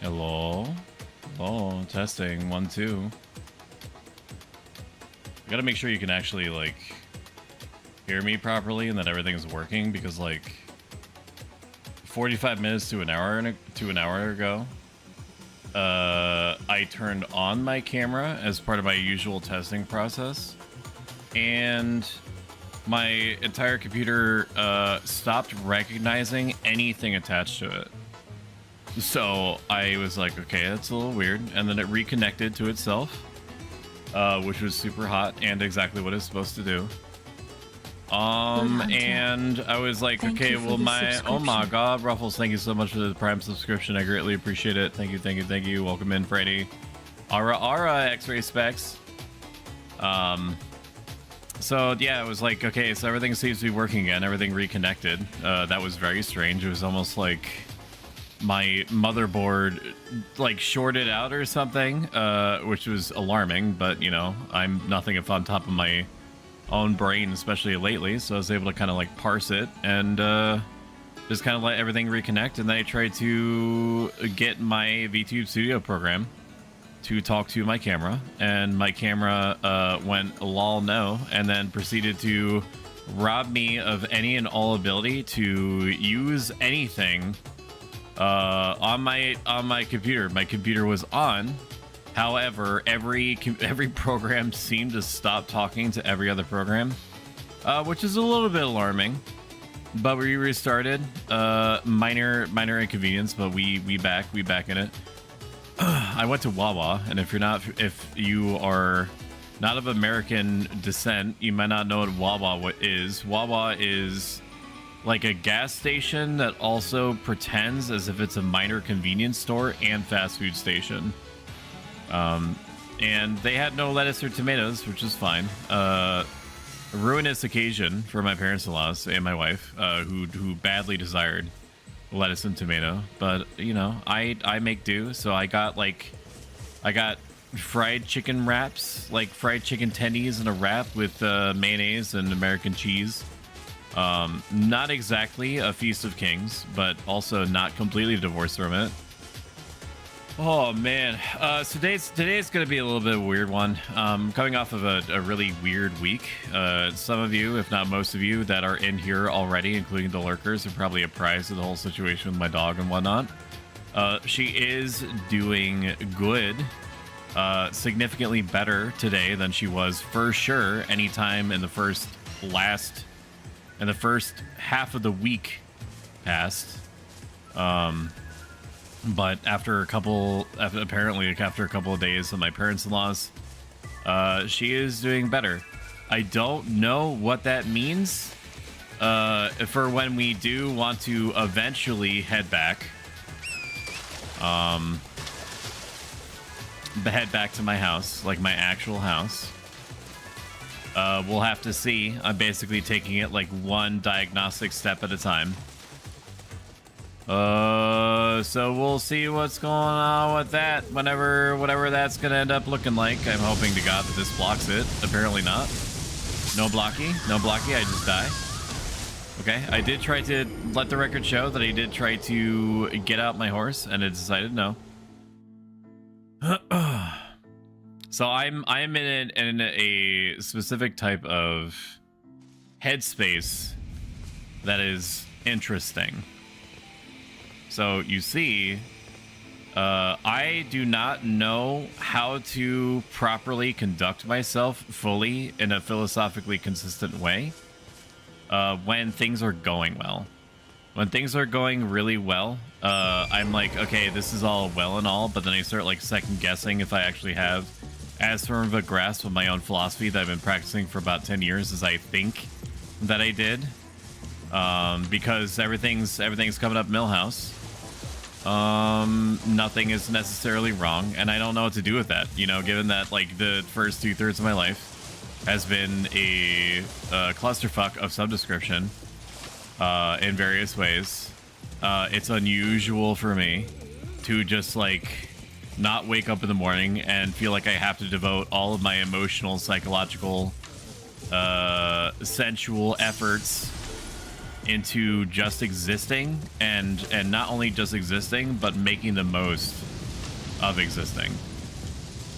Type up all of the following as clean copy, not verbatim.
Hello? Oh, testing. 1, 2. You gotta make sure you can actually, like, hear me properly and that everything's working, because, like, 45 minutes to an hour ago, I turned on my camera as part of my usual testing process, and my entire computer stopped recognizing anything attached to it. So I was like, okay, that's a little weird. And then it reconnected to itself, which was super hot and exactly what it's supposed to do. And I was like, okay, well, oh my God, Ruffles, thank you so much for the Prime subscription. I greatly appreciate it. Thank you. Welcome in, Freddy. Ara, X-Ray Specs. So yeah, it was like, okay, so everything seems to be working again. Everything reconnected. That was very strange. It was almost like my motherboard like shorted out or something, which was alarming, but you know, I'm nothing if on top of my own brain, especially lately, so I was able to kind of like parse it and just kind of let everything reconnect. And then I tried to get my VTube Studio program to talk to my camera, and my camera went lol no, and then proceeded to rob me of any and all ability to use anything on my computer. My computer was on. However, every program seemed to stop talking to every other program, which is a little bit alarming. But we restarted. Minor inconvenience, but we back in it. I went to Wawa, and if you are not of American descent, you might not know what Wawa is. Wawa is like a gas station that also pretends as if it's a minor convenience store and fast food station. And they had no lettuce or tomatoes, which is fine. A ruinous occasion for my parents-in-laws and my wife, who badly desired lettuce and tomato. But you know, I make do. So I got fried chicken wraps, like fried chicken tendies in a wrap with mayonnaise and American cheese. Not exactly a feast of kings, but also not completely divorced from it. Oh man, so today's gonna be a little bit of a weird one. Coming off of a really weird week. Some of you, if not most of you, that are in here already, including the lurkers, are probably apprised of the whole situation with my dog and whatnot. She is doing good, significantly better today than she was for sure anytime in the first half of the week past. But after a couple of days of my parents-in-laws, she is doing better. I don't know what that means for when we do want to eventually head back. Head back to my house, like my actual house. We'll have to see. I'm basically taking it like one diagnostic step at a time. So we'll see what's going on with that whatever that's gonna end up looking like. I'm hoping to God that this blocks it. Apparently not. No blocky, I just die. Okay, I did try to let the record show that I did try to get out my horse, and it decided no. So I'm in a specific type of headspace that is interesting. So you see, I do not know how to properly conduct myself fully in a philosophically consistent way when things are going well. When things are going really well, I'm like, okay, this is all well and all, but then I start like second guessing if I actually have as firm of a grasp of my own philosophy that I've been practicing for about 10 years as I think that I did. Because everything's coming up Millhouse. Nothing is necessarily wrong, and I don't know what to do with that, you know, given that like the first 2/3 of my life has been a clusterfuck of some description in various ways. It's unusual for me to just like not wake up in the morning and feel like I have to devote all of my emotional, psychological, sensual efforts into just existing, and not only just existing, but making the most of existing.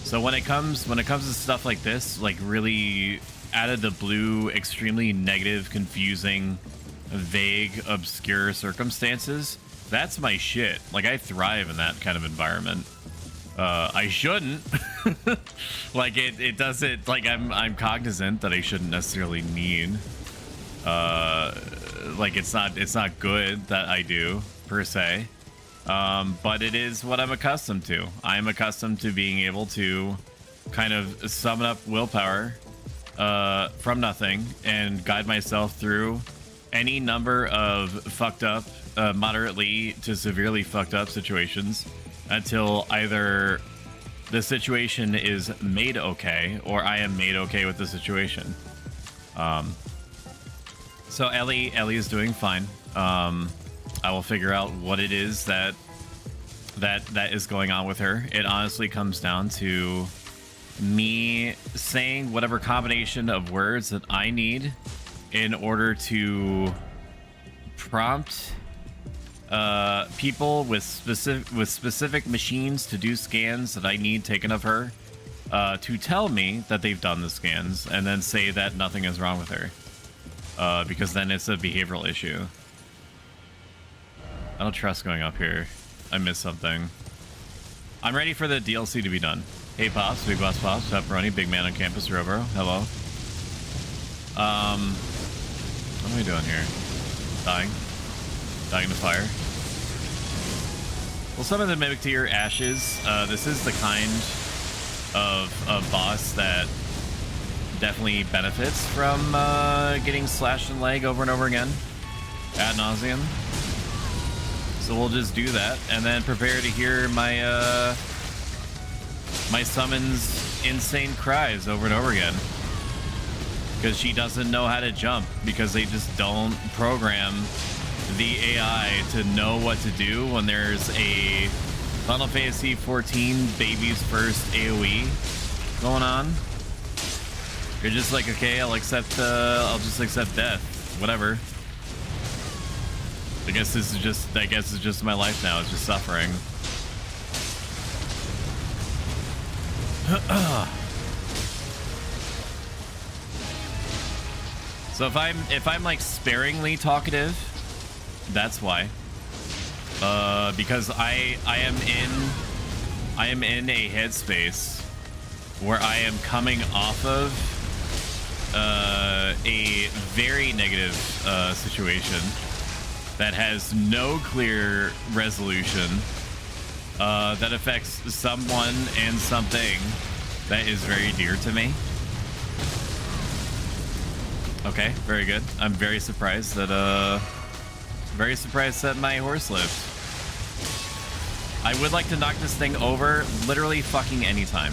So when it comes to stuff like this, like really out of the blue, extremely negative, confusing, vague, obscure circumstances, that's my shit. Like, I thrive in that kind of environment. I shouldn't. Like, it doesn't, like, I'm cognizant that I shouldn't necessarily need. Like, it's not good that I do, per se. But it is what I'm accustomed to. I'm accustomed to being able to kind of summon up willpower from nothing and guide myself through any number of fucked up, moderately to severely fucked up situations until either the situation is made okay or I am made okay with the situation. So Ellie is doing fine. I will figure out what it is that is going on with her. It honestly comes down to me saying whatever combination of words that I need in order to prompt people with specific machines to do scans that I need taken of her to tell me that they've done the scans and then say that nothing is wrong with her, because then it's a behavioral issue. I don't trust going up here. I missed something. I'm ready for the DLC to be done. Hey Pops, Big Boss Pops, Pepperoni, Big Man on Campus, Robo. Hello. What am I doing here? Dying? Dying in the fire? Well, some of the Mimic Tier Ashes. This is the kind of boss that definitely benefits from getting slashed in the leg over and over again ad nauseum. So we'll just do that and then prepare to hear my my summon's insane cries over and over again. Because she doesn't know how to jump, because they just don't program the AI to know what to do when there's a Final Fantasy 14 baby's first AoE going on. You're just like, okay, I'll just accept death. Whatever. I guess it's just my life now. It's just suffering. So if I'm like sparingly talkative, that's why. Because I am in a headspace where I am coming off of a very negative situation that has no clear resolution, that affects someone and something that is very dear to me. Okay, very good. I'm very surprised that my horse lived. I would like to knock this thing over literally fucking anytime.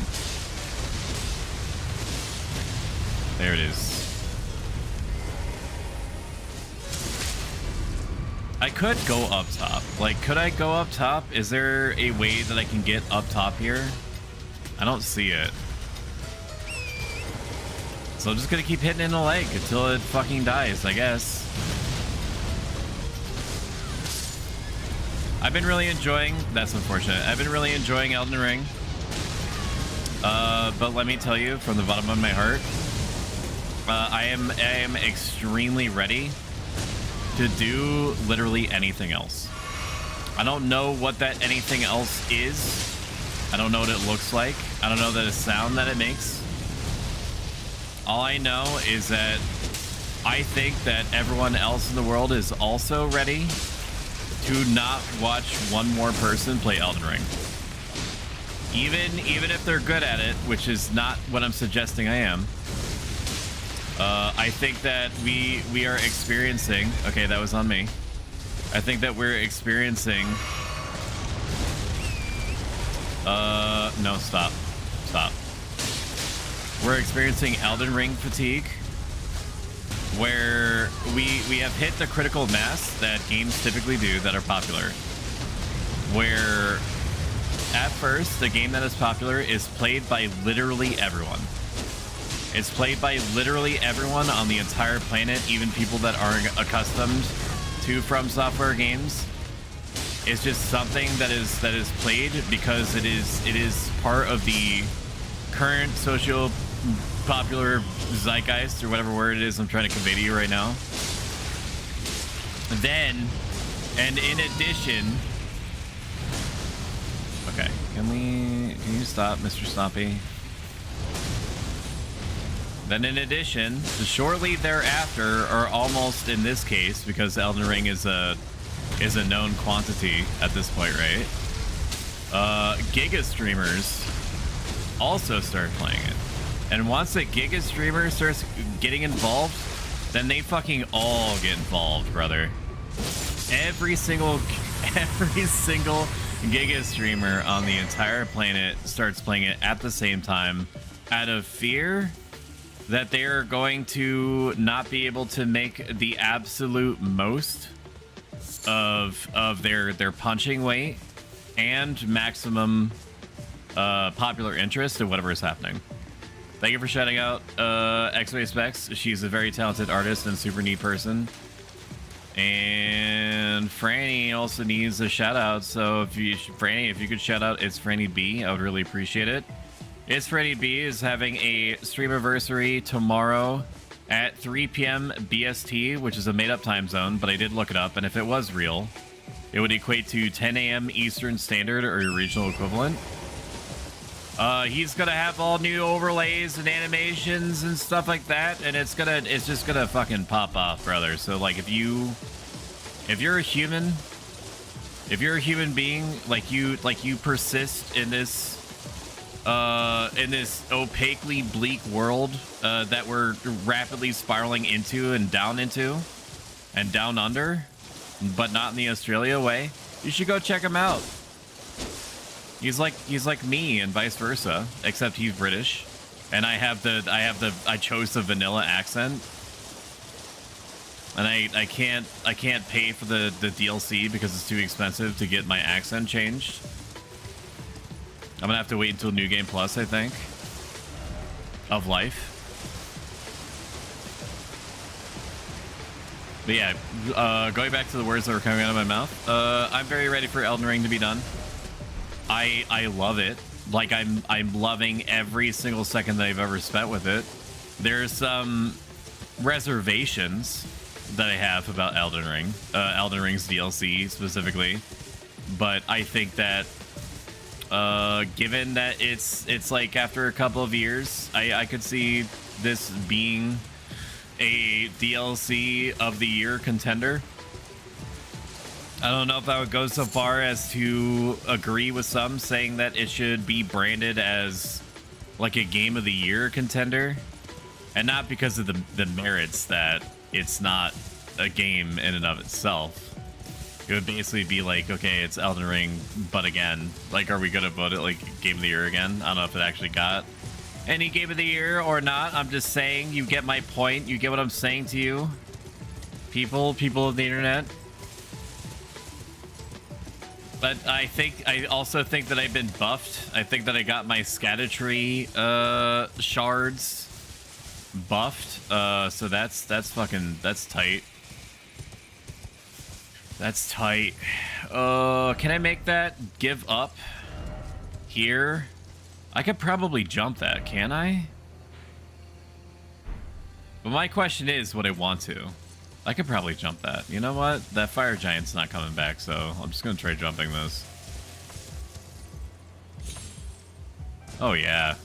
There it is. I could go up top. Like, could I go up top? Is there a way that I can get up top here? I don't see it. So I'm just gonna keep hitting it in the leg until it fucking dies, I guess. I've been really enjoying... That's unfortunate. I've been really enjoying Elden Ring. But let me tell you, from the bottom of my heart, I am extremely ready to do literally anything else. I don't know what that anything else is. I don't know what it looks like. I don't know the sound that it makes. All I know is that I think that everyone else in the world is also ready to not watch one more person play Elden Ring. Even if they're good at it, which is not what I'm suggesting I am. I think that we are experiencing... Okay, that was on me. I think that we're experiencing... No, stop. Stop. We're experiencing Elden Ring fatigue, where we have hit the critical mass that games typically do that are popular. Where, at first, the game that is popular is played by literally everyone. It's played by literally everyone on the entire planet, even people that aren't accustomed to From Software games. It's just something that is played because it is part of the current socio popular zeitgeist, or whatever word it is I'm trying to convey to you right now. Then, and in addition, okay, can you stop, Mr. Stompy? Then in addition, shortly thereafter, or almost in this case, because Elden Ring is a known quantity at this point, right? Giga streamers also start playing it. And once a Giga streamer starts getting involved, then they fucking all get involved, brother. Every single Giga streamer on the entire planet starts playing it at the same time, out of fear that they're going to not be able to make the absolute most of their punching weight and maximum popular interest in whatever is happening. Thank you for shouting out X-Ray Specs. She's a very talented artist and super neat person. And Franny also needs a shout out. So if you could shout out It's Franny B, I would really appreciate it. It's Franny B is having a stream anniversary tomorrow at 3 p.m. BST, which is a made-up time zone, but I did look it up, and if it was real, it would equate to 10 a.m. Eastern Standard, or your regional equivalent. He's gonna have all new overlays and animations and stuff like that, and it's just gonna fucking pop off, brother. So like, if you're a human being, like you persist in this opaquely bleak world that we're rapidly spiraling into and down under, but not in the Australia way, you should go check him out. He's like me and vice versa, except he's British, and I chose the vanilla accent, and I can't pay for the DLC because it's too expensive to get my accent changed. I'm gonna have to wait until New Game Plus, I think, of life. But yeah, going back to the words that were coming out of my mouth, I'm very ready for Elden Ring to be done. I love it. Like, I'm loving every single second that I've ever spent with it. There's some reservations that I have about Elden Ring, Elden Ring's DLC specifically, but I think that given that it's like after a couple of years, I could see this being a DLC of the year contender. I don't know if I would go so far as to agree with some saying that it should be branded as like a game of the year contender, and not because of the merits that it's not a game in and of itself. It would basically be like, okay, it's Elden Ring, but again, like, are we gonna vote it like game of the year again? I don't know if it actually got any game of the year or not. I'm just saying, you get my point. You get what I'm saying to you, people of the internet. But I also think that I've been buffed. I think that I got my Scadutree shards buffed. So that's tight. That's tight. Can I make that give up here? I could probably jump that, can I? But my question is, would I want to? I could probably jump that. You know what? That fire giant's not coming back, so I'm just gonna try jumping this. Oh yeah.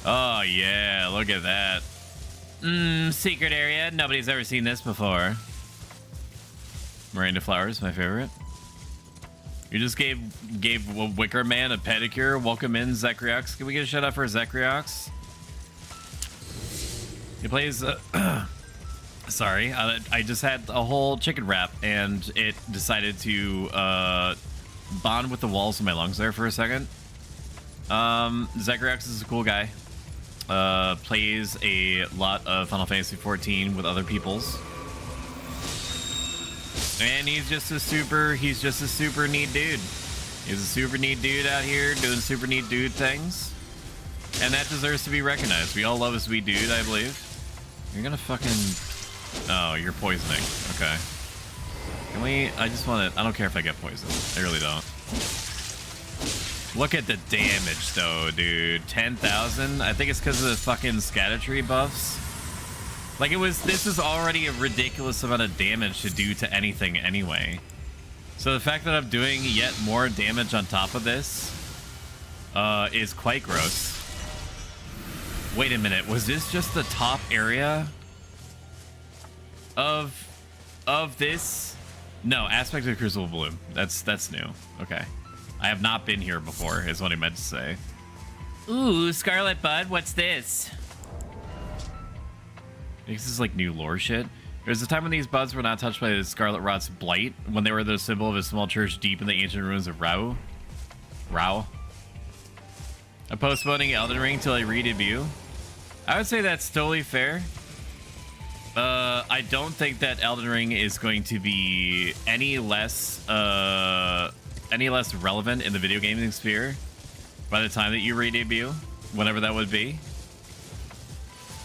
Oh yeah, look at that. Secret area. Nobody's ever seen this before. Miranda Flowers, my favorite. You just gave Wicker Man a pedicure. Welcome in, Zekriox. Can we get a shout out for Zekriox? He plays... sorry, I just had a whole chicken wrap, and it decided to bond with the walls of my lungs there for a second. Zekriox is a cool guy. Plays a lot of Final Fantasy XIV with other peoples. And he's just a super neat dude. He's a super neat dude out here doing super neat dude things. And that deserves to be recognized. We all love a sweet dude, I believe. You're gonna fucking... Oh, you're poisoning. Okay. Can we? I just want to. I don't care if I get poisoned. I really don't. Look at the damage, though, dude. 10,000. I think it's because of the fucking scatter tree buffs. Like, it was. This is already a ridiculous amount of damage to do to anything anyway. So the fact that I'm doing yet more damage on top of this is quite gross. Wait a minute. Was this just the top area of this? No, aspect of the Crucible Bloom. That's new. Okay. I have not been here before, is what I meant to say. Ooh, Scarlet Bud, what's this? This is like new lore shit. There was a time when these buds were not touched by the Scarlet Rot's blight, when they were the symbol of a small church deep in the ancient ruins of Rao. I'm postponing Elden Ring till I re-debut. I would say that's totally fair. I don't think that Elden Ring is going to be any less relevant in the video gaming sphere by the time that you re-debut, whenever that would be.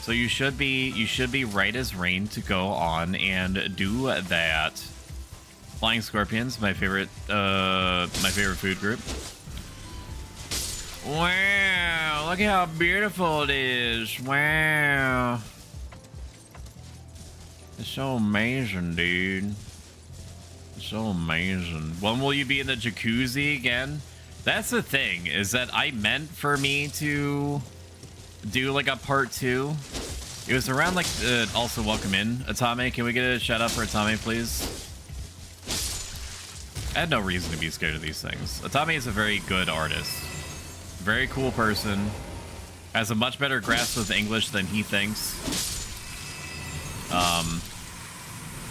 So you should be right as rain to go on and do that. Flying Scorpions, my favorite food group. Wow, look at how beautiful it is. Wow. It's so amazing, dude. It's so amazing. When will you be in the jacuzzi again? That's the thing, is that I meant for me to do like a part 2. It was around like also welcome in Atame. Can we get a shout out for Atame, please? I had no reason to be scared of these things. Atame is a very good artist, very cool person, has a much better grasp of English than he thinks.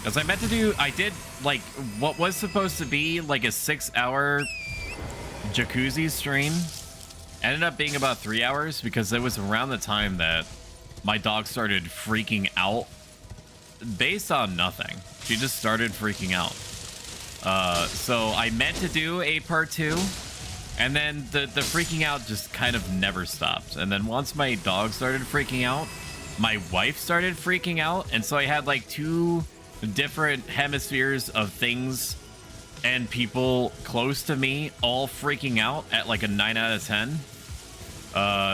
As I meant to do, I did like what was supposed to be like a 6-hour jacuzzi stream. Ended up being about 3 hours because it was around the time that my dog started freaking out based on nothing. She just started freaking out. So I meant to do a part 2, and then the freaking out just kind of never stopped. And then once my dog started freaking out, my wife started freaking out, and so I had like 2 different hemispheres of things and people close to me all freaking out at like a 9 out of 10.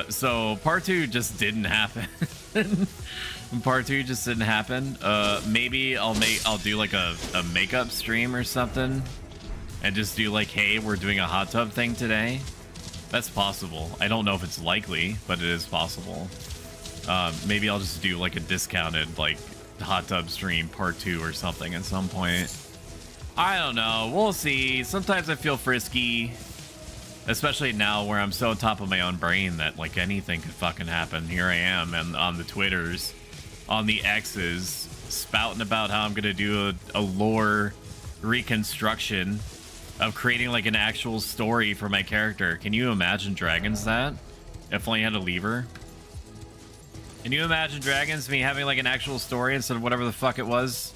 So part 2 just didn't happen. Part 2 just didn't happen. Maybe I'll do like a makeup stream or something and just do like, hey, we're doing a hot tub thing today. That's possible. I don't know if it's likely, but it is possible. Maybe I'll just do like a discounted like hot tub stream part 2 or something at some point. I don't know. We'll see. Sometimes I feel frisky, especially now where I'm so on top of my own brain that like anything could fucking happen. Here I am and on the Twitters, on the X's, spouting about how I'm gonna do a lore reconstruction of creating like an actual story for my character. Can you imagine Dragons that? If only had a lever. Can you imagine Dragons me having like an actual story instead of whatever the fuck it was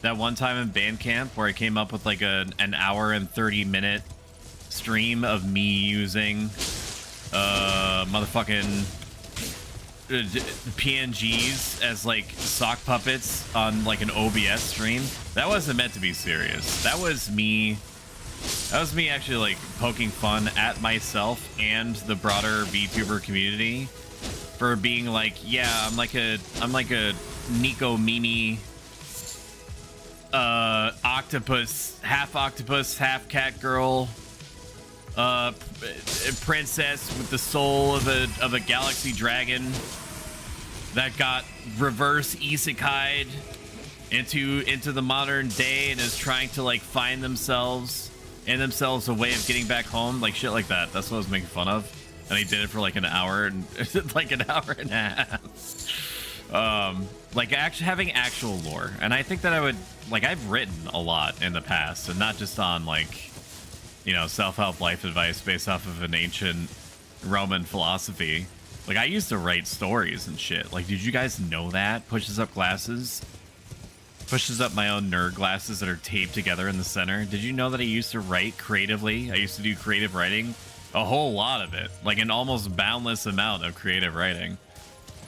that one time in Bandcamp where I came up with like an hour and 30-minute stream of me using motherfucking PNGs as like sock puppets on like an OBS stream? That wasn't meant to be serious. That was me actually like poking fun at myself and the broader VTuber community for being like, yeah, I'm like a Nico Mimi octopus, half cat girl, princess with the soul of a galaxy dragon that got reverse isekai'd into the modern day and is trying to like find themselves a way of getting back home, like shit like that. That's what I was making fun of, and I did it for like an hour and like an hour and a half. Like actually having actual lore, and I think that I would like, I've written a lot in the past, and not just on like, you know, self-help life advice based off of an ancient Roman philosophy. Like I used to write stories and shit. Like, did you guys know that? Pushes up glasses. Pushes up my own nerd glasses that are taped together in the center. Did you know that I used to write creatively? I used to do creative writing. A whole lot of it. Like an almost boundless amount of creative writing.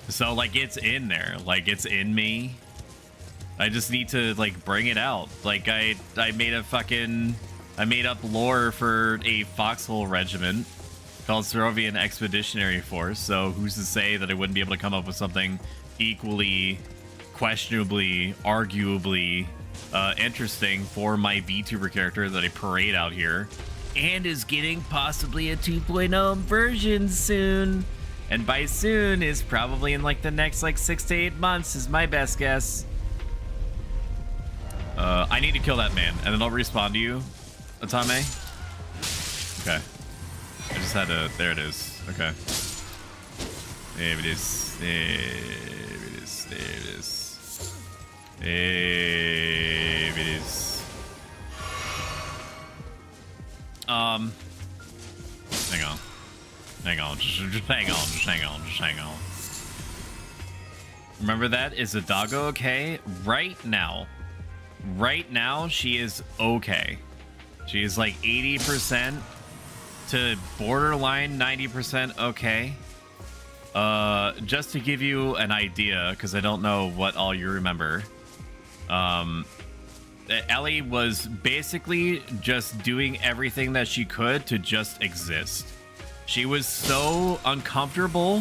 So like it's in there. Like it's in me. I just need to like bring it out. Like I made up lore for a foxhole regiment called Serovian Expeditionary Force. So who's to say that I wouldn't be able to come up with something equally, questionably, arguably interesting for my VTuber character that I parade out here, and is getting possibly a 2.0 version soon. And by soon is probably in like the next like 6 to 8 months is my best guess. I need to kill that man, and then I'll respawn to you, Atame. Okay. I just had to... There it is. Okay. There it is. There it is. There it is. There it is. Hang on. Hang on. Just hang on. Just hang on. Just hang on. Remember that? Is the doggo okay? Right now. Right now, she is okay. She is like 80% to borderline 90% okay. Just to give you an idea, because I don't know what all you remember. Ellie was basically just doing everything that she could to just exist. She was so uncomfortable,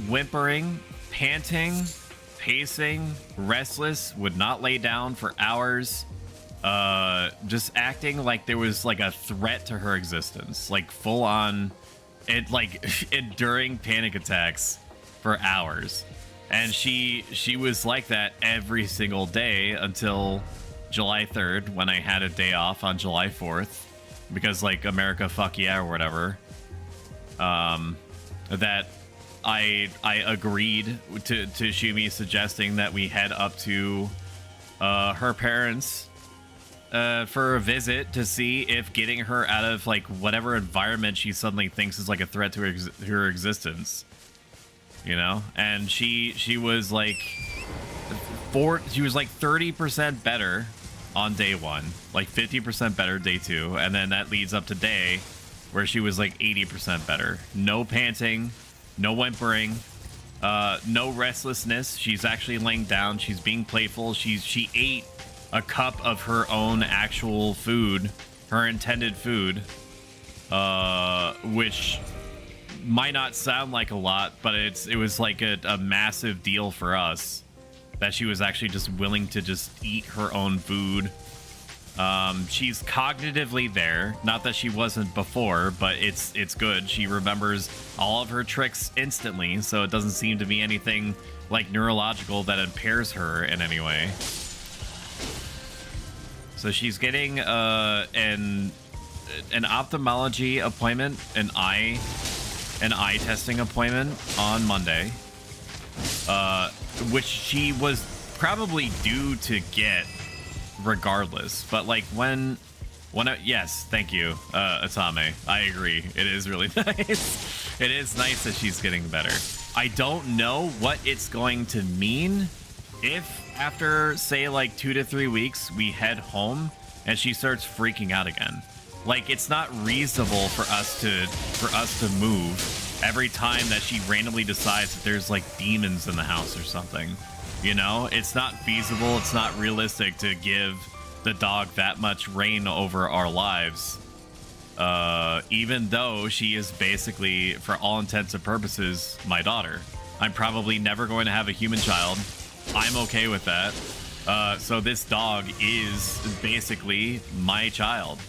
whimpering, panting, pacing, restless, would not lay down for hours, just acting like there was like a threat to her existence, like full on, it like enduring panic attacks for hours. And she was like that every single day until July 3rd, when I had a day off on July 4th, because like America fuck yeah or whatever, that I agreed to Shumi suggesting that we head up to her parents for a visit to see if getting her out of like whatever environment she suddenly thinks is like a threat to her existence, you know. And she was like she was like 30% better on day 1, like 50% better day 2, and then that leads up to day where she was like 80% better. No panting, no whimpering, no restlessness. She's actually laying down. She's being playful. She ate a cup of her own actual food, her intended food, which might not sound like a lot, but it was like a massive deal for us that she was actually just willing to just eat her own food. She's cognitively there, not that she wasn't before, but it's good. She remembers all of her tricks instantly, so it doesn't seem to be anything like neurological that impairs her in any way. So she's getting an ophthalmology appointment, an eye testing appointment on Monday, which she was probably due to get regardless. But like when yes, thank you, Atame. I agree. It is really nice. It is nice that she's getting better. I don't know what it's going to mean if after say like 2 to 3 weeks we head home and she starts freaking out again. Like, it's not reasonable for us to move every time that she randomly decides that there's like demons in the house or something. You know, it's not feasible. It's not realistic to give the dog that much reign over our lives. Even though she is basically, for all intents and purposes, my daughter. I'm probably never going to have a human child. I'm okay with that. So this dog is basically my child.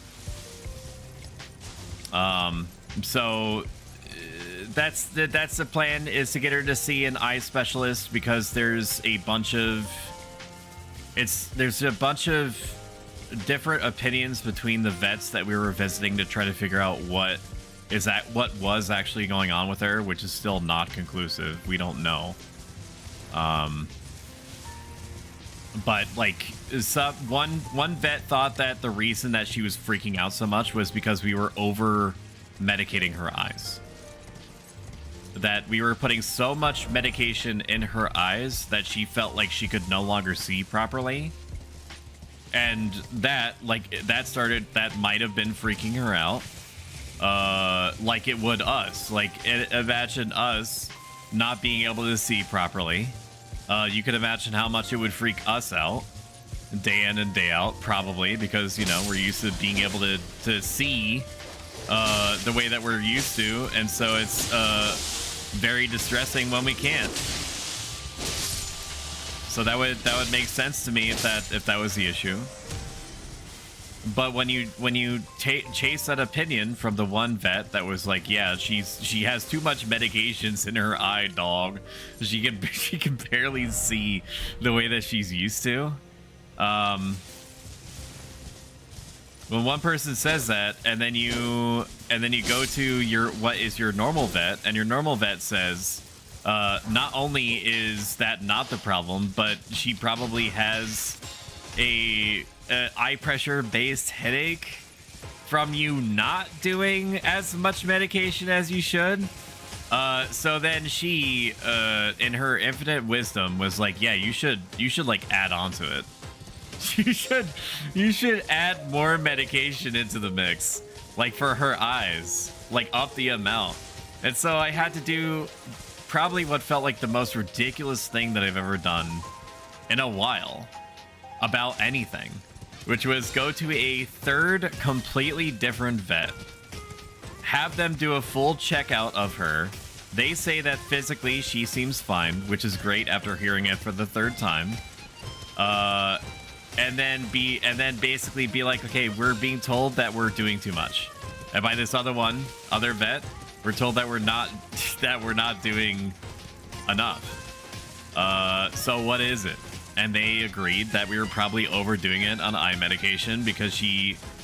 So that's the plan, is to get her to see an eye specialist, because there's a bunch of different opinions between the vets that we were visiting to try to figure out what was actually going on with her, which is still not conclusive. We don't know. But like, one vet thought that the reason that she was freaking out so much was because we were over medicating her eyes. That we were putting so much medication in her eyes that she felt like she could no longer see properly. And that might have been freaking her out. Like it would us. Like, imagine us not being able to see properly. You can imagine how much it would freak us out day in and day out, probably, because, you know, we're used to being able to see the way that we're used to, and so it's very distressing when we can't. So that would make sense to me if that was the issue. But when you chase that opinion from the one vet that was like, yeah, she has too much medications in her eye, dog. She can barely see the way that she's used to. When one person says that, and then you go to your normal vet, and your normal vet says, not only is that not the problem, but she probably has a eye pressure based headache from you not doing as much medication as you should. So then she, in her infinite wisdom, was like, yeah, you should like add on to it. You should add more medication into the mix, like for her eyes, like up the amount. And so I had to do probably what felt like the most ridiculous thing that I've ever done in a while about anything, which was go to a third completely different vet, have them do a full checkout of her. They say that physically she seems fine, which is great after hearing it for the third time. And then basically be like, okay, we're being told that we're doing too much. And by this other vet, we're told that we're not doing enough. So what is it? And they agreed that we were probably overdoing it on eye medication because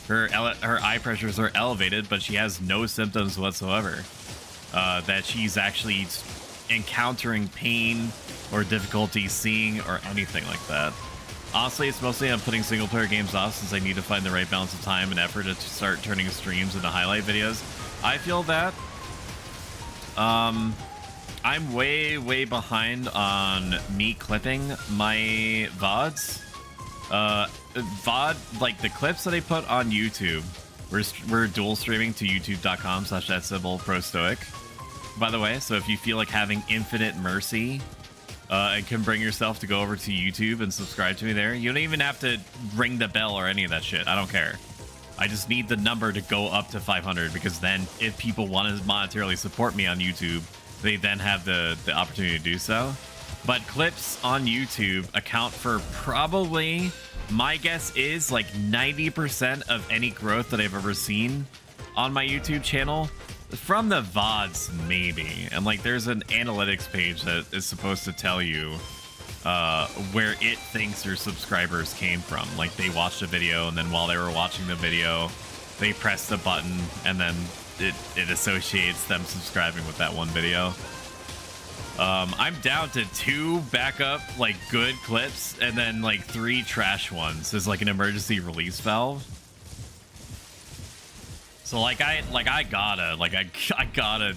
her eye pressures are elevated, but she has no symptoms whatsoever. That she's actually encountering pain or difficulty seeing or anything like that. Honestly, it's mostly I'm putting single player games off since I need to find the right balance of time and effort to start turning streams into highlight videos. I feel that. I'm way behind on me clipping my VODs. VOD, like the clips that I put on YouTube, we're dual streaming to youtube.com/@prostoic. By the way, so if you feel like having infinite mercy and can bring yourself to go over to YouTube and subscribe to me there, you don't even have to ring the bell or any of that shit. I don't care. I just need the number to go up to 500, because then if people want to monetarily support me on YouTube, they then have the opportunity to do so. But clips on YouTube account for probably, my guess is, like 90% of any growth that I've ever seen on my YouTube channel. From the VODs, maybe. And like there's an analytics page that is supposed to tell you where it thinks your subscribers came from. Like they watched a video, and then while they were watching the video, they pressed the button, and then it associates them subscribing with that one video. I'm down to 2 backup, like good clips, and then like 3 trash ones as like an emergency release valve. So like I gotta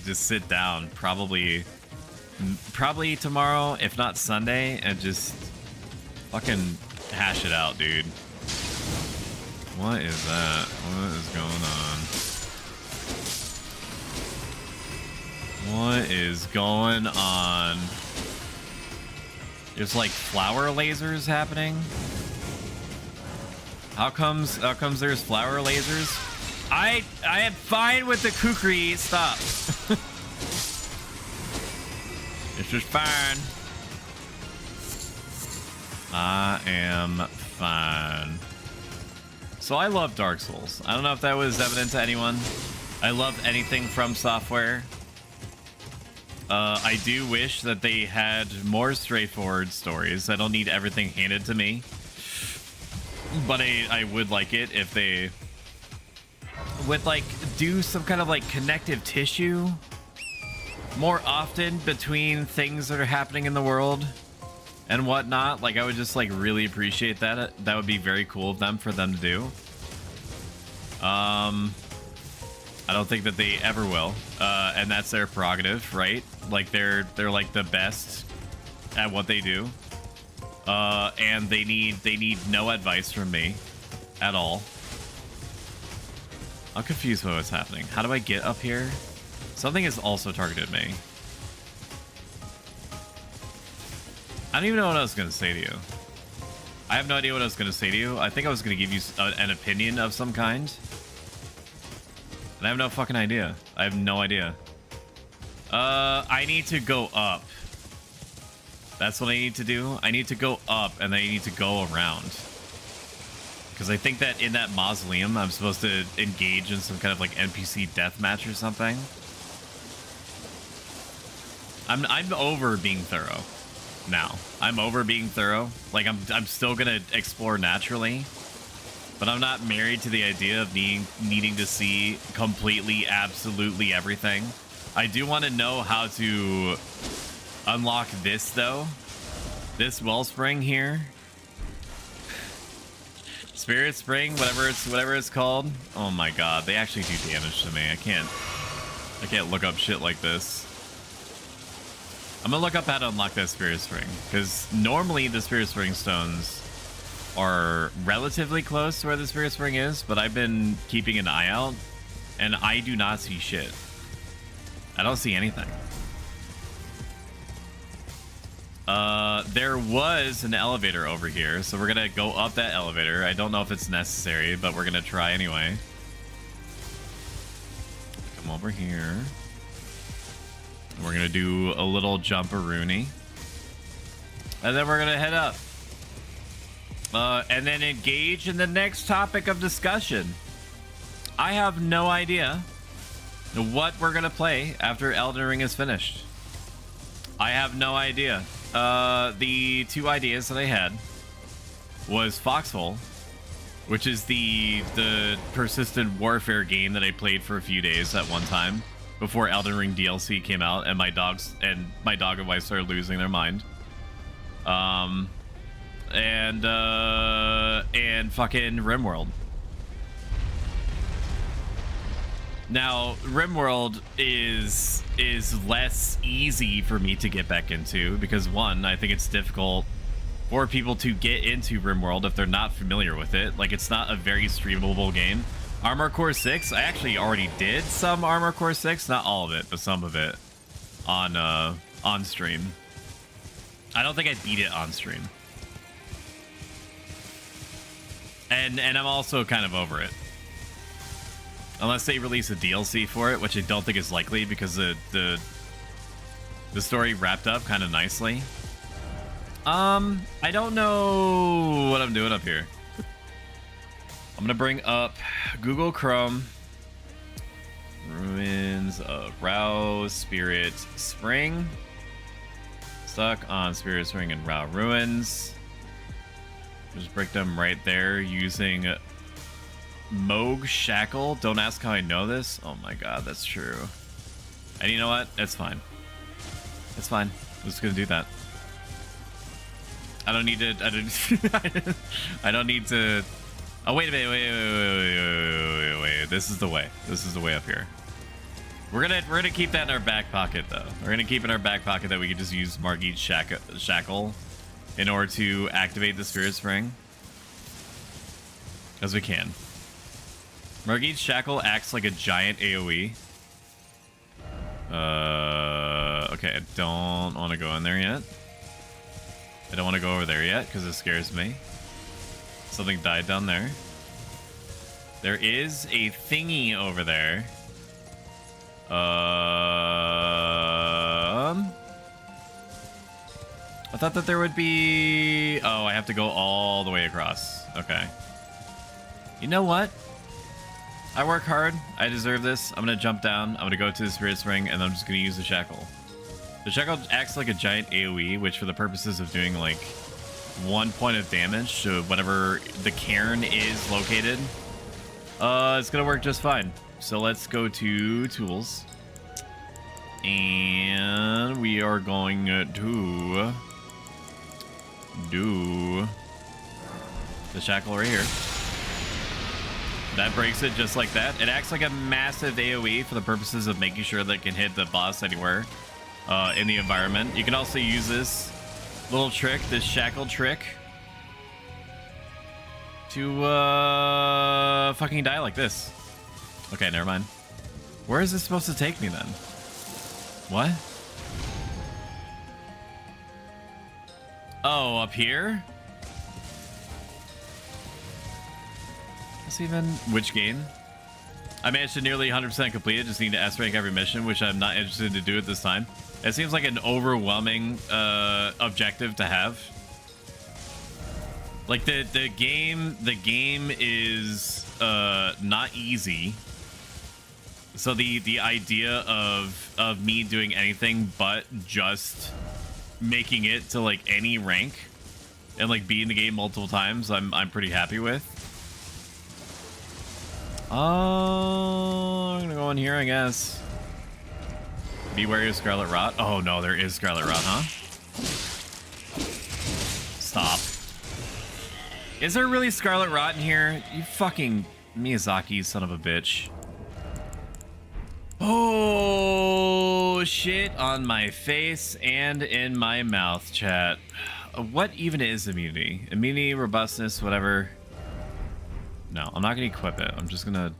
just sit down probably tomorrow, if not Sunday, and just fucking hash it out, dude. What is that? What is going on? What is going on? There's like flower lasers happening. How comes there's flower lasers? I am fine with the kukri. Stop. It's just fine. I am fine. So I love Dark Souls. I don't know if that was evident to anyone. I love anything from Software. I do wish that they had more straightforward stories. I don't need everything handed to me. But I would like it if they would like do some kind of like connective tissue more often between things that are happening in the world and whatnot. Like I would just like really appreciate that. That would be very cool of them for them to do. I don't think that they ever will, and that's their prerogative, right? Like they're like the best at what they do, and they need no advice from me at all. I'm confused with what's happening. How do I get up here? Something has also targeted me. I don't even know what I was going to say to you. I have no idea what I was going to say to you. I think I was going to give you an opinion of some kind. And I have no fucking idea. I have no idea. I need to go up. That's what I need to do. I need to go up and I need to go around. Because I think that in that mausoleum, I'm supposed to engage in some kind of like NPC deathmatch or something. I'm over being thorough now. I'm over being thorough. Like I'm still gonna explore naturally, but I'm not married to the idea of needing to see completely, absolutely everything. I do want to know how to unlock this though. This wellspring here. Spirit Spring, whatever it's called. Oh my god, they actually do damage to me. I can't look up shit like this. I'm gonna look up how to unlock that Spirit Spring, because normally the Spirit Spring stones are relatively close to where the Spirit Spring is, but I've been keeping an eye out, and I do not see shit. I don't see anything. There was an elevator over here, so we're gonna go up that elevator. I don't know if it's necessary, but we're gonna try anyway. Come over here. We're gonna do a little jump-a-rooney. And then we're gonna head up. And then engage in the next topic of discussion. I have no idea what we're gonna play after Elden Ring is finished. I have no idea. The two ideas that I had was Foxhole, which is the persistent warfare game that I played for a few days at one time before Elden Ring DLC came out, and my dog and wife started losing their mind. And fucking RimWorld. Now, RimWorld is less easy for me to get back into because, one, I think it's difficult for people to get into RimWorld if they're not familiar with it. Like, it's not a very streamable game. Armored Core 6, I actually already did some Armored Core 6, not all of it, but some of it on stream. I don't think I beat it on stream. And I'm also kind of over it. Unless they release a DLC for it, which I don't think is likely because the story wrapped up kind of nicely. I don't know what I'm doing up here. I'm gonna bring up Google Chrome. Ruins of Rao Spirit Spring. Stuck on Spirit Spring and Rao Ruins. Just break them right there using Moog Shackle. Don't ask how I know this. Oh my god, that's true. And you know what? It's fine. It's fine. I'm just gonna do that. I don't need to. I don't need to. Oh wait a minute. Wait. This is the way. This is the way up here. We're gonna keep that in our back pocket though. We're gonna keep in our back pocket that we can just use Margit's Shackle in order to activate the Spirit Spring, as we can. Margit's Shackle acts like a giant AoE. Okay, I don't want to go in there yet. I don't want to go over there yet because it scares me. Something died down there. There is a thingy over there. I thought that there would be... Oh, I have to go all the way across. Okay. You know what? I work hard. I deserve this. I'm going to jump down. I'm going to go to the Spirit Spring, and I'm just going to use the Shackle. The Shackle acts like a giant AoE, which for the purposes of doing, like, 1 point of damage to whatever the cairn is located, it's going to work just fine. So let's go to Tools. And we are going to do the Shackle right here. That breaks it just like that. It acts like a massive AoE for the purposes of making sure that it can hit the boss anywhere in the environment. You can also use this little trick, this Shackle trick, to fucking die like this. Okay, never mind. Where is this supposed to take me then? What? Oh, up here? Even which game? I managed to nearly 100% complete it. Just need to S rank every mission, which I'm not interested to do at this time. It seems like an overwhelming objective to have. Like the game is not easy. So the idea of me doing anything but just making it to like any rank and like beating the game multiple times, I'm pretty happy with. Oh, I'm gonna go in here, I guess. Be wary of Scarlet Rot. Oh no, there is Scarlet Rot, huh? Stop. Is there really Scarlet Rot in here? You fucking Miyazaki, son of a bitch. Oh, shit on my face and in my mouth, chat. What even is immunity? Immunity, robustness, whatever. No, I'm not gonna equip it. I'm just gonna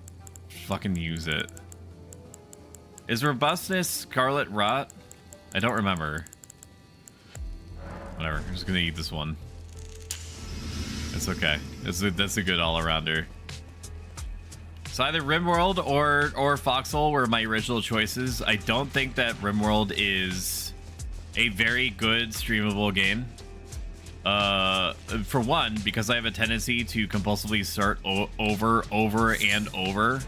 fucking use it. Is robustness Scarlet Rot? I don't remember. Whatever, I'm just gonna eat this one. It's okay. That's a good all-arounder. So either RimWorld or Foxhole were my original choices. I don't think that RimWorld is a very good streamable game. For one, because I have a tendency to compulsively start over and over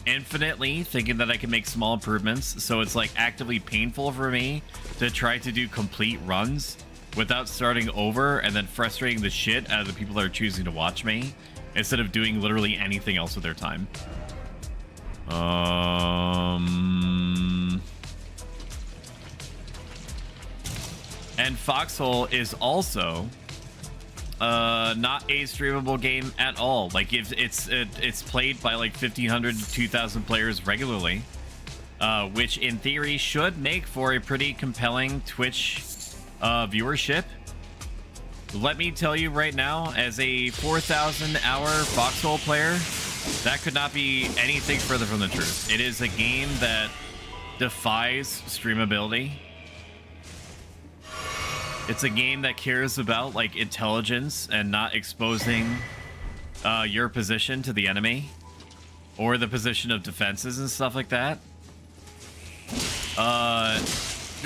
infinitely, thinking that I can make small improvements. So it's like actively painful for me to try to do complete runs without starting over and then frustrating the shit out of the people that are choosing to watch me instead of doing literally anything else with their time. And Foxhole is also not a streamable game at all. Like if it's played by like 1,500 to 2,000 players regularly, which in theory should make for a pretty compelling Twitch viewership. Let me tell you right now, as a 4,000 hour Foxhole player, that could not be anything further from the truth. It is a game that defies streamability. It's a game that cares about like intelligence and not exposing your position to the enemy or the position of defenses and stuff like that.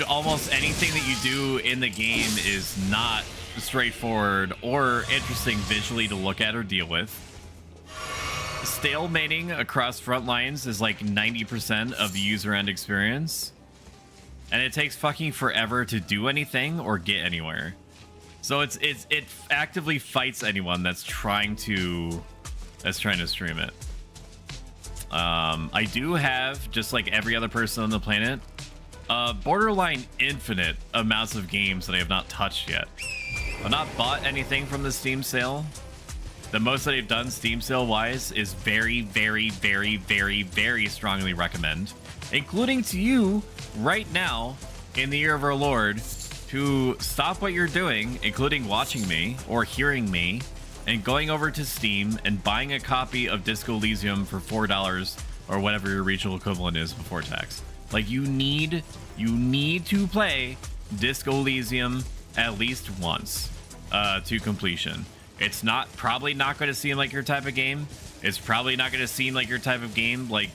Almost anything that you do in the game is not straightforward or interesting visually to look at or deal with. Stalemating across front lines is like 90% of the user end experience. And it takes fucking forever to do anything or get anywhere. So it actively fights anyone that's trying to stream it. I do have, just like every other person on the planet, borderline infinite amounts of games that I have not touched yet. I've not bought anything from the Steam sale. The most that I've done Steam sale wise is very, very, very, very, very strongly recommend, including to you right now in the year of our Lord, to stop what you're doing, including watching me or hearing me, and going over to Steam and buying a copy of Disco Elysium for $4 or whatever your regional equivalent is before tax. Like you need to play Disco Elysium at least once to completion. It's probably not going to seem like your type of game. It's probably not going to seem like your type of game like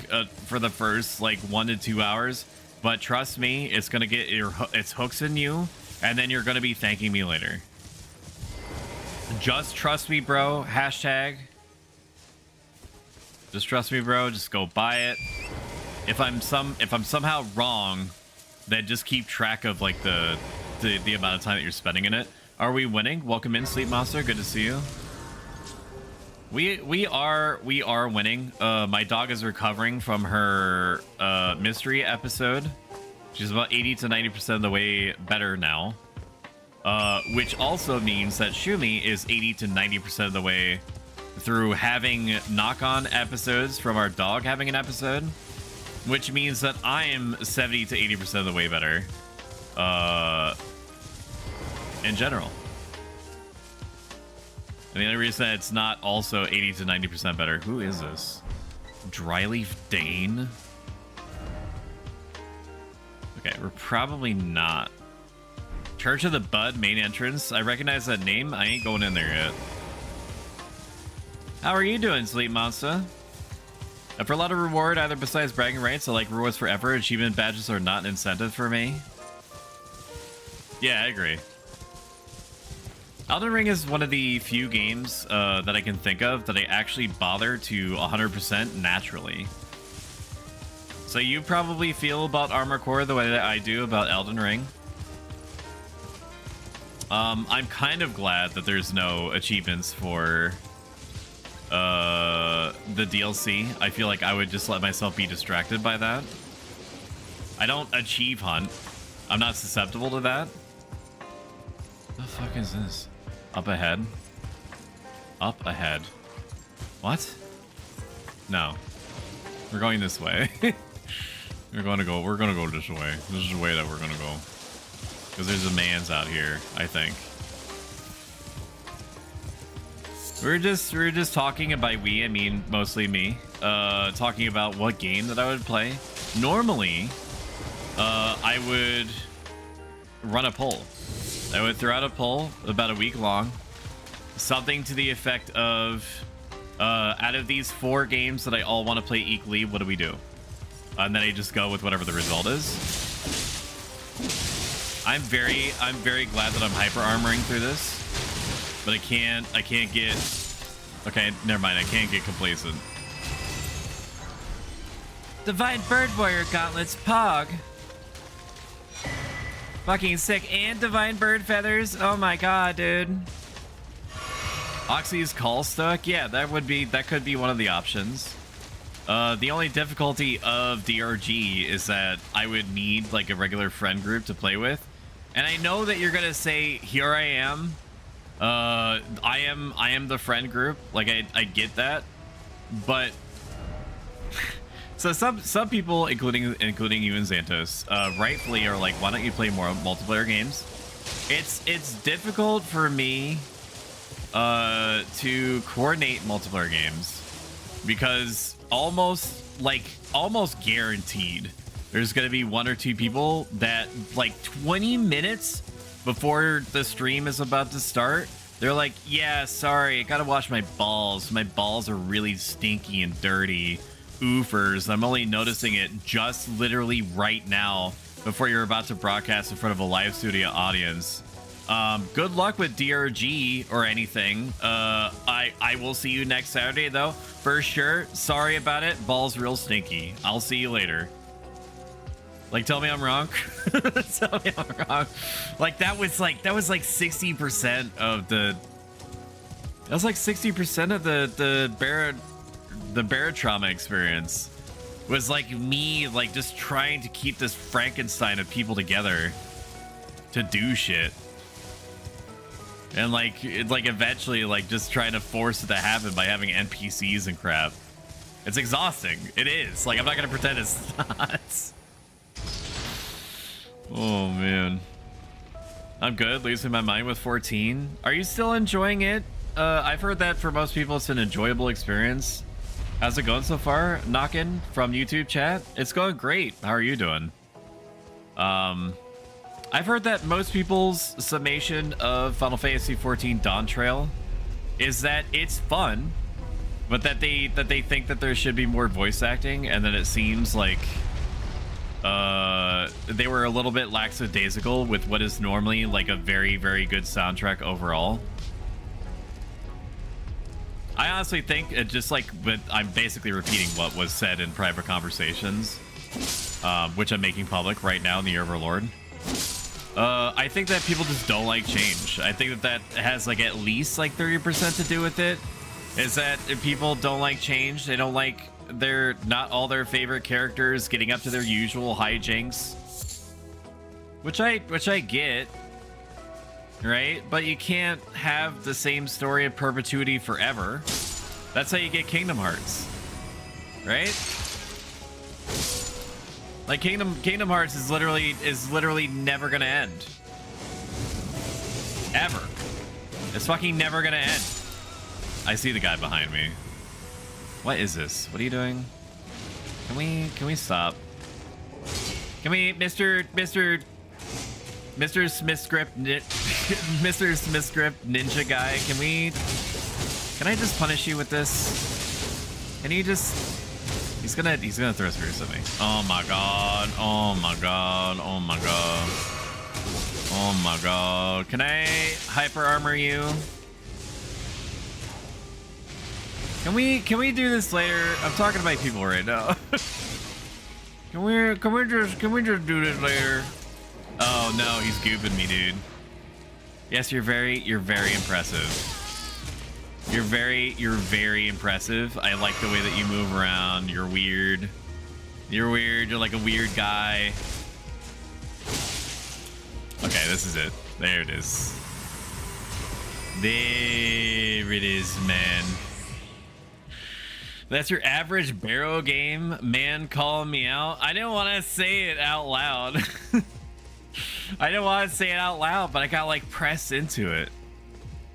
for the first like 1 to 2 hours. But trust me, it's going to get its hooks in you, and then you're going to be thanking me later. Just trust me, bro. Hashtag. Just trust me, bro. Just go buy it. If I'm somehow wrong, then just keep track of like the amount of time that you're spending in it. Are we winning? Welcome in, Sleep Monster. Good to see you. We are winning. My dog is recovering from her mystery episode. She's about 80 to 90% of the way better now. Which also means that Shumi is 80 to 90% of the way through having knock-on episodes from our dog having an episode, which means that I am 70 to 80% of the way better in general. And the only reason that it's not also 80 to 90% better, who is this? Dryleaf Dane? Okay, we're probably not Church of the Bud main entrance. I recognize that name. I ain't going in there yet. How are you doing, Sleep Monster? For a lot of reward, either besides bragging rights, I like rewards forever. Achievement badges are not an incentive for me. Yeah, I agree. Elden Ring is one of the few games that I can think of that I actually bother to 100% naturally. So you probably feel about Armored Core the way that I do about Elden Ring. I'm kind of glad that there's no achievements for the DLC. I feel like I would just let myself be distracted by that. I don't achieve hunt. I'm not susceptible to that. What the fuck is this? Up ahead. Up ahead. What? No. We're going this way. We're gonna go this way. This is the way that we're gonna go. Because there's a man's out here, I think. We were just talking, and by we I mean mostly me. Talking about what game that I would play. Normally, I would run a poll. I would throw out a poll about a week long. Something to the effect of, out of these 4 games that I all want to play equally, what do we do? And then I just go with whatever the result is. I'm very glad that I'm hyper armoring through this, but I can't get. Okay, never mind. I can't get complacent. Divine Bird Warrior Gauntlets Pog. Fucking sick. And Divine Bird Feathers. Oh my god, dude. Oxy's Call Stuck. Yeah, that could be one of the options. The only difficulty of DRG is that I would need like a regular friend group to play with. And I know that you're gonna say, here I am. I am the friend group. Like I get that. But so some people, including you and Xantos, rightfully are like, why don't you play more multiplayer games? It's difficult for me to coordinate multiplayer games because almost guaranteed there's gonna be 1 or 2 people that like 20 minutes before the stream is about to start, they're like, yeah, sorry, I gotta wash my balls. My balls are really stinky and dirty. Oofers. I'm only noticing it just literally right now before you're about to broadcast in front of a live studio audience. Good luck with DRG or anything. I will see you next Saturday though, for sure. Sorry about it. Balls real stinky. I'll see you later. Like, tell me I'm wrong. Tell me I'm wrong. Like that was like 60% of the. That was like 60% of the Barotrauma experience. Was like me like just trying to keep this Frankenstein of people together to do shit. And like eventually like just trying to force it to happen by having NPCs and crap. It's exhausting. It is. Like I'm not gonna pretend it's not. Oh man. I'm good, losing my mind with 14. Are you still enjoying it? I've heard that for most people it's an enjoyable experience. How's it going so far? Knockin' from YouTube chat. It's going great. How are you doing? I've heard that most people's summation of Final Fantasy XIV Dawn Trail is that it's fun, but that they think that there should be more voice acting, and then it seems like they were a little bit lackadaisical with what is normally like a very, very good soundtrack overall. I honestly think it just like, but I'm basically repeating what was said in private conversations, which I'm making public right now in the Overlord. I think that people just don't like change. I think that has like at least like 30% to do with it. Is that if people don't like change, they don't like not all their favorite characters getting up to their usual hijinks, which I get, right? But you can't have the same story of perpetuity forever. That's how you get Kingdom Hearts, right? Like Kingdom Hearts is literally never gonna end, ever. It's fucking never gonna end. I see the guy behind me. What is this? What are you doing? Can we stop? Can we, Mr. Mr. Smithscript, Mr. Smithscript Ninja guy, can I just punish you with this? Can you just? He's gonna throw spirits at me. Oh my god! Oh my god! Oh my god! Oh my god! Can I hyper armor you? Can we do this later? I'm talking to my people right now. Can we just do this later? Oh no, he's gooping me, dude. Yes, you're very impressive. You're very impressive. I like the way that you move around. You're weird. You're weird. You're like a weird guy. Okay, this is it. There it is. There it is, man. That's your average Barrow game, man calling me out. I didn't want to say it out loud. I didn't want to say it out loud, but I got like pressed into it.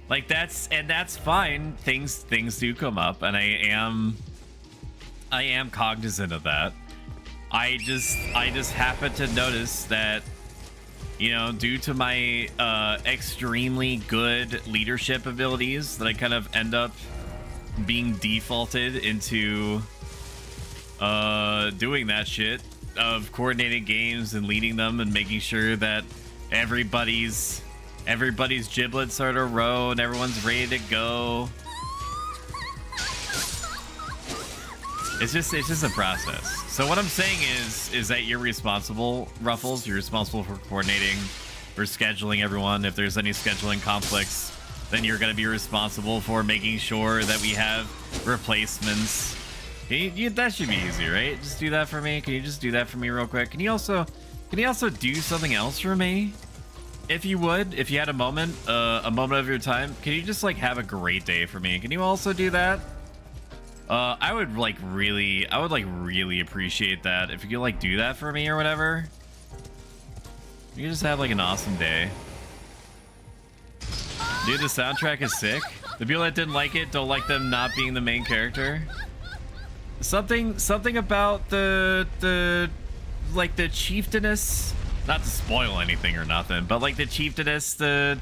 Like that's fine. Things do come up, and I am cognizant of that. I just happen to notice that, you know, due to my extremely good leadership abilities, that I kind of end up being defaulted into doing that shit of coordinating games and leading them and making sure that everybody's giblets are in a row and everyone's ready to go. It's just a process. So what I'm saying is that you're responsible, Ruffles. You're responsible for coordinating, for scheduling everyone. If there's any scheduling conflicts, then you're going to be responsible for making sure that we have replacements. That should be easy, right? Just do that for me. Can you just do that for me real quick? Can you also do something else for me? If you would, if you had a moment of your time, can you just like have a great day for me? Can you also do that? I would really appreciate that if you could like do that for me or whatever. You can just have like an awesome day. Dude, the soundtrack is sick. The people that didn't like it don't like them not being the main character. Something about the like the chieftainess, not to spoil anything or nothing, but like the chieftainess, the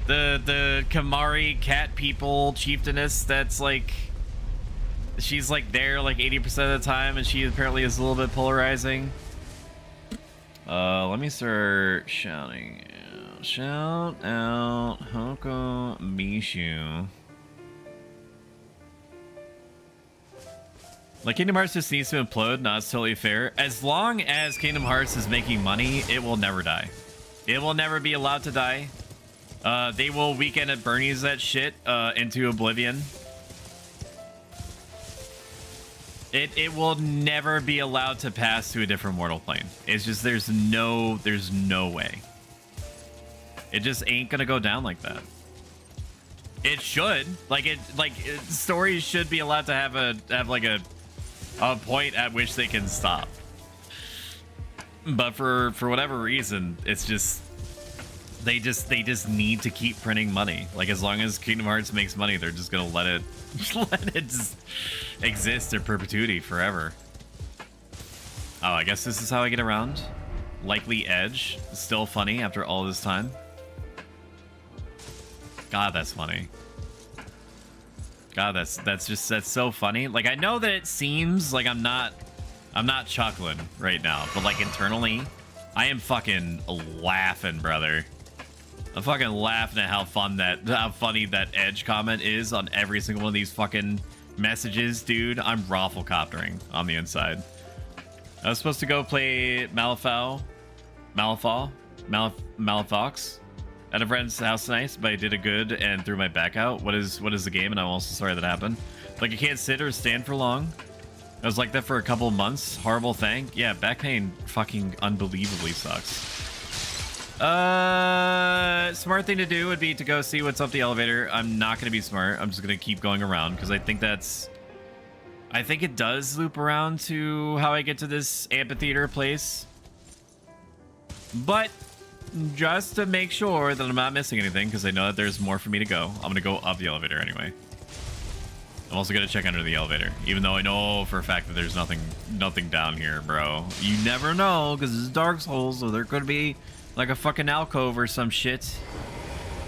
Kamari cat people chieftainess, that's like, she's like there like 80% of the time, and she apparently is a little bit polarizing. Let me start shouting. Shout out Hoko Mishu. Like, Kingdom Hearts just needs to implode. No, it's totally fair. As long as Kingdom Hearts is making money, it will never die. It will never be allowed to die. They will Weekend at Bernie's that shit into oblivion. It will never be allowed to pass to a different mortal plane. It's just there's no way. It just ain't gonna go down like that. It should, stories should be allowed to have a point at which they can stop. But for whatever reason, it's just they just need to keep printing money. Like, as long as Kingdom Hearts makes money, they're just gonna let it just exist in perpetuity forever. Oh, I guess this is how I get around. Likely Edge, still funny after all this time. God, that's funny. God, that's so funny. Like, I know that it seems like I'm not chuckling right now, but like internally, I am fucking laughing, brother. I'm fucking laughing at how funny that Edge comment is on every single one of these fucking messages, dude. I'm rafflecoptering on the inside. I was supposed to go play Malafox at a friend's house tonight, but I did a good and threw my back out. What is the game? And I'm also sorry that happened. Like, I can't sit or stand for long. I was like that for a couple of months. Horrible thing. Yeah, back pain fucking unbelievably sucks. Smart thing to do would be to go see what's up the elevator. I'm not going to be smart. I'm just going to keep going around because I think it does loop around to how I get to this amphitheater place. But just to make sure that I'm not missing anything, because I know that there's more for me to go, I'm going to go up the elevator anyway. I'm also going to check under the elevator, even though I know for a fact that there's nothing down here, bro. You never know, because this is Dark Souls, so there could be like a fucking alcove or some shit.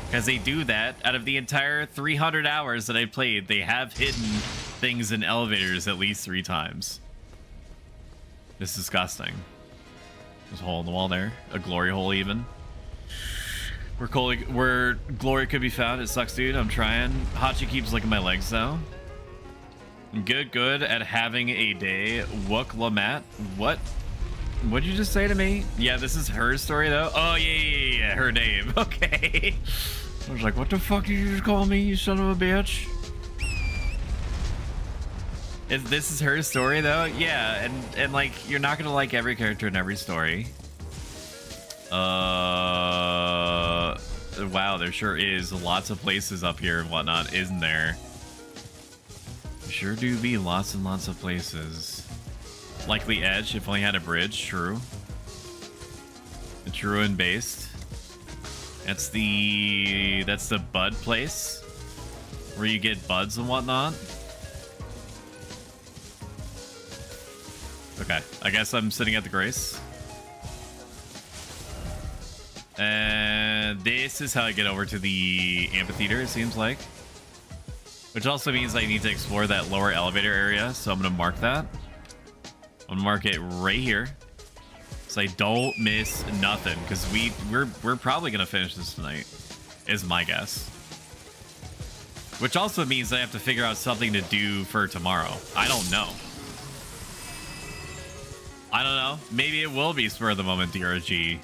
Because they do that. Out of the entire 300 hours that I played, they have hidden things in elevators at least 3 times. It's disgusting. There's a hole in the wall there. A glory hole even. Where glory could be found. It sucks, dude. I'm trying. Hachi keeps licking my legs, though. Good at having a day. Wook Lamat. What? What'd you just say to me? Yeah, this is her story, though. Oh, yeah. Her name. Okay. I was like, what the fuck did you just call me, you son of a bitch? This is her story, though? Yeah, and like, you're not gonna like every character in every story. Wow, there sure is lots of places up here and whatnot, isn't there? Sure do be lots and lots of places. Likely Edge, if only had a bridge, true. True and based. That's the bud place where you get buds and whatnot. Okay, I guess I'm sitting at the Grace. And this is how I get over to the amphitheater, it seems like. Which also means I need to explore that lower elevator area, so I'm gonna mark that. I'm gonna mark it right here, so I don't miss nothing. Because we're probably gonna finish this tonight, is my guess. Which also means I have to figure out something to do for tomorrow. I don't know. Maybe it will be spur of the moment DRG.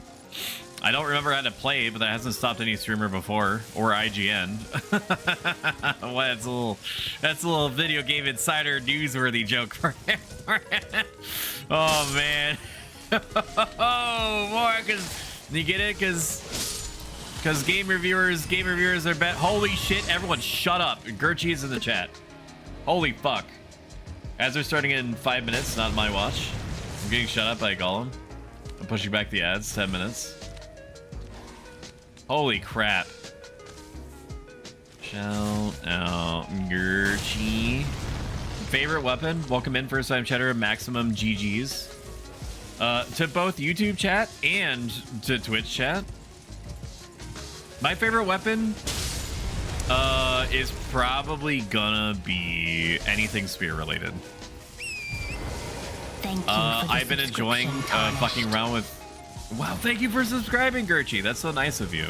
I don't remember how to play, but that hasn't stopped any streamer before, or IGN. Well, that's a little video game insider newsworthy joke for him. Oh man. Oh, more, cause you get it, cause game reviewers are bet. Holy shit! Everyone, shut up. Gerchie is in the chat. Holy fuck. As they're starting in 5 minutes, not my watch. I'm getting shut up by Gollum. I'm pushing back the ads. 10 minutes. Holy crap. Shout out Gerchie. Favorite weapon? Welcome in, first time chatter, maximum GG's. To both YouTube chat and to Twitch chat. My favorite weapon is probably gonna be anything spear related. Thank you I've been enjoying fucking around with... Wow, thank you for subscribing, Gerchie. That's so nice of you.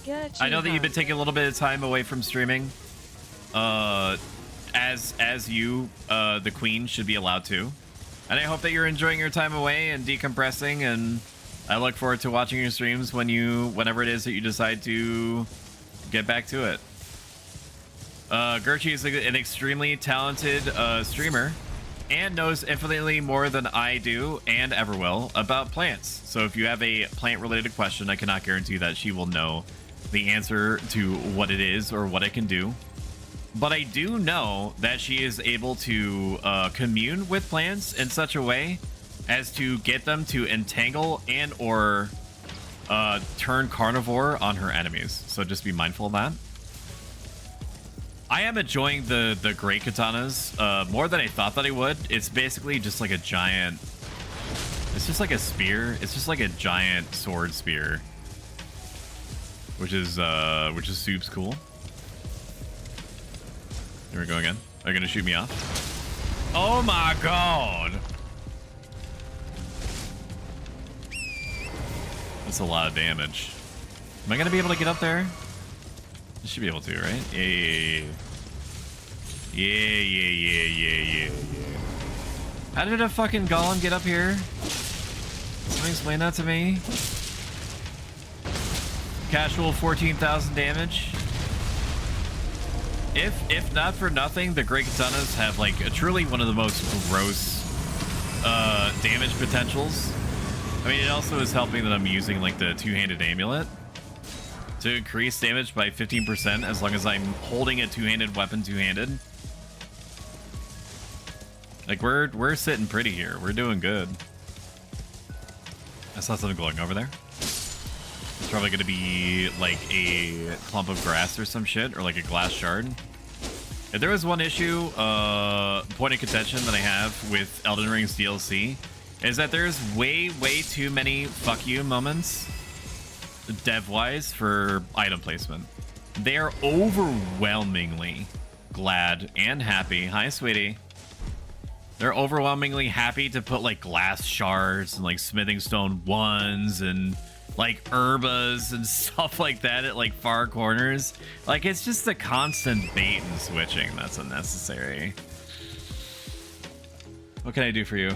Good. I know that you've been taking a little bit of time away from streaming. As you, the queen, should be allowed to. And I hope that you're enjoying your time away and decompressing, and I look forward to watching your streams whenever it is that you decide to get back to it. Gerchie is an extremely talented streamer and knows infinitely more than I do and ever will about plants. So if you have a plant-related question, I cannot guarantee that she will know the answer to what it is or what it can do. But I do know that she is able to commune with plants in such a way as to get them to entangle and or turn carnivore on her enemies. So just be mindful of that. I am enjoying the great katanas more than I thought that I would. It's basically just like a giant... It's just like a spear. It's just like a giant sword spear. Which is super cool. Here we go again. Are you gonna shoot me off? Oh my god! That's a lot of damage. Am I gonna be able to get up there? I should be able to, right? Yeah. How did a fucking golem get up here? Somebody explain that to me. Casual 14,000 damage. If not for nothing, the great katanas have like truly one of the most gross damage potentials. I mean, it also is helping that I'm using like the two-handed amulet to increase damage by 15% as long as I'm holding a two-handed weapon two-handed. Like we're sitting pretty here. We're doing good. I saw something glowing over there. It's probably going to be like a clump of grass or some shit, or like a glass shard. If there was one issue, point of contention that I have with Elden Ring's DLC, is that there's way too many fuck you moments, dev-wise, for item placement. They are overwhelmingly glad and happy. Hi, sweetie. They're overwhelmingly happy to put like glass shards and like smithing stone ones and like herbas and stuff like that at like far corners. Like, it's just the constant bait and switching that's unnecessary. What can I do for you?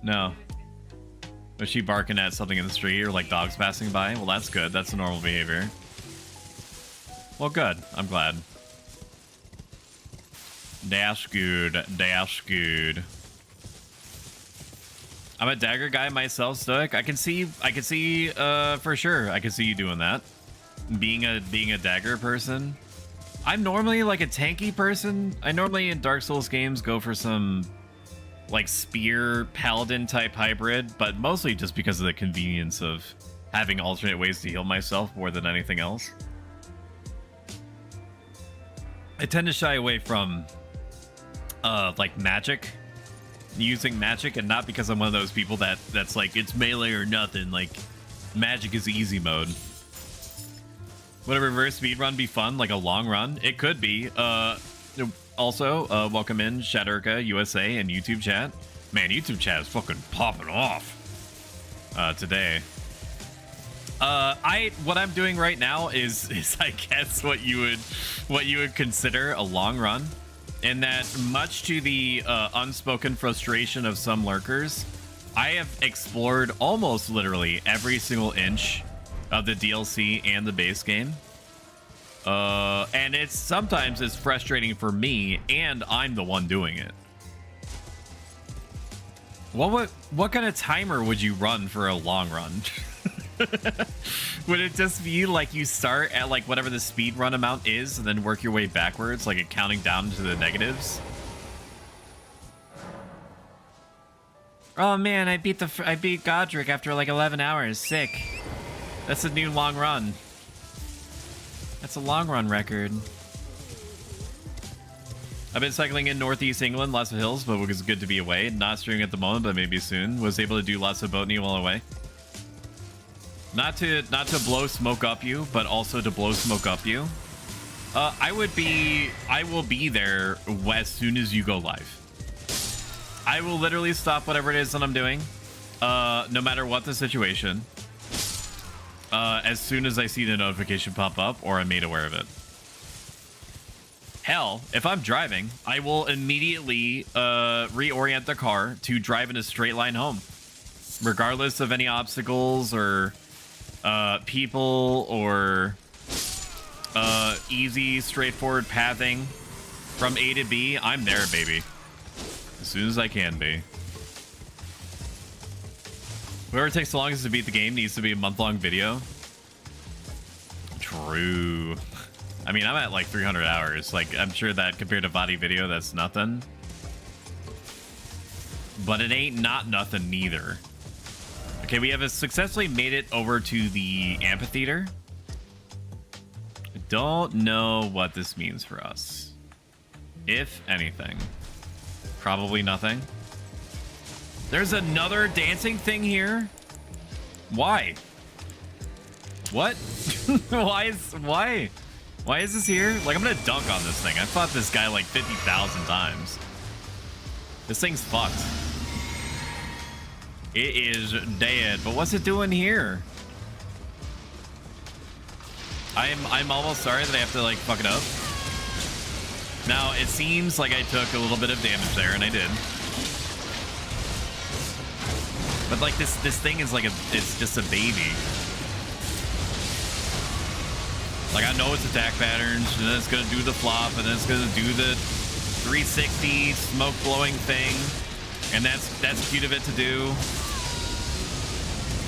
No. Was she barking at something in the street or like dogs passing by? Well, that's good. That's a normal behavior. Well, good. I'm glad. Dash good. Dash good. I'm a dagger guy myself, Stoic. I can see for sure. I can see you doing that. Being a dagger person. I'm normally like a tanky person. I normally in Dark Souls games go for some like spear paladin type hybrid, but mostly just because of the convenience of having alternate ways to heal myself more than anything else. I tend to shy away from like magic, using magic, and not because I'm one of those people that's like it's melee or nothing. Like, magic is easy mode. Would a reverse speedrun be fun, like a long run? It could be. Also, welcome in Shatterka USA and YouTube chat. Man, YouTube chat is fucking popping off today. What I'm doing right now is I guess what you would consider a long run, in that, much to the unspoken frustration of some lurkers, I have explored almost literally every single inch of the DLC and the base game. And sometimes it's frustrating for me, and I'm the one doing it. What kind of timer would you run for a long run? Would it just be like you start at like whatever the speed run amount is and then work your way backwards, like counting down to the negatives? Oh man, I beat Godric after like 11 hours. Sick. That's a new long run. That's a long run record. I've been cycling in Northeast England, lots of hills, but it was good to be away. Not streaming at the moment, but maybe soon. Was able to do lots of botany while away. Not to blow smoke up you, but also to blow smoke up you. I will be there as soon as you go live. I will literally stop whatever it is that I'm doing, no matter what the situation, as soon as I see the notification pop up or I'm made aware of it. Hell, if I'm driving, I will immediately reorient the car to drive in a straight line home, regardless of any obstacles or people or easy, straightforward pathing from A to B. I'm there, baby, as soon as I can be. Whoever takes the longest to beat the game needs to be a month-long video. True. I mean, I'm at like 300 hours. Like, I'm sure that compared to body video, that's nothing. But it ain't not nothing neither. Okay, we have successfully made it over to the amphitheater. I don't know what this means for us. If anything. Probably nothing. There's another dancing thing here? Why? What? Why is this here? Like, I'm gonna dunk on this thing. I fought this guy like 50,000 times. This thing's fucked. It is dead, but what's it doing here? I'm almost sorry that I have to like fuck it up. Now, it seems like I took a little bit of damage there, and I did. But like this thing is like it's just a baby. Like, I know its attack patterns, and then it's gonna do the flop, and then it's gonna do the 360 smoke blowing thing, and that's cute of it to do.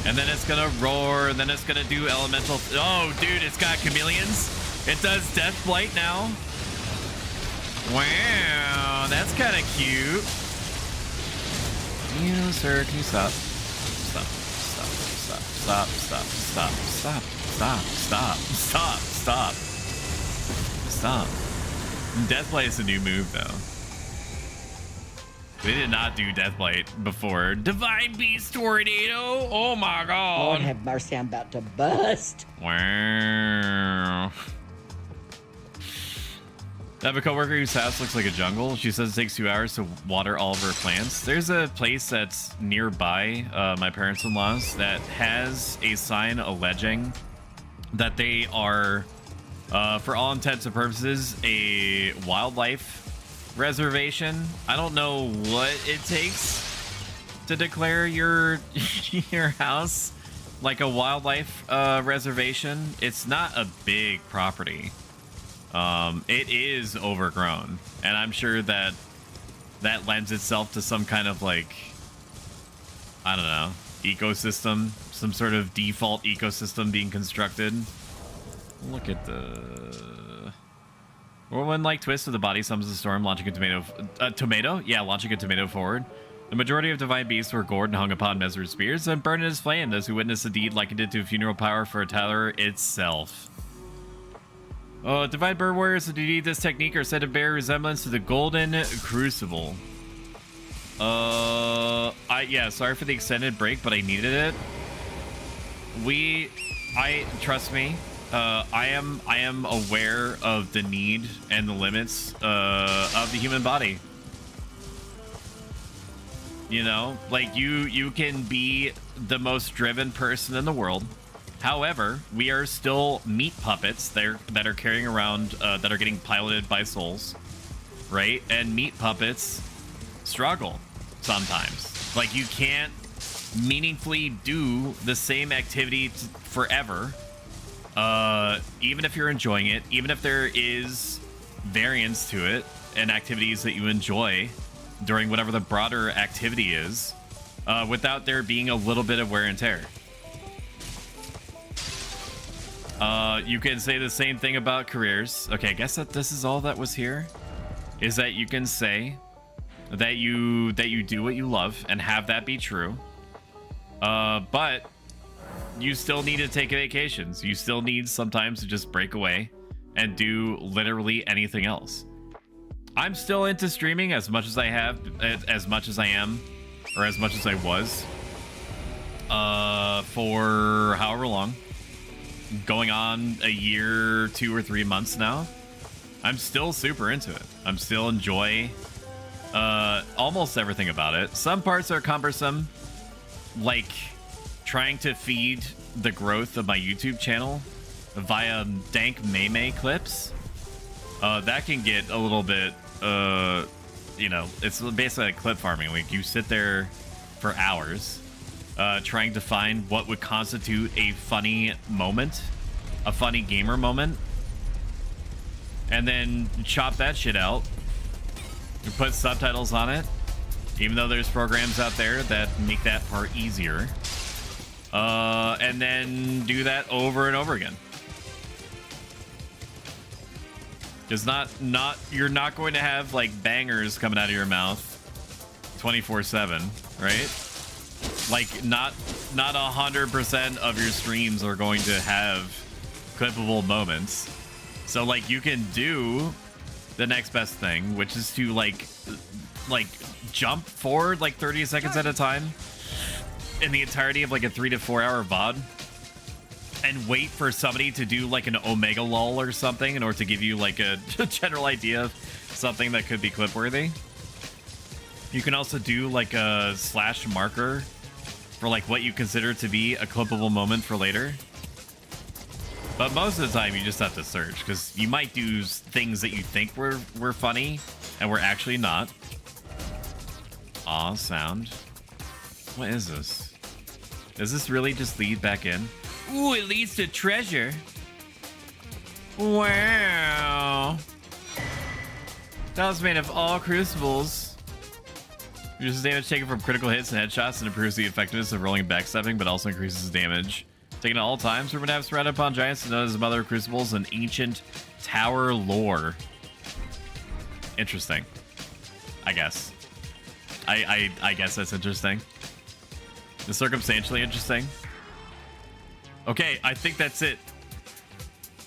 And then it's gonna roar, and then it's gonna do elemental. Oh, dude, it's got chameleons. It does Death Blight now. Wow, that's kind of cute. You, sir, can you stop? Stop. Death Blight is a new move, though. They did not do Deathblight before. Divine Beast Tornado. Oh my god. Lord have mercy, I'm about to bust. Wow. I have a coworker whose house looks like a jungle. She says it takes 2 hours to water all of her plants. There's a place that's nearby my parents-in-law's that has a sign alleging that they are, for all intents and purposes, a wildlife reservation. I don't know what it takes to declare your your house like a wildlife reservation. It's not a big property. It is overgrown, and I'm sure that that lends itself to some kind of, like, I don't know, ecosystem, some sort of default ecosystem being constructed. Look at the whirlwind-like twist of the body summons the storm, launching a tomato. Yeah, launching a tomato forward. The majority of divine beasts were gored and hung upon Mesmer's spears and burned in his flame. Those who witnessed the deed likened it to a funeral pyre for a Tyler itself. Divine bird warriors who need this technique are said to bear resemblance to the golden crucible. Yeah, sorry for the extended break, but I needed it. Trust me, I am aware of the need and the limits of the human body. You know, like you can be the most driven person in the world. However, we are still meat puppets that are carrying around, that are getting piloted by souls, right? And meat puppets struggle sometimes. Like, you can't meaningfully do the same activity forever, even if you're enjoying it, even if there is variance to it and activities that you enjoy during whatever the broader activity is, without there being a little bit of wear and tear. You can say the same thing about careers. Okay, I guess that this is all that was here, is that you can say that you do what you love and have that be true. But you still need to take vacations. You still need sometimes to just break away and do literally anything else. I'm still into streaming as much as I have, as much as I am, or as much as I was, for however long. Going on a year, 2 or 3 months now. I'm still super into it. I'm still enjoy almost everything about it. Some parts are cumbersome, like trying to feed the growth of my YouTube channel via dank meme clips. That can get a little bit, you know, it's basically like clip farming. Like, you sit there for hours trying to find what would constitute a funny moment, a funny gamer moment, and then chop that shit out and put subtitles on it, even though there's programs out there that make that part easier, and then do that over and over again. Because you're not going to have like bangers coming out of your mouth 24/7, right? Like, not 100% of your streams are going to have clippable moments. So, like, you can do the next best thing, which is to like jump forward like 30 seconds at a time in the entirety of like a 3 to 4 hour VOD, and wait for somebody to do like an Omega lull or something in order to give you like a general idea of something that could be clip worthy. You can also do like a slash marker for like what you consider to be a clippable moment for later. But most of the time you just have to search, because you might do things that you think were funny and were actually not. Aw, sound. What is this? Does this really just lead back in? Ooh, it leads to treasure. Wow. That was made of all crucibles. Reduces damage taken from critical hits and headshots and improves the effectiveness of rolling and backstepping, but also increases damage taken at all times. Rumored to have surrounded upon giants known as the Mother of Crucibles and ancient tower lore. Interesting. I guess. I guess that's interesting. It's circumstantially interesting. Okay, I think that's it.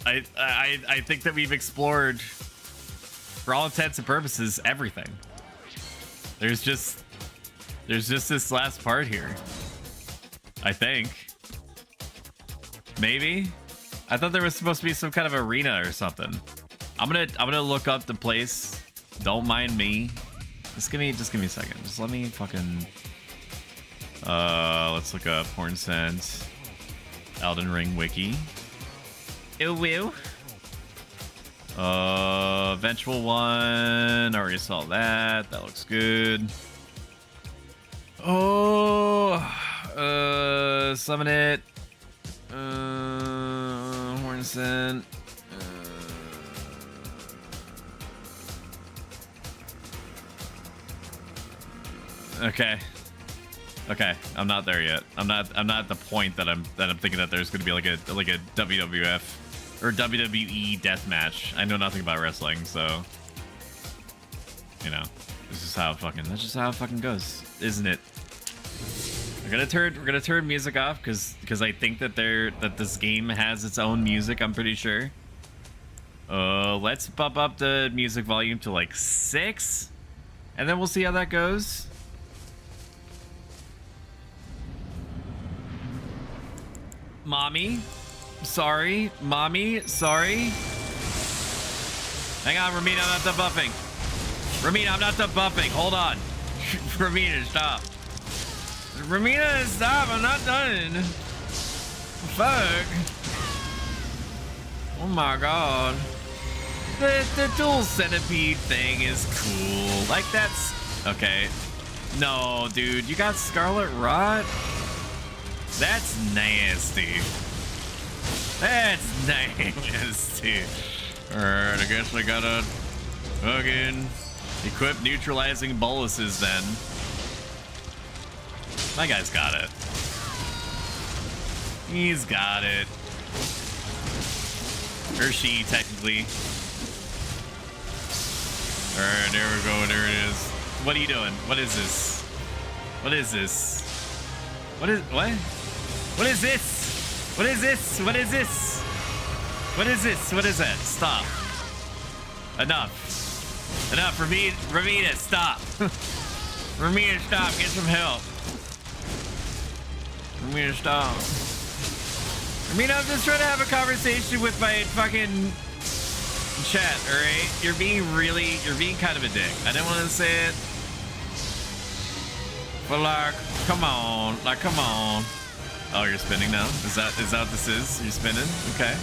I think that we've explored, for all intents and purposes, everything. There's just this last part here. I think. Maybe? I thought there was supposed to be some kind of arena or something. I'm gonna look up the place. Don't mind me. Just give me a second. Just let me fucking let's look up porn sense. Elden Ring wiki. Ew woo. Eventual one. Already saw that. That looks good. Oh, summon it. Hornsent. Okay. Okay, I'm not there yet. I'm not at the point that I'm thinking that there's gonna be like a WWF or WWE death match. I know nothing about wrestling, so you know, that's just how it fucking goes, isn't it? We're gonna turn music off because I think that this game has its own music, I'm pretty sure. Let's bump up the music volume to like 6, and then we'll see how that goes. Mommy, sorry. Mommy, sorry. Hang on, Ramina, I'm not done buffing. Ramina, I'm not done buffing. Hold on. Ramina, stop. Ramina, stop. I'm not done. Fuck. Oh my god. The dual centipede thing is cool. Like, that's... Okay. No, dude. You got Scarlet Rot? That's nasty. That's nasty. Alright, I guess I gotta fucking equip neutralizing boluses then. My guy's got it. He's got it. Or she, technically. Alright, there we go. There it is. What are you doing? What is this? What is this? What? What is this? What is this? What is this? What is this? What is that? Stop. Enough. Enough. Ramina, stop. Ramina, stop. Get some help. Ramina, stop. Ramina, I'm just trying to have a conversation with my fucking chat, alright? You're being kind of a dick. I didn't want to say it. But like, come on. Like, come on. Oh, you're spinning now? Is that what this is? You're spinning? Okay.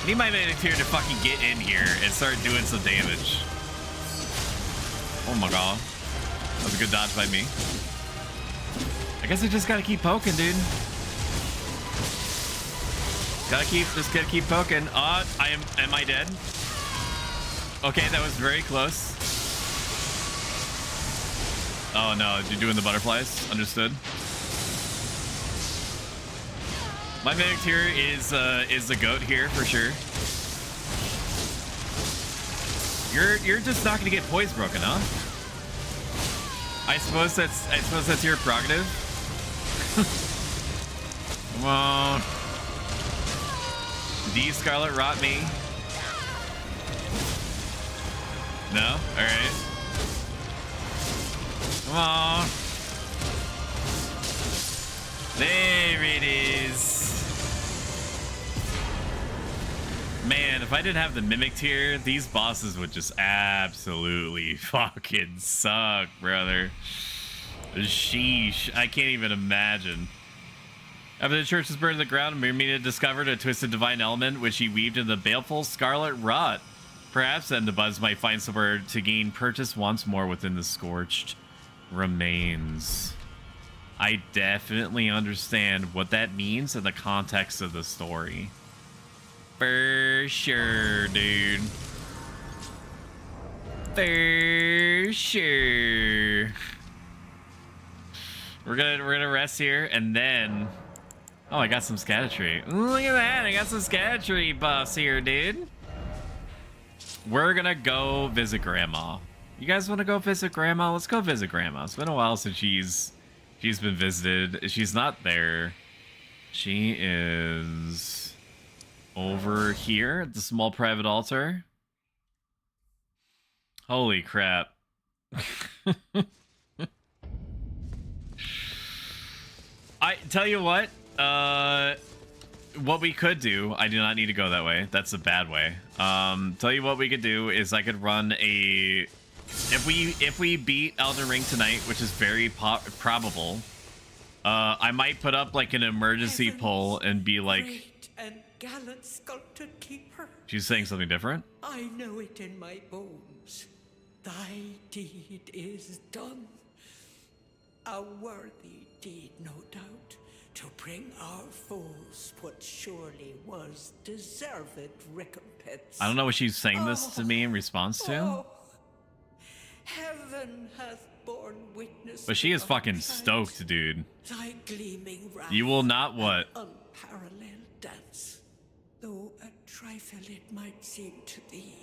I need my medic here to fucking get in here and start doing some damage. Oh my god. That was a good dodge by me. I guess I just gotta keep poking, dude. Just gotta keep poking. Am I dead? Okay, that was very close. Oh no, you're doing the butterflies. Understood. My medic here is the goat here for sure. You're just not gonna get poise broken, huh? I suppose that's your prerogative. Come on. Did you Scarlet Rot me? No? Alright. Come on. There it is. Man, if I didn't have the Mimic tier, these bosses would just absolutely fucking suck, brother. Sheesh. I can't even imagine. After the church was burned to the ground, Myrmina discovered a twisted divine element which he weaved in the baleful Scarlet Rot. Perhaps then the buds might find somewhere to gain purchase once more within the scorched remains. I definitely understand what that means in the context of the story. For sure, dude. For sure. We're gonna rest here and then... Oh, I got some Scatter-Tree. Look at that, I got some Scatter-Tree buffs here, dude. We're gonna go visit Grandma. You guys wanna go visit Grandma? Let's go visit Grandma. It's been a while since she's been visited. She's not there. She is over here at the small private altar. Holy crap. I tell you what we could do, I do not need to go that way. That's a bad way. Tell you what we could do is I could run a, if we beat Elden Ring tonight, which is very probable, I might put up like an emergency poll and be like, great and gallant sculpted keeper, she's saying something different. I know it in my bones. Thy deed is done. A worthy deed, no doubt, to bring our foes what surely was deserved recompense. I don't know what she's saying this to me in response to. Oh, heaven hath borne witness. But she is of fucking thy- stoked, dude. Thy gleaming wrath, You will not what? an unparalleled dance. Though a trifle it might seem to thee,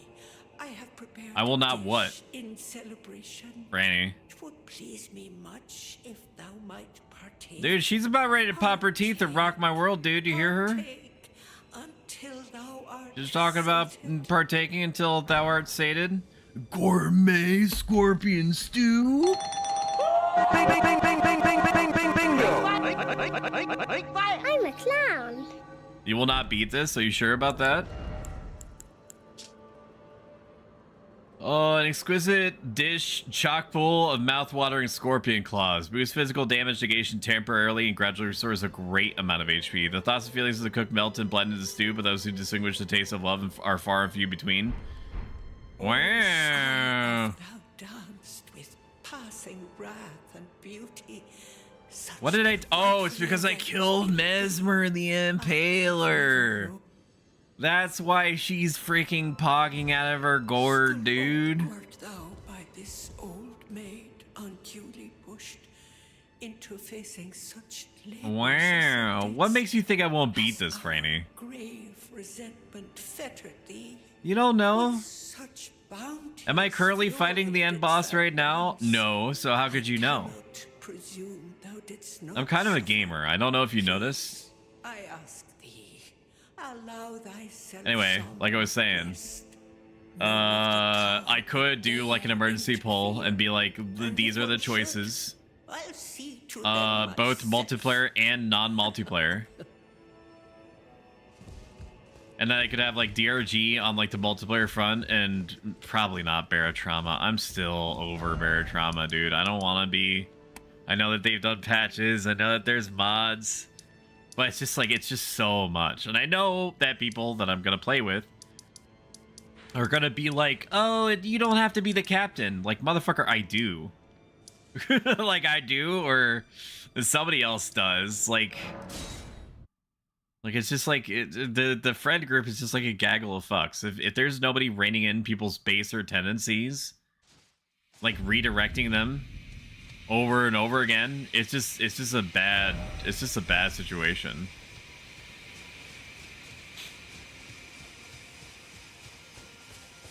I have prepared I will a not dish what? in celebration. Granny. It would please me much if thou might partake. Dude, she's about ready to pop her teeth and rock my world, dude. You hear her? Partake until thou art Just talking about sated. partaking until thou art sated. Gourmet scorpion stew. Bing, bing, bing, bing, bing, bing, bing, bing, bingo. I'm a clown. You will not beat this. Are you sure about that? Oh, an exquisite dish chock full of mouth-watering scorpion claws. Boosts physical damage negation temporarily and gradually restores a great amount of HP. The thoughts and feelings of the cook melt and blend into the stew, but those who distinguish the taste of love are far and few between. Wow. Thou danced with passing wrath and beauty. Such What did I... Oh, it's because I killed Mesmer the Impaler. That's why she's freaking pogging out of her gourd, dude. Wert thou by this old maid unduly pushed into facing such Wow. What makes you think I won't beat this, Franny? grave resentment fettered thee? You don't know? With such bounty. Am I currently fighting the end boss right now? No, so how could you know? Cannot presume thou didst not I'm kind of a suffer. gamer. I don't know if you notice. I ask thee, allow thyself Anyway, some like I was saying, rest. I could do like an emergency poll and be like, these are the choices. I'll see to them Both myself. multiplayer and non-multiplayer. And then I could have like DRG on like the multiplayer front and probably not Barotrauma. I'm still over Barotrauma, dude. I don't want to be. I know that they've done patches. I know that there's mods. But it's just like, it's just so much. And I know that people that I'm going to play with are going to be like, oh, you don't have to be the captain. Like, motherfucker, I do. Like, I do, or somebody else does. Like it's just like the friend group is just like a gaggle of fucks. If there's nobody reining in people's baser tendencies, like redirecting them over and over again, it's just a bad situation.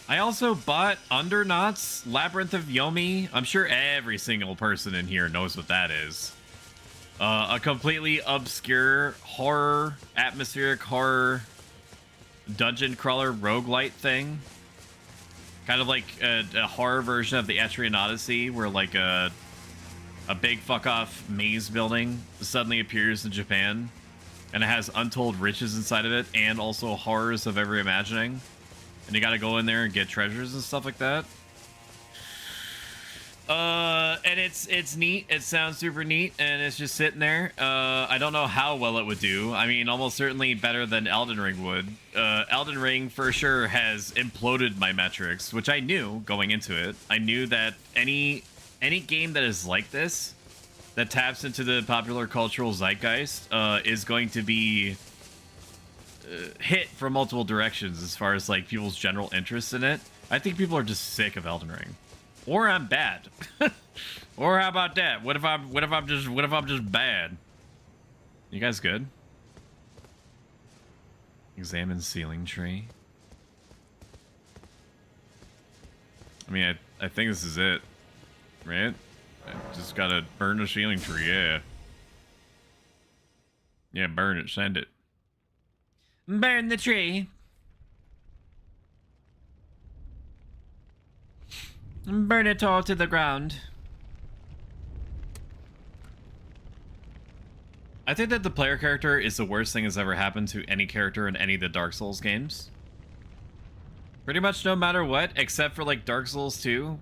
I also bought Underknots Labyrinth of Yomi. I'm sure every single person in here knows what that is. A completely obscure horror, atmospheric horror, dungeon crawler roguelite thing. Kind of like a horror version of the Etrian Odyssey, where like a big fuck off maze building suddenly appears in Japan, and it has untold riches inside of it, and also horrors of every imagining. And you gotta go in there and get treasures and stuff like that. And it's neat. It sounds super neat, and it's just sitting there. I don't know how well it would do. I mean, almost certainly better than Elden Ring would. Elden Ring for sure has imploded my metrics, which I knew going into it. I knew that any game that is like this, that taps into the popular cultural zeitgeist, is going to be hit from multiple directions as far as like people's general interest in it. I think people are just sick of Elden Ring, or I'm bad. Or how about that? What if I'm just bad? You guys good? Examine ceiling tree. I mean, I think this is it, right? I just gotta burn the ceiling tree. Yeah, burn it. Send it. Burn the tree. Burn it all to the ground. I think that the player character is the worst thing that's ever happened to any character in any of the Dark Souls games. Pretty much no matter what, except for like Dark Souls 2.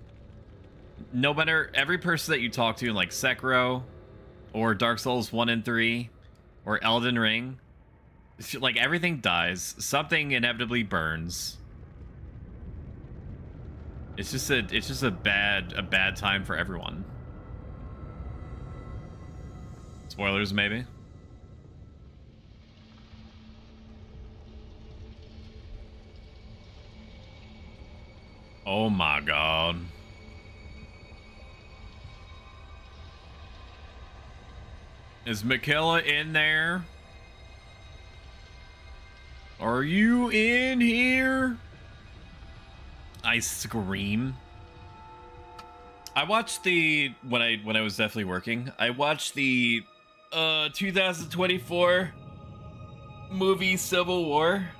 No matter, every person that you talk to in like Sekiro, or Dark Souls 1 and 3, or Elden Ring, like everything dies. Something inevitably burns. It's just a bad time for everyone. Spoilers, maybe. Oh my god. Is Michaela in there? Are you in here? I scream. I watched the when I was definitely working. I watched the 2024 movie Civil War,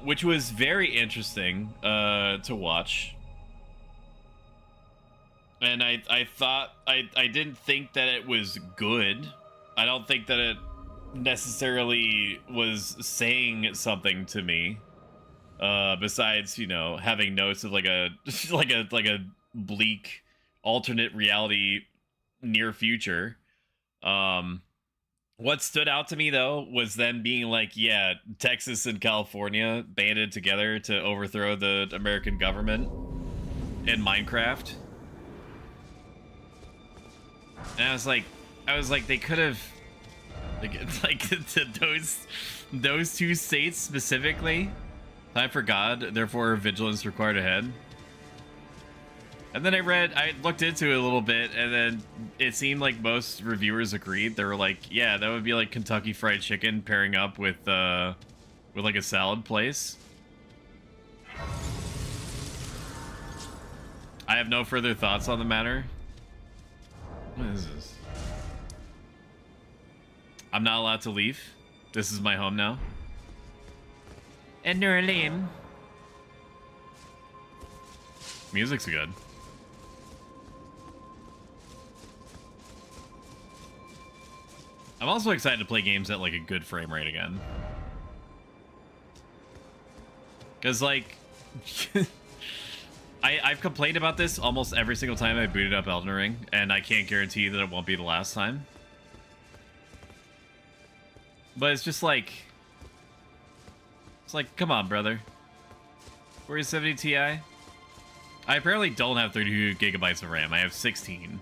which was very interesting to watch. And I thought I didn't think that it was good. I don't think that it necessarily was saying something to me. Besides, you know, having notes of like a like a bleak alternate reality near future. What stood out to me though was them being like, yeah, Texas and California banded together to overthrow the American government in Minecraft. And I was like, they could have, like those two states specifically. Time for God, therefore vigilance required ahead. And then I looked into it a little bit, and then it seemed like most reviewers agreed. They were like, yeah, that would be like Kentucky Fried Chicken pairing up with like a salad place. I have no further thoughts on the matter. What is this? I'm not allowed to leave. This is my home now. And Nuralim. Music's good. I'm also excited to play games at like a good frame rate again. Cause like I've complained about this almost every single time I booted up Elden Ring, and I can't guarantee that it won't be the last time. But it's just like, it's like, come on, brother. 4070 Ti? I apparently don't have 32 gigabytes of RAM. I have 16.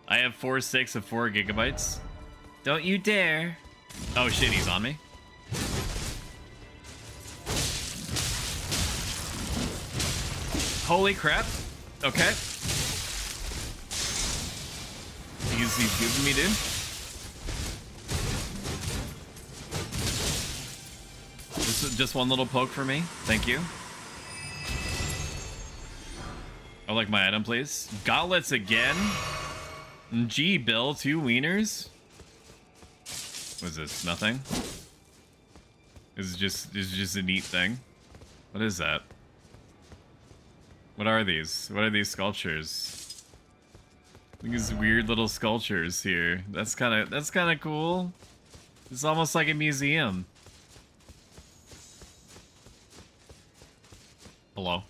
I have 4 sticks of 4 gigabytes. Don't you dare. Oh shit, he's on me. Holy crap. Okay. He's giving me, dude. Just one little poke for me. Thank you. I like my item, please. Gauntlets again. Gee, Bill, 2 wieners. What is this? Nothing. This is just a neat thing. What is that? What are these? What are these sculptures? These weird little sculptures here. That's kind of cool. It's almost like a museum. Hello.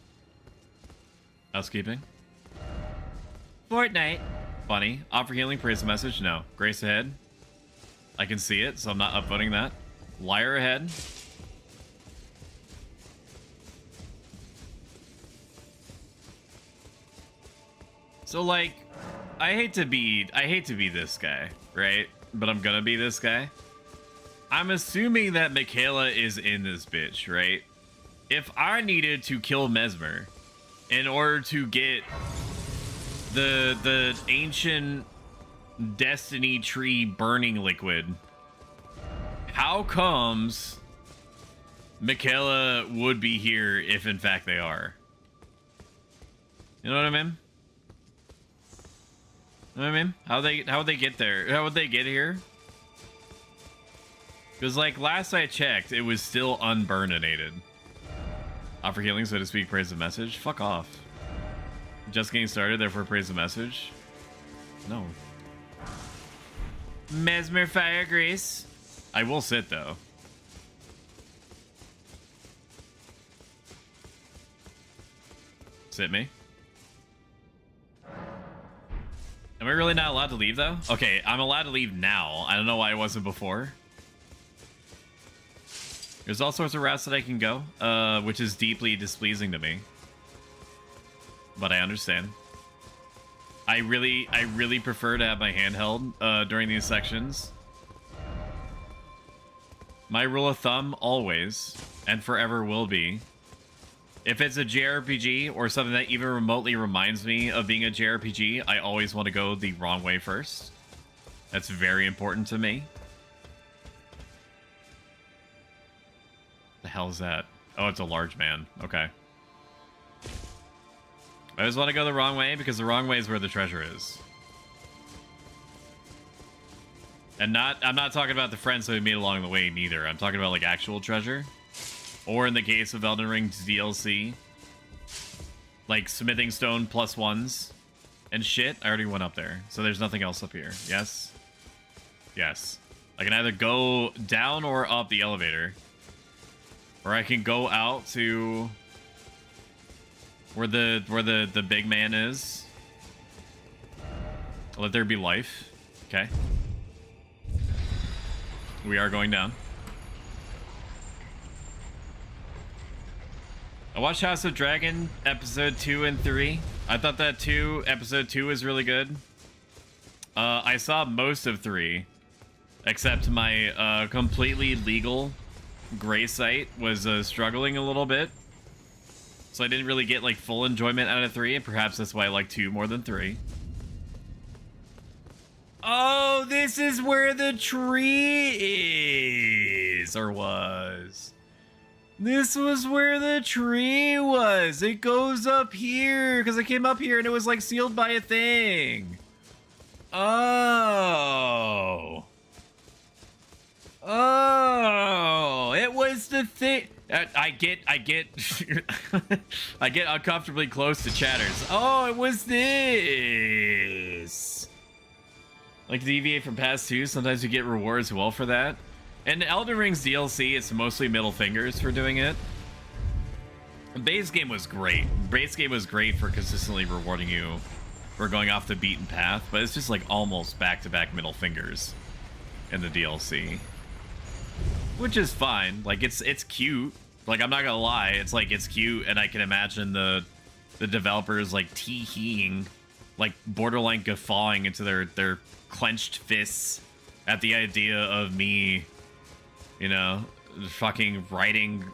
Housekeeping. Fortnite. Funny. Offer healing. Praise the message. No. Grace ahead. I can see it, so I'm not upvoting that. Liar ahead. So like, I hate to be this guy, right? But I'm gonna be this guy. I'm assuming that Michaela is in this bitch, right? If I needed to kill Mesmer in order to get the ancient destiny tree burning liquid, how comes Michaela would be here if in fact they are? You know what I mean? You know what I mean? How would they get there? How would they get here? Because like last I checked, it was still unburninated. Offer healing, so to speak. Praise the message. Fuck off. Just getting started, therefore praise the message. No. Mesmer Fire Grace. I will sit though. Sit me. Am I really not allowed to leave though? Okay, I'm allowed to leave now. I don't know why I wasn't before. There's all sorts of routes that I can go, which is deeply displeasing to me. But I understand. I really prefer to have my handheld during these sections. My rule of thumb always and forever will be, if it's a JRPG or something that even remotely reminds me of being a JRPG, I always want to go the wrong way first. That's very important to me. The hell is that? Oh, it's a large man. Okay. I always want to go the wrong way because the wrong way is where the treasure is. And I'm not talking about the friends that we made along the way neither. I'm talking about like actual treasure. Or in the case of Elden Ring DLC, like smithing stone +1s and shit. I already went up there, so there's nothing else up here. Yes? Yes. I can either go down or up the elevator. Or I can go out to where the big man is. Let there be life. Okay. We are going down. I watched House of Dragon episode 2 and 3. I thought that episode 2 was really good. I saw most of 3, except my completely legal gray site was struggling a little bit. So I didn't really get like full enjoyment out of 3, and perhaps that's why I like 2 more than 3. Oh, this is where the tree is, or was. This was where the tree was. It goes up here, because I came up here and it was like sealed by a thing. Oh. Oh, it was the thing. I get I get uncomfortably close to chatters. Oh, it was this. Like deviate from past 2, sometimes you get rewards well for that. And Elden Ring's DLC, it's mostly middle fingers for doing it. The base game was great. Base game was great for consistently rewarding you for going off the beaten path, but it's just like almost back-to-back middle fingers in the DLC. Which is fine. Like it's cute. Like I'm not gonna lie, it's cute, and I can imagine the developers like tee-heeing, like borderline guffawing into their clenched fists at the idea of me, you know, fucking riding,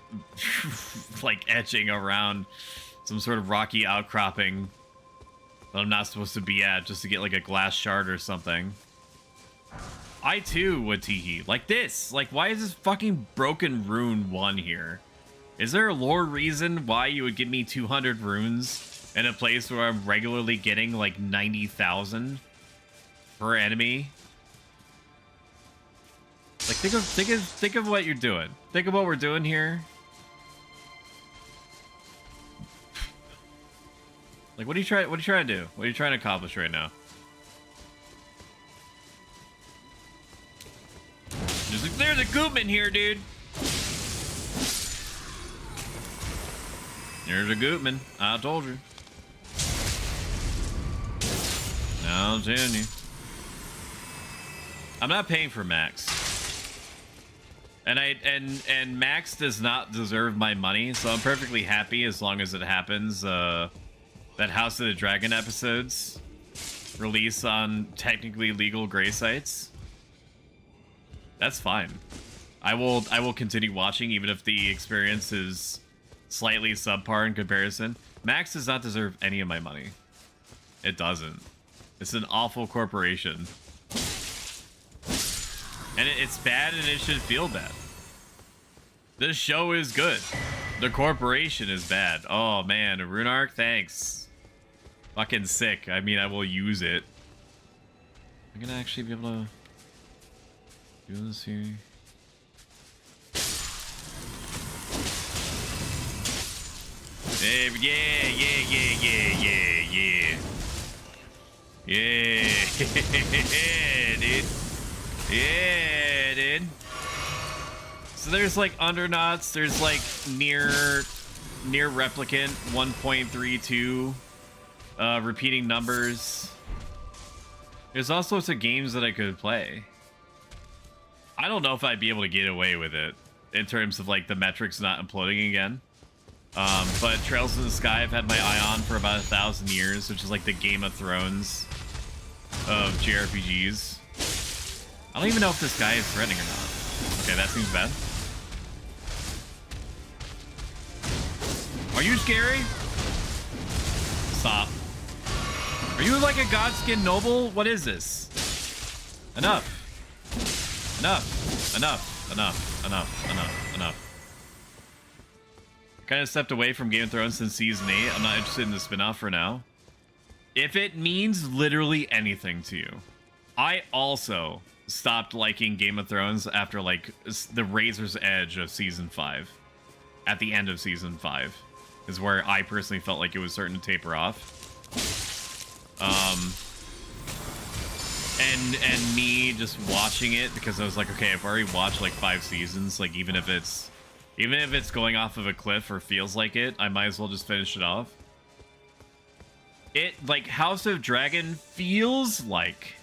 like etching around some sort of rocky outcropping that I'm not supposed to be at just to get like a glass shard or something. I too would tee-hee like this. Like, why is this fucking broken rune 1 here? Is there a lore reason why you would give me 200 runes in a place where I'm regularly getting like 90,000 per enemy? Like, think of what you're doing. Think of what we're doing here. Like, what are you trying to do? What are you trying to accomplish right now? There's a goopman here, dude. There's a goopman. I told you. I'm telling you. I'm not paying for Max. And Max does not deserve my money, so I'm perfectly happy as long as it happens. That House of the Dragon episodes release on technically legal gray sites. That's fine. I will continue watching even if the experience is slightly subpar in comparison. Max does not deserve any of my money. It doesn't. It's an awful corporation. And it's bad and it should feel bad. This show is good. The corporation is bad. Oh man, a rune arc? Thanks. Fucking sick. I mean, I will use it. I'm gonna actually be able to do this here. Yeah. yeah. Yeah, dude. Yeah, dude. So there's like Undernauts, there's like near replicant 1.32, repeating numbers. There's all sorts of games that I could play. I don't know if I'd be able to get away with it in terms of like the metrics not imploding again. But Trails in the Sky I've had my eye on for about 1,000 years, which is like the Game of Thrones of JRPGs. I don't even know if this guy is threatening or not. Okay, that seems bad. Are you scary? Stop. Are you like a Godskin noble? What is this? Enough. Enough. Enough. Enough. Enough. Enough. Enough. Kind of stepped away from Game of Thrones since season 8. I'm not interested in the spinoff for now. If it means literally anything to you. I also stopped liking Game of Thrones after like the razor's edge of season 5. At the end of season 5 is where I personally felt like it was starting to taper off. And me just watching it because I was like, okay, I've already watched like 5 seasons. Like even if it's going off of a cliff or feels like it, I might as well just finish it off. It like House of Dragon feels like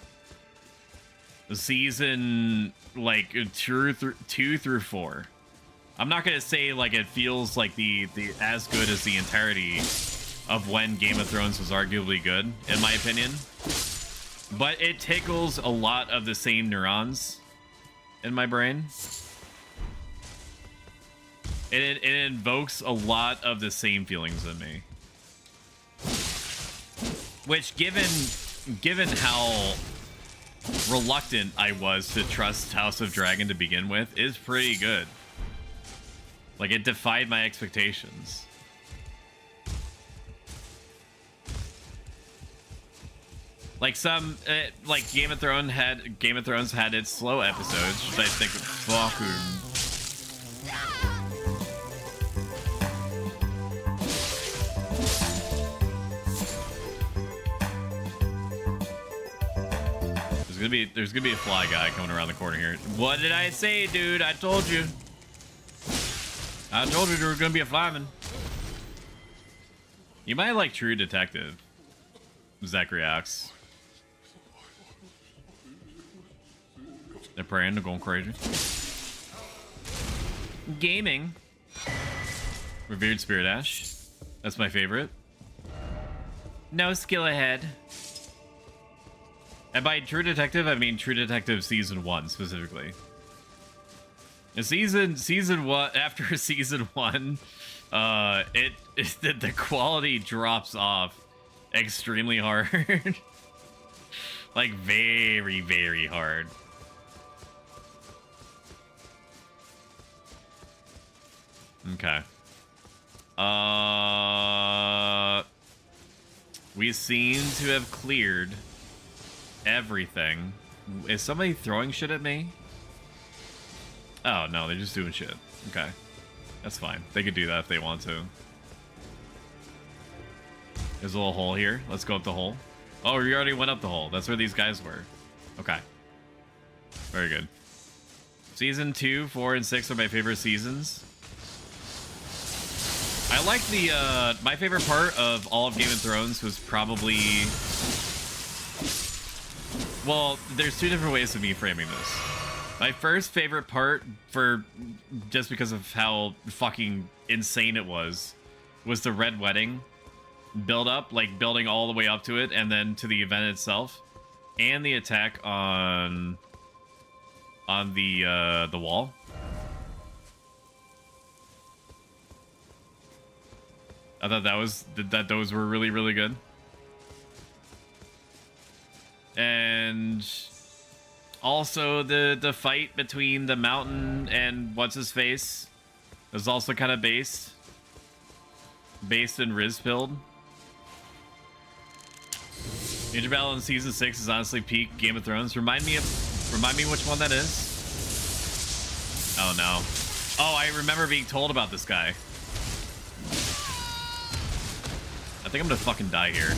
season like 2 through 4. I'm not gonna say like it feels like the as good as the entirety of when Game of Thrones was arguably good, in my opinion. But it tickles a lot of the same neurons in my brain. It invokes a lot of the same feelings in me. Which, given how reluctant I was to trust House of Dragon to begin with, is pretty good. Like, it defied my expectations. Like like Game of Thrones had its slow episodes, which I think fucking. There's gonna be a fly guy coming around the corner here. What did I say, dude? I told you. I told you there was gonna be a flyman. You might like True Detective. Zachary Axe. They're praying, they're going crazy. Gaming. Revered Spirit Ash. That's my favorite. No skill ahead. And by True Detective, I mean True Detective Season 1 specifically. Season 1, after Season 1, the quality drops off extremely hard. Like very, very hard. Okay. We seem to have cleared everything. Is somebody throwing shit at me? Oh, no, they're just doing shit. Okay. That's fine. They could do that if they want to. There's a little hole here. Let's go up the hole. Oh, we already went up the hole. That's where these guys were. Okay. Very good. Season 2, 4, and 6 are my favorite seasons. I like the, my favorite part of all of Game of Thrones was probably... Well, there's two different ways of me framing this. My first favorite part, for just because of how fucking insane it was the Red Wedding build up, like building all the way up to it and then to the event itself, and the attack on the wall. I thought that those were really, really good. And also the fight between the mountain and what's his face was also kind of based in Rizpilled. Ninja Battle in season 6 is honestly peak Game of Thrones. Remind me which one that is. Oh no. Oh, I remember being told about this guy. I think I'm gonna fucking die here.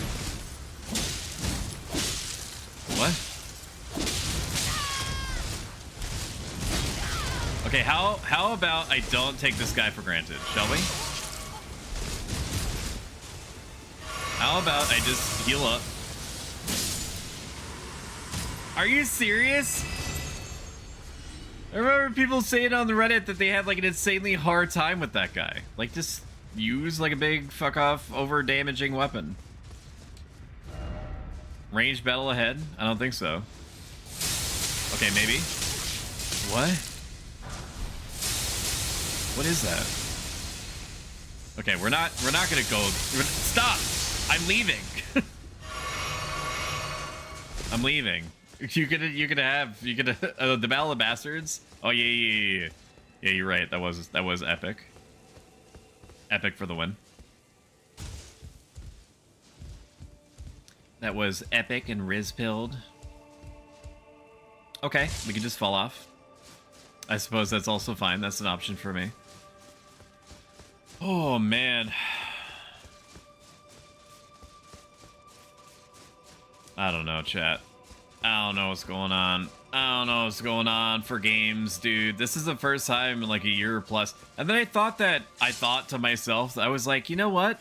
Okay, how about I don't take this guy for granted, shall we? How about I just heal up? Are you serious? I remember people saying on the Reddit that they had like an insanely hard time with that guy. Like, just use like a big fuck off over damaging weapon. Ranged battle ahead? I don't think so. Okay, maybe. What? What is that? Okay, we're not gonna go. Stop! I'm leaving. I'm leaving. You could have the Battle of Bastards. Oh yeah. Yeah, you're right. That was epic. Epic for the win. That was epic and Riz-pilled. Okay, we can just fall off. I suppose that's also fine. That's an option for me. Oh man. I don't know, chat. I don't know what's going on. I don't know what's going on for games, dude. This is the first time in like a year plus. And then I thought to myself, I was like, you know what?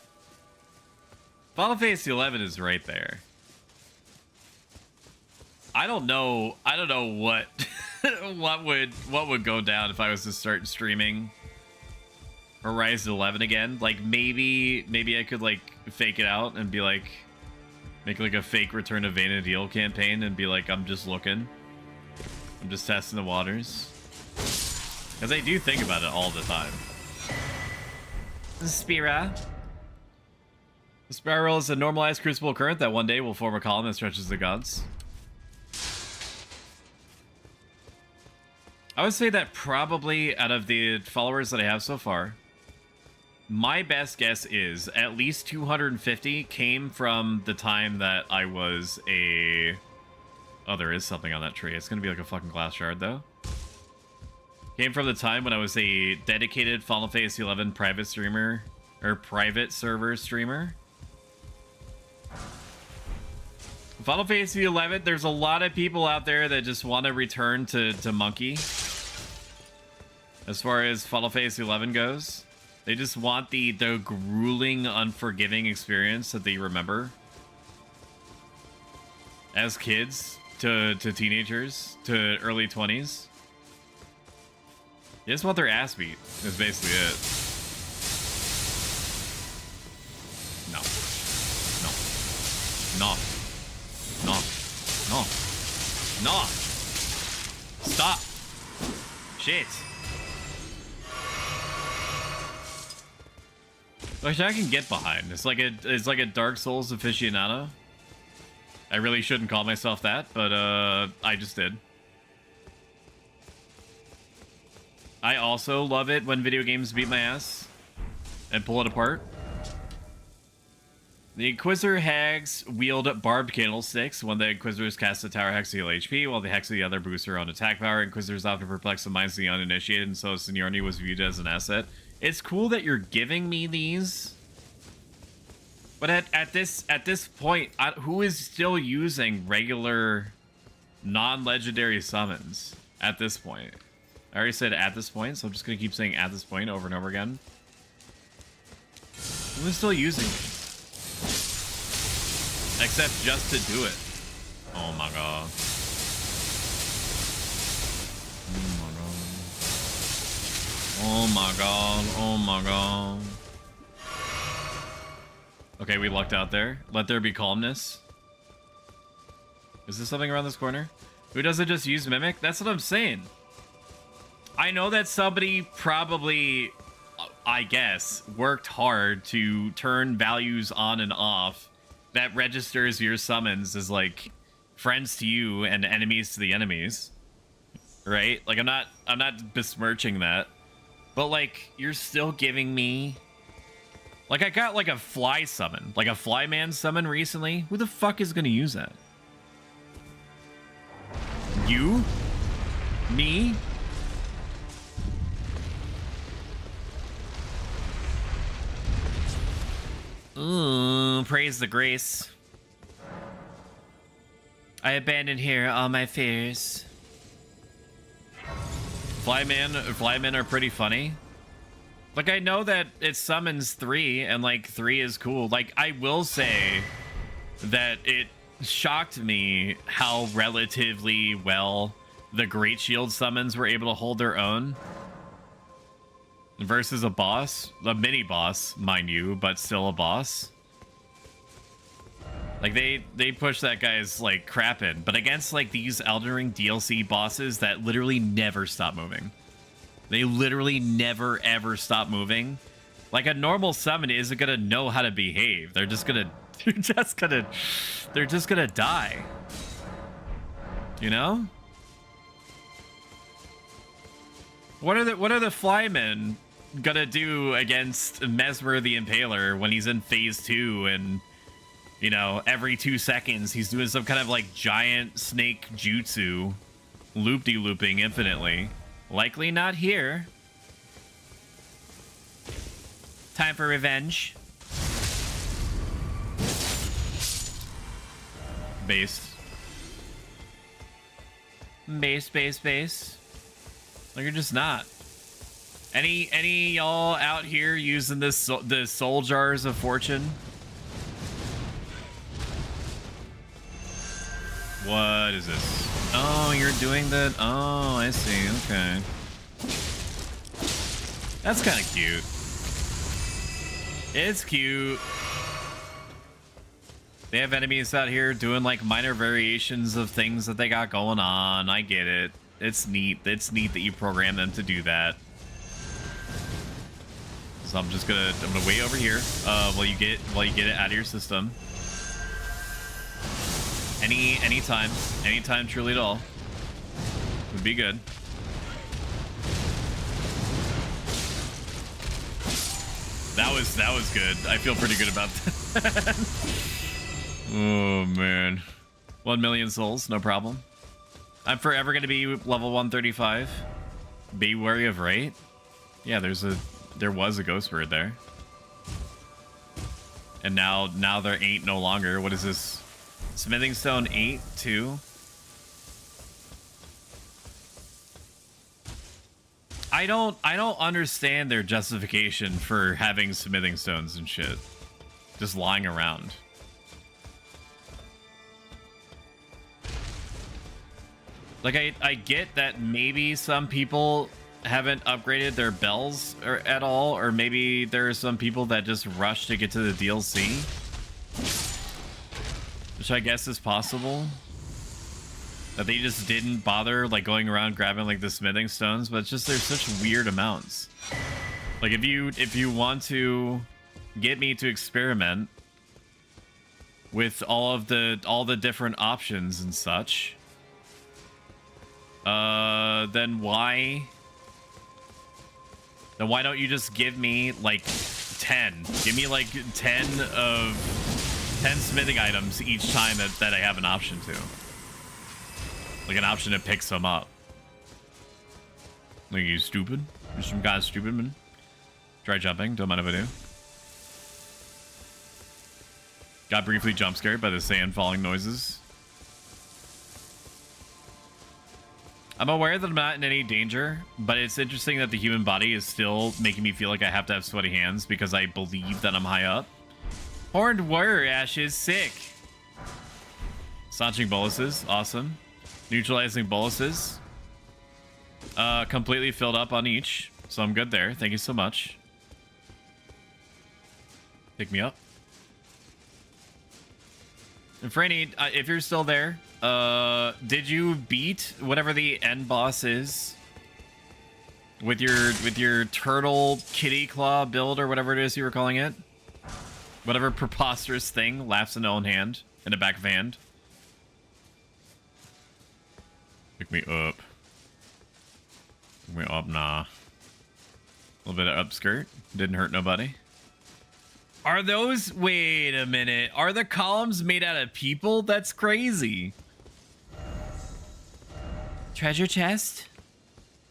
Final Fantasy 11 is right there. I don't know what what would go down if I was to start streaming Horizon 11 again. Like maybe I could like fake it out and be like, make like a fake Return of Vain and Deal campaign and be like, I'm just looking. I'm just testing the waters. Because I do think about it all the time. Spira. The spiral is a normalized crucible current that one day will form a column that stretches the gods. I would say that probably out of the followers that I have so far, my best guess is at least 250 came from the time that I was a... Oh, there is something on that tree. It's going to be like a fucking glass shard, though. Came from the time when I was a dedicated Final Fantasy 11 private streamer, or private server streamer. Final Fantasy 11, there's a lot of people out there that just want to return to Monkey. As far as Final Fantasy 11 goes. They just want the grueling, unforgiving experience that they remember. As kids, to teenagers, to early 20s. They just want their ass beat, is basically it. No. No. No. No. No. Stop. Shit. Which I can get behind. It's like a Dark Souls aficionado. I really shouldn't call myself that, but I just did. I also love it when video games beat my ass and pull it apart. The Inquisitor hags wield barbed candlesticks. When the Inquisitors cast a tower hex to heal HP, while the hex of the other boosts their own attack power. Inquisitors often perplex the minds of the uninitiated, and so seniority was viewed as an asset. It's cool that you're giving me these, but at this point, who is still using regular, non-legendary summons at this point? I already said at this point, so I'm just gonna keep saying at this point over and over again. Who is still using these? Except just to do it. Oh my god. Oh my god, oh my god. Okay, we lucked out there. Let there be calmness. Is there something around this corner? Who doesn't just use Mimic? That's what I'm saying. I know that somebody probably, I guess, worked hard to turn values on and off that registers your summons as like friends to you and enemies to the enemies. Right? Like I'm not besmirching that. But, like, you're still giving me... Like, I got, like, a fly summon. Like, a flyman summon recently. Who the fuck is gonna use that? You? Me? Ooh, praise the grace. I abandoned here all my fears. Flymen are pretty funny. Like, I know that it summons 3, and like 3 is cool. Like, I will say that it shocked me how relatively well the Great Shield summons were able to hold their own versus a boss, a mini boss, mind you, but still a boss. Like, they push that guy's like crap in, but against like these Elden Ring DLC bosses that literally never stop moving. They literally never ever stop moving. Like, a normal summon isn't gonna know how to behave. They're just gonna die. You know? What are the flymen gonna do against Mesmer the Impaler when he's in phase 2 and, you know, every 2 seconds he's doing some kind of like giant snake jutsu, loop-de-looping infinitely? Likely not here. Time for revenge. Base. Base. Like, you're just not. Any y'all out here using the soul jars of fortune? What is this? Oh, you're doing that? Oh, I see. Okay. That's kind of cute. It's cute. They have enemies out here doing like minor variations of things that they got going on. I get it. It's neat. It's neat that you program them to do that. So I'm gonna wait over here while you get it out of your system. Anytime truly at all would be good. That was good. I feel pretty good about that. Oh man, 1 million souls, no problem. I'm forever gonna be level 135. Be wary of right. Yeah, there was a ghost bird there, and now there ain't no longer. What is this? Smithing stone 8 too. I don't understand their justification for having smithing stones and shit just lying around. Like, I get that maybe some people haven't upgraded their bells at all, or maybe there are some people that just rush to get to the DLC, which I guess is possible. That they just didn't bother like going around grabbing like the smithing stones, but it's just there's such weird amounts. Like, if you want to get me to experiment with all the different options and such, then why don't you just give me like 10? Give me like 10 smithing items each time that I have an option to. Like, an option to pick some up. Like, you stupid? You're some guy stupid, man. Try jumping, don't mind if I do. Got briefly jump scared by the sand falling noises. I'm aware that I'm not in any danger, but it's interesting that the human body is still making me feel like I have to have sweaty hands because I believe that I'm high up. Horned warrior ashes, sick. Launching boluses, awesome. Neutralizing boluses. Completely filled up on each, so I'm good there. Thank you so much. Pick me up. And Franny, if you're still there, did you beat whatever the end boss is with your turtle kitty claw build or whatever it is you were calling it? Whatever preposterous thing laughs in its own hand, in the back of hand. Pick me up. Pick me up, nah. A little bit of upskirt. Didn't hurt nobody. Are those... Wait a minute. Are the columns made out of people? That's crazy. Treasure chest?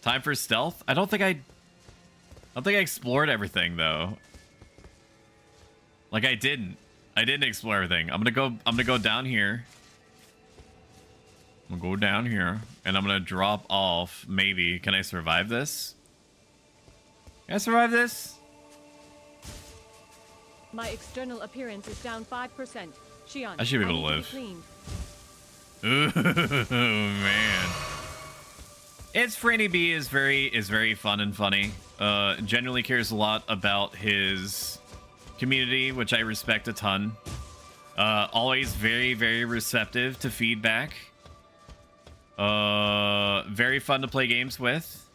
Time for stealth? I don't think I explored everything, though. Like, I didn't explore everything. I'm gonna go down here. We'll go down here, and I'm gonna drop off. Maybe. Can I survive this? Can I survive this? My external appearance is down 5%. Shion, I should be able to need live. cleaned. Ooh, man. It's Franny B is very fun and funny. Genuinely cares a lot about his community, which I respect a ton. Always very receptive to feedback. Very fun to play games with.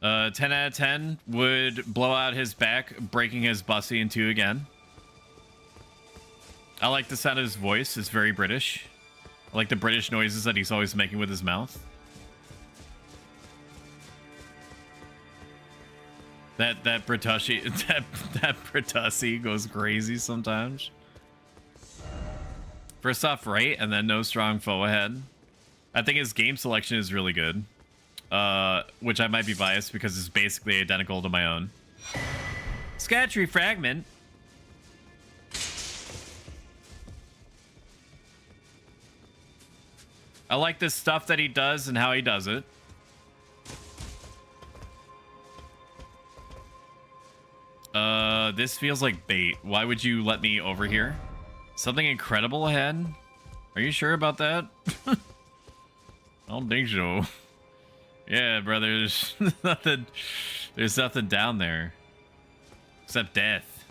10 out of 10 would blow out his back, breaking his bussy in two again. I like the sound of his voice. It's very British. I like the British noises that he's always making with his mouth. That Britussy that Britussy goes crazy sometimes. First off, right, and then no strong foe ahead. I think his game selection is really good. Which I might be biased because it's basically identical to my own. Scatry Fragment. I like the stuff that he does and how he does it. This feels like bait. Why would you let me over here? Something incredible ahead? Are you sure about that? I don't think so. Yeah, brother, there's nothing down there. Except death.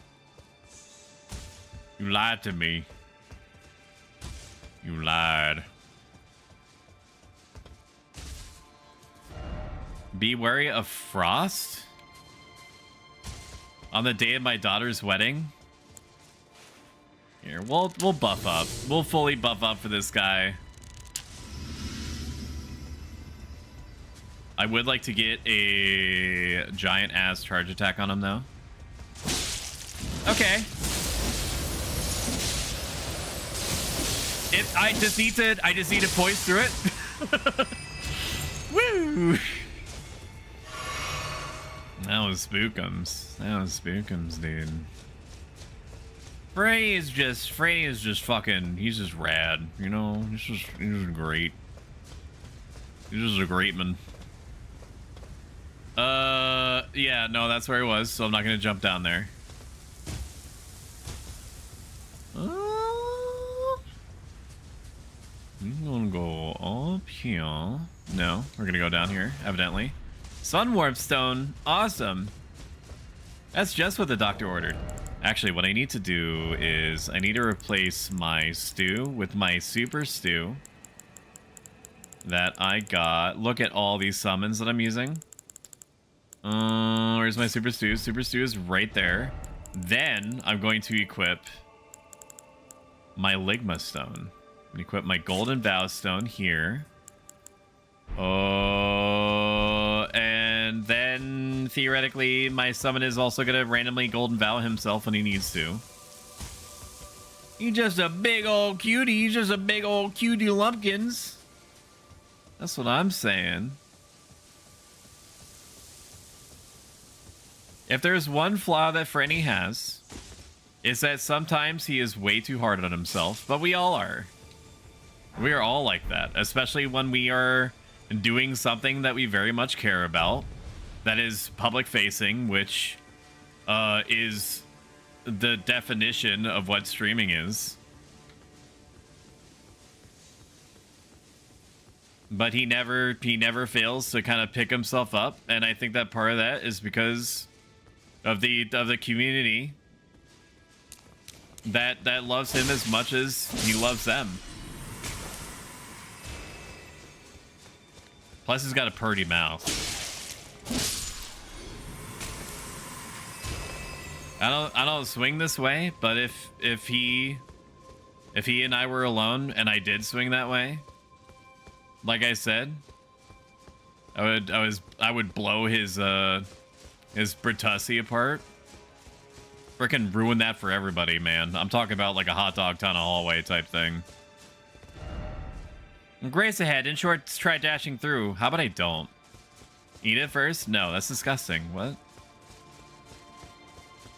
You lied to me. You lied. Be wary of frost? On the day of my daughter's wedding? Here, we'll buff up. We'll fully buff up for this guy. I would like to get a giant ass charge attack on him though. Okay. I just need to poise through it. Woo! That was spookums. That was spookums, dude. Frey is just fucking, he's just rad, you know? He's just great. He's just a great man. Yeah, no, that's where he was, so I'm not gonna jump down there. I'm gonna go up here. No, we're gonna go down here, evidently. Sun Warp Stone, awesome. That's just what the doctor ordered. Actually, what I need to do is I need to replace my stew with my super stew that I got. Look at all these summons that I'm using. Where's my super stew? Super stew is right there. Then I'm going to equip my Ligma stone. I'm gonna equip my golden vow stone here. And then theoretically my summon is also gonna randomly golden vow himself when he needs to. He's just a big old cutie. He's just a big old cutie lumpkins. That's what I'm saying. If there's one flaw that Franny has, is that sometimes he is way too hard on himself, but we all are. We are all like that, especially when we are doing something that we very much care about, that is public facing, which is the definition of what streaming is. But he never fails to kind of pick himself up, and I think that part of that is because of the community that loves him as much as he loves them. Plus, he's got a purty mouth. I don't swing this way, but if he and I were alone and I did swing that way, like I said, I would blow his Britussy apart. Frickin' ruin that for everybody, man. I'm talking about like a hot dog down a hallway type thing. Grace ahead, in short, try dashing through. How about I don't? Eat it first? No, that's disgusting. What?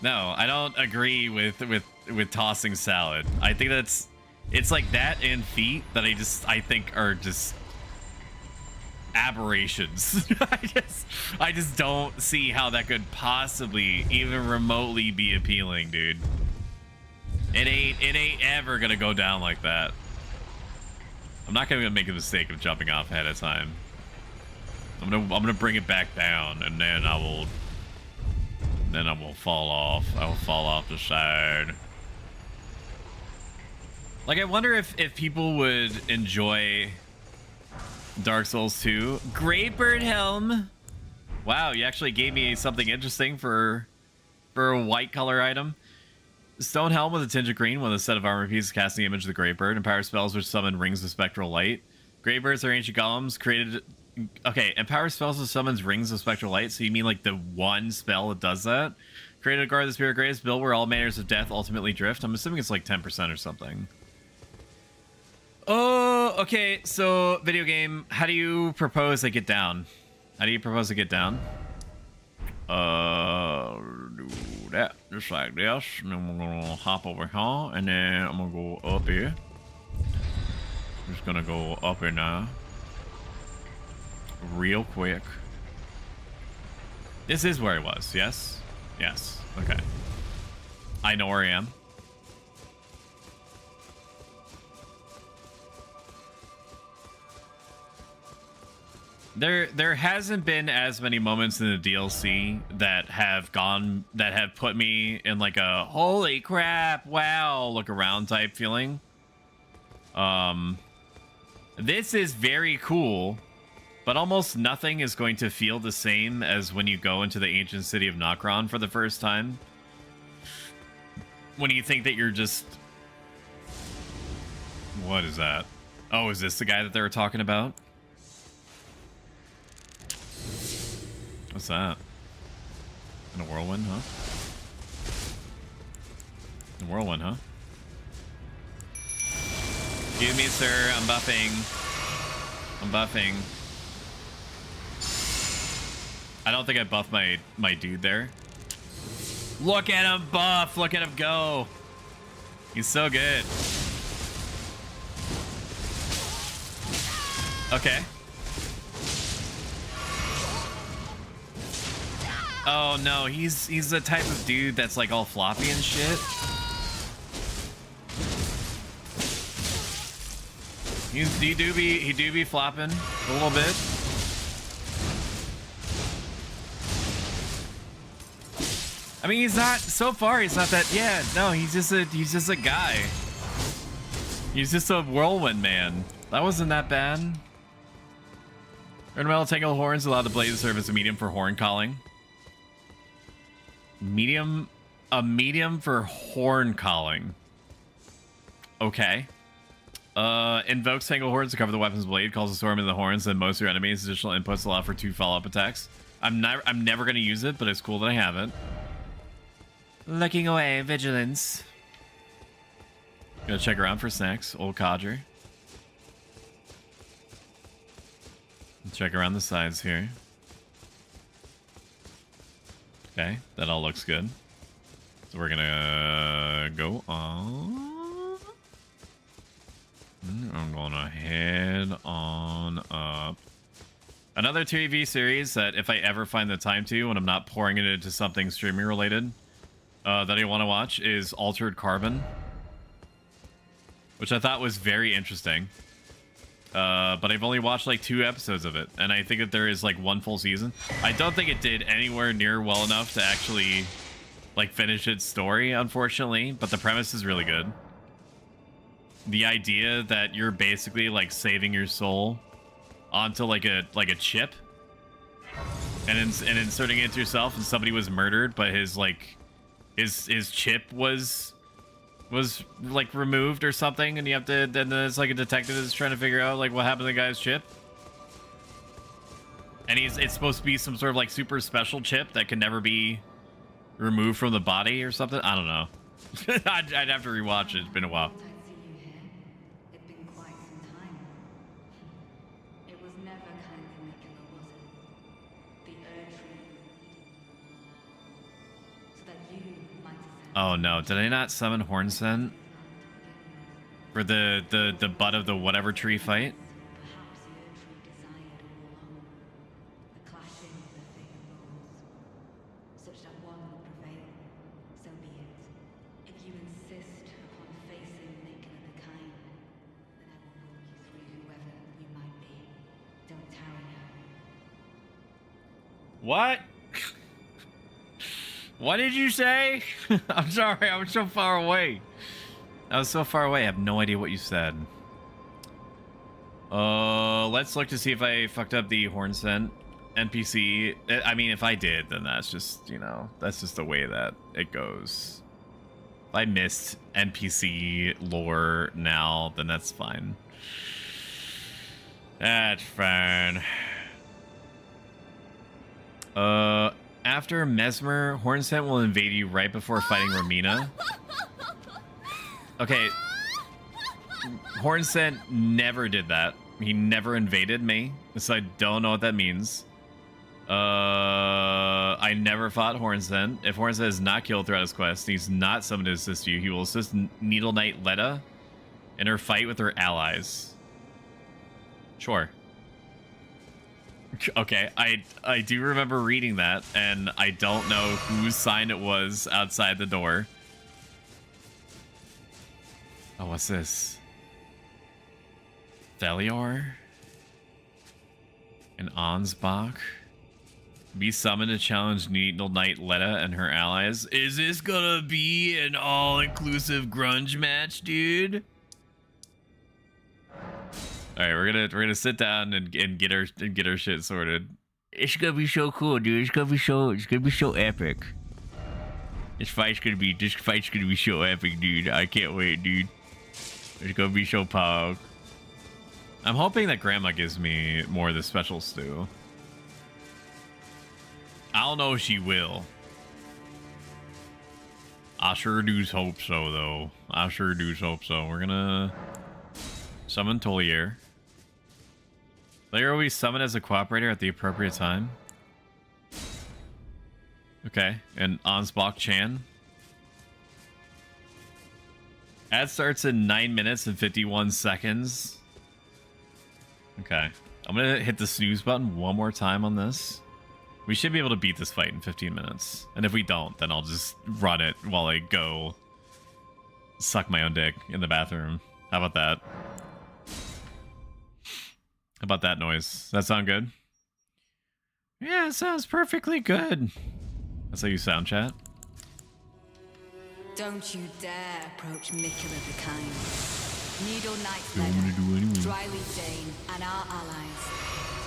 No, I don't agree with tossing salad. I think that's It's like that and feet that I think are just aberrations. I just don't see how that could possibly even remotely be appealing, dude. It ain't ever gonna go down like that. I'm not gonna make a mistake of jumping off ahead of time. I'm gonna bring it back down, and then I will fall off. I will fall off the side. Like, I wonder if people would enjoy Dark Souls 2. Greybird Helm. Wow, you actually gave me something interesting for a white color item. Stone Helm with a tinge of green with a set of armor pieces casting the image of the Greybird, and power spells which summon rings of spectral light. Greybirds are ancient golems created... Okay, and power spells which summons rings of spectral light, so you mean like the one spell that does that? Created a guard of the Spirit Graves, built where all manners of death ultimately drift. I'm assuming it's like 10% or something. Oh, okay, so video game, how do you propose I get down? How do you propose to get down? Do that just like this, and then we're gonna hop over here, and then I'm gonna go up here. Just gonna go up here now, real quick. This is where I was, yes? Yes, okay. I know where I am. There hasn't been as many moments in the DLC that have put me in like a holy crap, wow, look around type feeling. This is very cool, but almost nothing is going to feel the same as when you go into the ancient city of Nokron for the first time. When you think that you're just... What is that? Oh, is this the guy that they were talking about? What's that? In a whirlwind, huh? In a whirlwind, huh? Excuse me, sir. I'm buffing. I'm buffing. I don't think I buffed my dude there. Look at him buff. Look at him go. He's so good. Okay. Oh no, he's the type of dude that's like all floppy and shit. He do be flopping a little bit. I mean, he's not, so far he's not that, yeah, no, he's just a guy. He's just a whirlwind man. That wasn't that bad. Ornamental tangle horns allow the blade to serve as a medium for horn calling. A medium for horn calling. Okay. Invokes tangle horns to cover the weapon's blade, calls a storm in the horns, and most of your enemies. Additional inputs allow for 2 follow-up attacks. I'm never gonna use it, but it's cool that I have it. Looking away, vigilance. Gonna check around for snacks, old codger. Check around the sides here. Okay, that all looks good. So we're gonna go on. I'm gonna head on up. Another TV series that if I ever find the time to, when I'm not pouring it into something streaming related, that I want to watch is Altered Carbon, which I thought was very interesting. But I've only watched like 2 episodes of it, and I think that there is like 1 full season. I don't think it did anywhere near well enough to actually like finish its story, unfortunately, but the premise is really good. The idea that you're basically like saving your soul onto like a chip and inserting it into yourself, and somebody was murdered, but his chip was like removed or something, and you have to, then it's like a detective is trying to figure out like what happened to the guy's chip, and it's supposed to be some sort of like super special chip that can never be removed from the body or something. I don't know. I'd have to rewatch it. It's been a while. Oh no, did I not summon Hornsent? For the butt of the whatever tree fight. What? What did you say? I'm sorry, I was so far away. I was so far away, I have no idea what you said. Let's look to see if I fucked up the horn scent NPC. I mean, if I did, then that's just, you know, that's just the way that it goes. If I missed NPC lore now, then that's fine. That's fine. After Mesmer, Hornsent will invade you right before fighting Romina. Okay. Hornsent never did that. He never invaded me, so I don't know what that means. I never fought Hornsent. If Hornsent is not killed throughout his quest, he's not summoned to assist you. He will assist Needle Knight Letta in her fight with her allies. Sure. Okay, I do remember reading that, and I don't know whose sign it was outside the door. Oh, what's this? Thelior? And Ansbach? Be summoned to challenge Needle Knight Letta and her allies. Is this gonna be an all-inclusive grunge match, dude? All right, we're gonna sit down and get our shit sorted. It's gonna be so cool, dude. It's gonna be so epic. This fight's gonna be so epic, dude. I can't wait, dude. It's gonna be so pog. I'm hoping that Grandma gives me more of the special stew. I don't know if she will. I sure do hope so, though. I sure do hope so. We're gonna summon Tolier. Tolier will be summoned as a cooperator at the appropriate time. Okay, and Ansbach Chan. Ad starts in 9 minutes and 51 seconds. Okay, I'm gonna hit the snooze button one more time on this. We should be able to beat this fight in 15 minutes. And if we don't, then I'll just run it while I go suck my own dick in the bathroom. How about that? How about that noise? Does that sound good? Yeah, it sounds perfectly good. That's how you sound, chat. Don't you dare approach Mikula the Kind. Needle Knight Don't want to do anyway. Dryly Dane, and our allies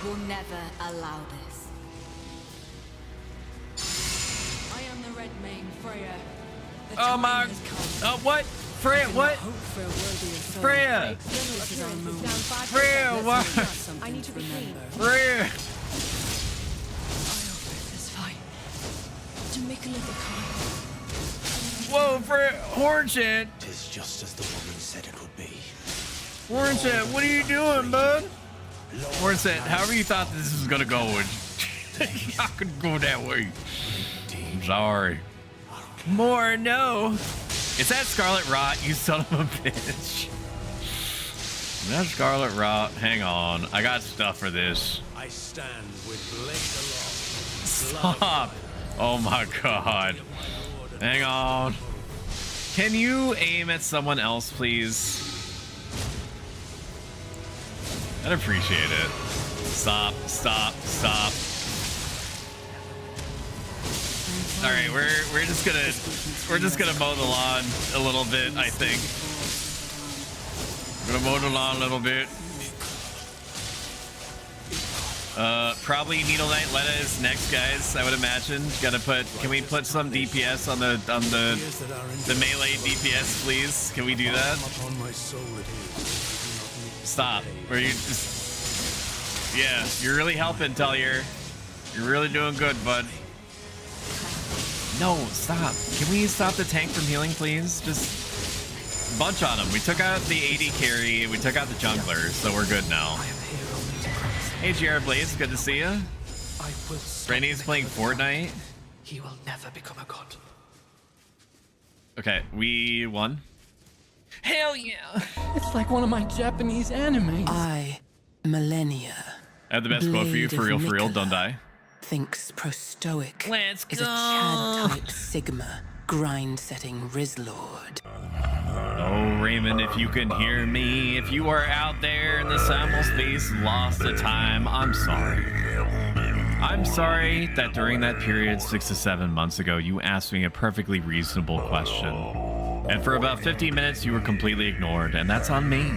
will never allow this. I am the Red Mane, Freya. The Oh time my! has come. Oh, what? Freya, what? Freya! Appearance is down 5%. Freya, what? I need to be clean. Freya! I offer this fight to Mikula the Kind. Whoa, Freya! Hornsent! Tis just as the woman said it would be. Hornsent, what are you doing, bud? Hornsent, however you thought this was gonna go, I could go that way. I'm sorry. More, no. It's that Scarlet Rot, you son of a bitch. That Scarlet Rot, hang on. I got stuff for this. I stand with blade aloft. Stop. Oh my god. Hang on. Can you aim at someone else, please? I'd appreciate it. Stop, stop, stop. All right, we're just gonna mow the lawn a little bit, I think. We're gonna mow the lawn a little bit. Probably Needle Knight Letta is next, guys. I would imagine. Can we put some DPS on the melee DPS, please? Can we do that? Stop. Where you just? Yeah, you're really helping, Telier. You're really doing good, bud. No, stop. Can we stop the tank from healing, please? Just bunch on him. We took out the AD carry. We took out the jungler, so we're good now. Hey, GR Blaze, good to see you. Brainey's playing Fortnite. He will never become a god. Okay, we won. Hell yeah. It's like one of my Japanese animes. I, Millennia, I have the best quote for you, for real, don't die. thinks prostoic Let's is go. a Chad-type Sigma, grind-setting Rizlord. Oh, Raymond, if you can hear me, if you are out there in the simulspace lost to time, I'm sorry. I'm sorry that during that period 6 to 7 months ago, you asked me a perfectly reasonable question. And for about 15 minutes, you were completely ignored, and that's on me.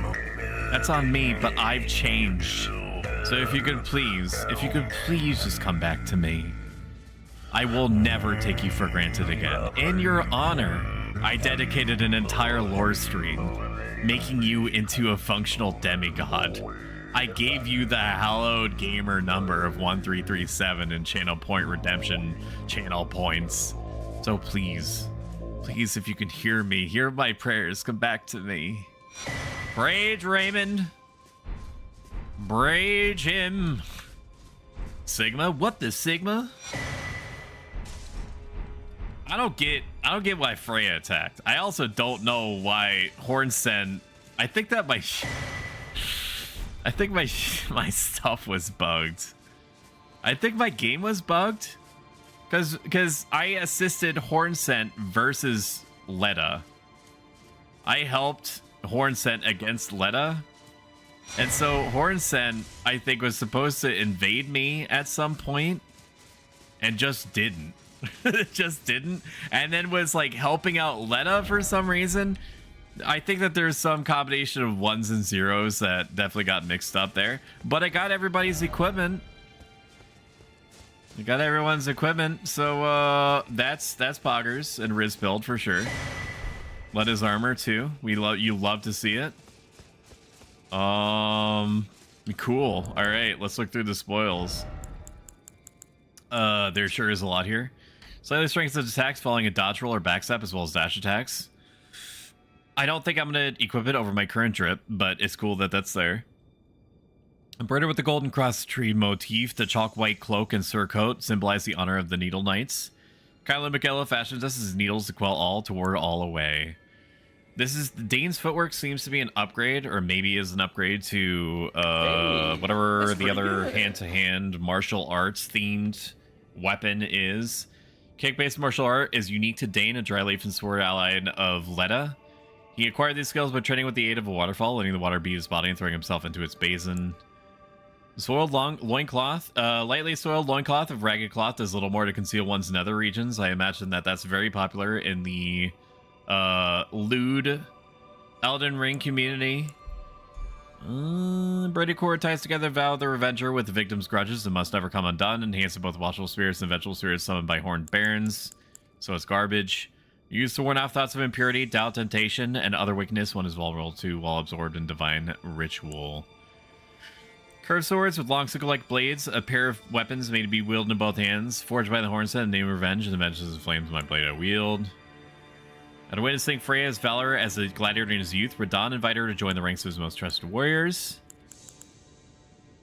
That's on me, but I've changed. So if you could please just come back to me. I will never take you for granted again. In your honor, I dedicated an entire lore stream, making you into a functional demigod. I gave you the hallowed gamer number of 1337 in channel point redemption channel points. So please, if you can hear me, hear my prayers, come back to me. Rage Raymond. Rage him. Sigma? What the Sigma? I don't get why Freya attacked. I also don't know why Hornsen. I think my stuff was bugged. I think my game was bugged because I assisted Hornsent versus Letta. I helped Hornsent against Letta. And so Hornsent, I think, was supposed to invade me at some point and just didn't. Just didn't. And then was like helping out Letta for some reason. I think that there's some combination of ones and zeros that definitely got mixed up there. But I got everybody's equipment. I got everyone's equipment. So that's Poggers and Riz build for sure. Letta's armor too. You love to see it. Cool. All right, let's look through the spoils. There sure is a lot here. Slightly strengthens attacks following a dodge roll or backstab, as well as dash attacks. I don't think I'm going to equip it over my current drip, but it's cool that that's there. Embroidered with the golden cross tree motif, the chalk white cloak and surcoat symbolize the honor of the Needle Knights. Kylo Michaela fashions us as needles to quell all, to ward all away. This is Dane's footwork seems to be an upgrade, or maybe is an upgrade to whatever the other hand-to-hand martial arts themed weapon is. Kick-based martial art is unique to Dane, a dry leaf and sword ally of Letta. He acquired these skills by training with the aid of a waterfall, letting the water beat his body and throwing himself into its basin. Soiled loincloth. Lightly soiled loincloth of ragged cloth does little more to conceal one's nether regions. I imagine that that's very popular in the lewd Elden Ring community. Brady Core ties together Vow the Revenger with the victim's grudges and must never come undone. Enhancing both watchful spirits and vengeful spirits summoned by horned barons. So it's garbage. Used to warn off thoughts of impurity, doubt, temptation, and other weakness one is vulnerable to while absorbed in divine ritual. Curved swords with long sickle-like blades, a pair of weapons made to be wielded in both hands, forged by the Hornset and named Revenge, and the vengeance of flames my blade I wield. And a way to sink Freya's valor as a gladiator in his youth, Radon invited her to join the ranks of his most trusted warriors.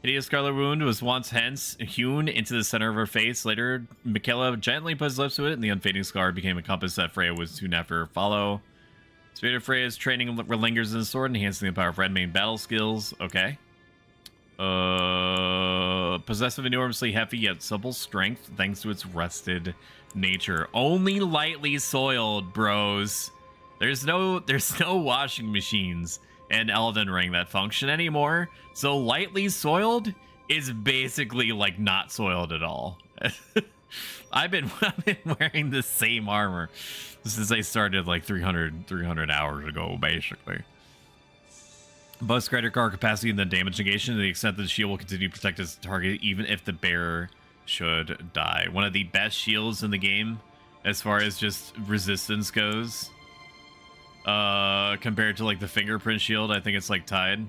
Hideous scarlet wound was once hewn into the center of her face. Later, Michaela gently put his lips to it, and the unfading scar became a compass that Freya would soon after follow. Spirit of Freya's training lingers in the sword, enhancing the power of Redmane battle skills. Okay. Possessive enormously hefty yet supple strength thanks to its rusted nature. Only lightly soiled, bros. There's no washing machines in Elden Ring that function anymore. So lightly soiled is basically like not soiled at all. I've been wearing the same armor since I started like 300 hours ago, basically. Boasts greater car capacity and the damage negation to the extent that the shield will continue to protect its target even if the bearer should die. One of the best shields in the game as far as just resistance goes. Compared to like the fingerprint shield, I think it's like tied.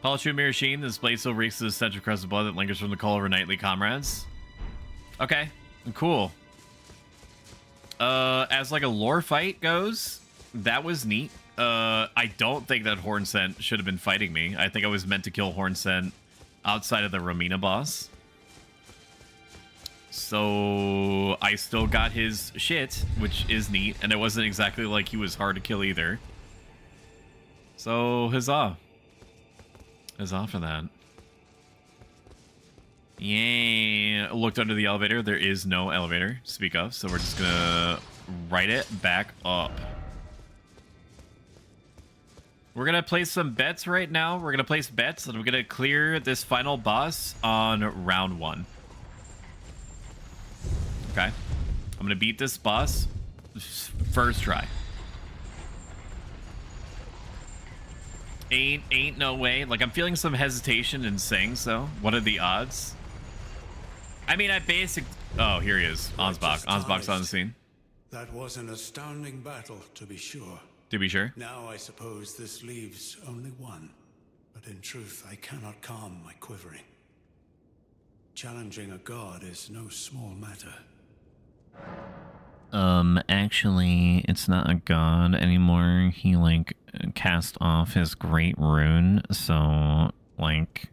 Polished mirror sheen, this blade still reeks to the stench of crusted blood that lingers from the call of her nightly comrades. Okay, cool. As like a lore fight goes, that was neat. I don't think that Hornsent should have been fighting me. I think I was meant to kill Hornsent outside of the Romina boss. So I still got his shit, which is neat, and it wasn't exactly like he was hard to kill either. So huzzah. Huzzah for that. Yay. Looked under the elevator. There is no elevator to speak of, so we're just gonna write it back up. We're gonna place some bets right now. We're gonna place bets and we're gonna clear this final boss on round 1. Okay. I'm gonna beat this boss first try. Ain't no way. Like, I'm feeling some hesitation in saying so. What are the odds? I mean, oh, here he is. Ansbach. Ansbach's on the scene. That was an astounding battle, to be sure. To be sure. Now I suppose this leaves only one. But in truth, I cannot calm my quivering. Challenging a god is no small matter. Actually, it's not a god anymore. He, like, cast off his great rune, so, like,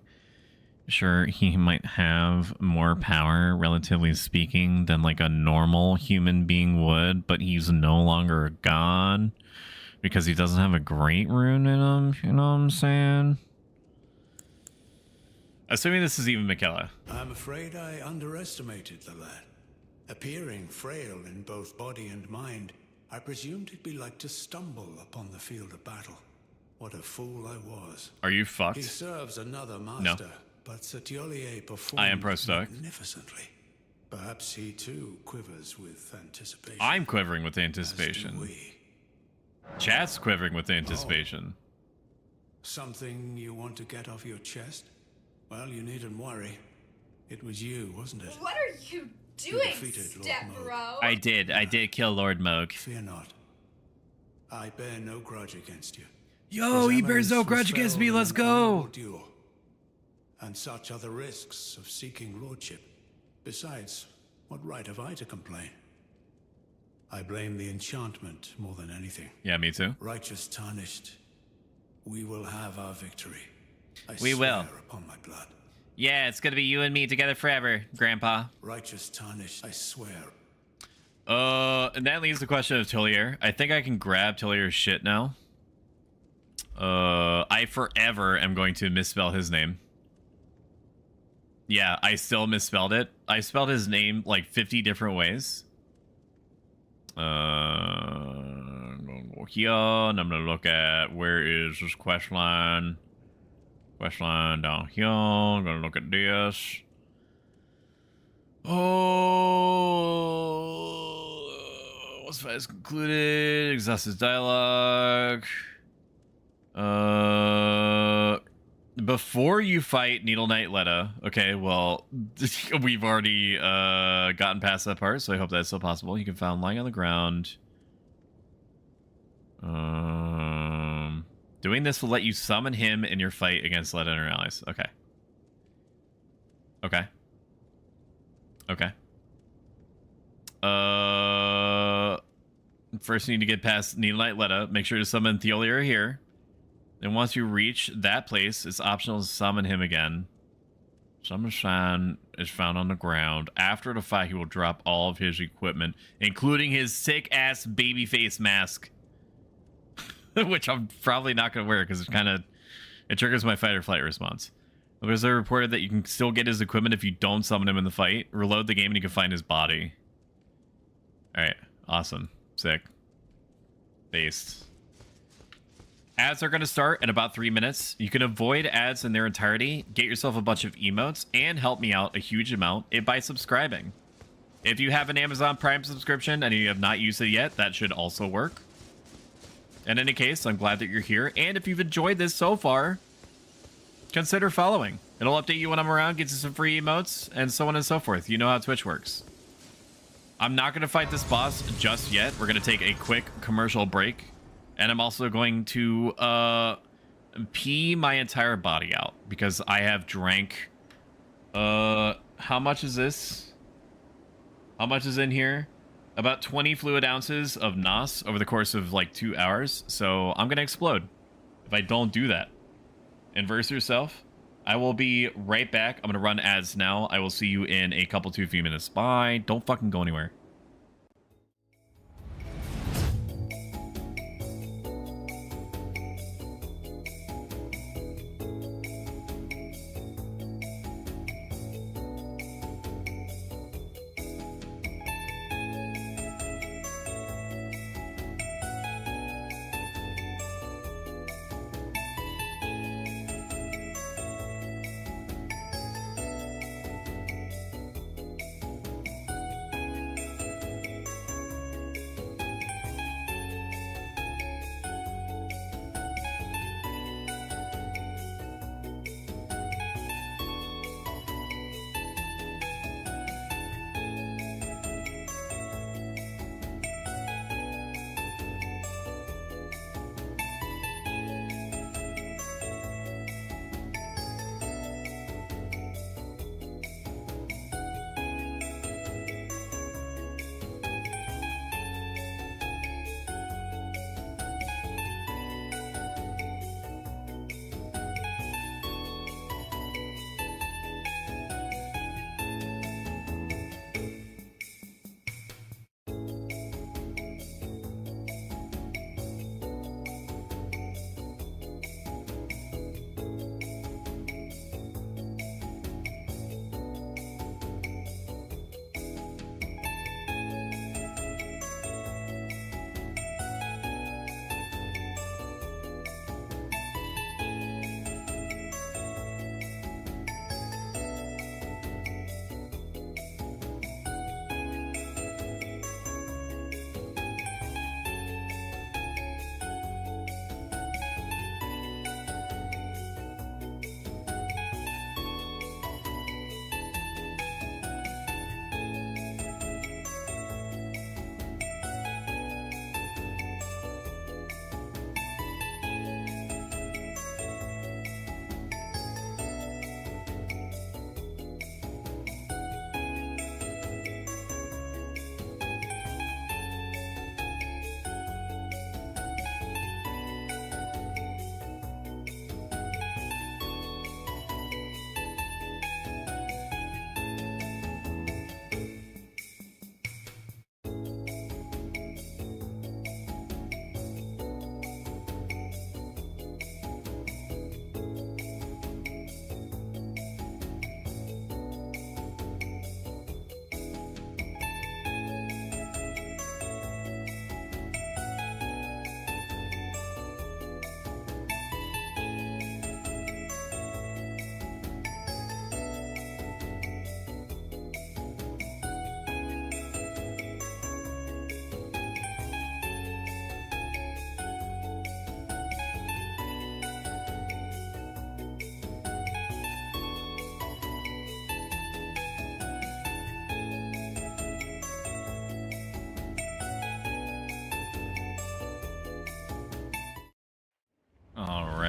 sure, he might have more power, relatively speaking, than, like, a normal human being would, but he's no longer a god because he doesn't have a great rune in him, you know what I'm saying? Assuming this is even Michaela. I'm afraid I underestimated the lad. Appearing frail in both body and mind, I presumed it'd be like to stumble upon the field of battle. What a fool I was. Are you fucked? He serves another master, but Satiolier performed I am pro-stoic. magnificently. Perhaps he too quivers with anticipation. I'm quivering with anticipation. As do we. Chat's quivering with anticipation. Something you want to get off your chest? Well, you needn't worry. It was you, wasn't it? What are you doing, step bro? I did kill Lord Moog. Fear not. I bear no grudge against you. Yo, he bears no grudge against me, let's go! Duel. And such are the risks of seeking lordship. Besides, what right have I to complain? I blame the enchantment more than anything. Yeah, me too. Righteous tarnished, we will have our victory. We will. Upon my blood. Yeah, it's gonna be you and me together forever, Grandpa. Righteous tarnished, I swear. And that leaves the question of Tillier. I think I can grab Tillier's shit now. I forever am going to misspell his name. Yeah, I still misspelled it. I spelled his name like 50 different ways. I'm gonna go here, and I'm gonna look at where is this quest line. Quest line down here. I'm gonna look at this. Oh, what's fight is concluded? Exhausted dialogue. Before you fight Needle Knight Letta, okay, well, we've already gotten past that part, so I hope that's still possible. You can find lying on the ground. Doing this will let you summon him in your fight against Letta and her allies. Okay. Okay. Okay. First you need to get past Needle Knight Letta. Make sure to summon Thiolier here. And once you reach that place, it's optional to summon him again. Summon Shan is found on the ground. After the fight, he will drop all of his equipment, including his sick-ass babyface mask. Which I'm probably not going to wear because it triggers my fight or flight response. There's a reported that you can still get his equipment if you don't summon him in the fight. Reload the game and you can find his body. Alright, awesome. Sick. Based. Ads are going to start in about 3 minutes. You can avoid ads in their entirety, get yourself a bunch of emotes, and help me out a huge amount by subscribing. If you have an Amazon Prime subscription and you have not used it yet, that should also work. In any case, I'm glad that you're here, and if you've enjoyed this so far, consider following. It'll update you when I'm around, get you some free emotes, and so on and so forth. You know how Twitch works. I'm not going to fight this boss just yet. We're going to take a quick commercial break. And I'm also going to pee my entire body out because I have drank. How much is this? How much is in here? About 20 fluid ounces of NOS over the course of like 2 hours. So I'm going to explode if I don't do that. Inverse yourself. I will be right back. I'm going to run ads now. I will see you in a couple 2 few minutes. Bye. Don't fucking go anywhere.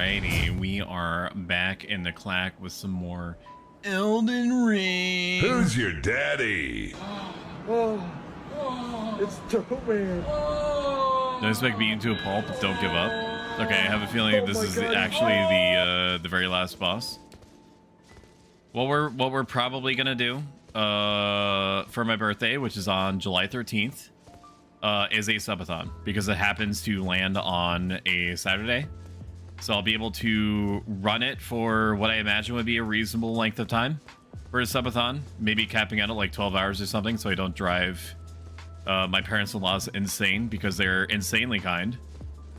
Alrighty, we are back in the clack with some more Elden Ring. Who's your daddy? It's Toby. Don't expect me into a pulp, but don't give up. Okay, I have a feeling this is actually the very last boss. What we're probably gonna do for my birthday, which is on July 13th, is a subathon because it happens to land on a Saturday. So I'll be able to run it for what I imagine would be a reasonable length of time for a subathon, maybe capping out at like 12 hours or something, so I don't drive my parents-in-law's insane, because they're insanely kind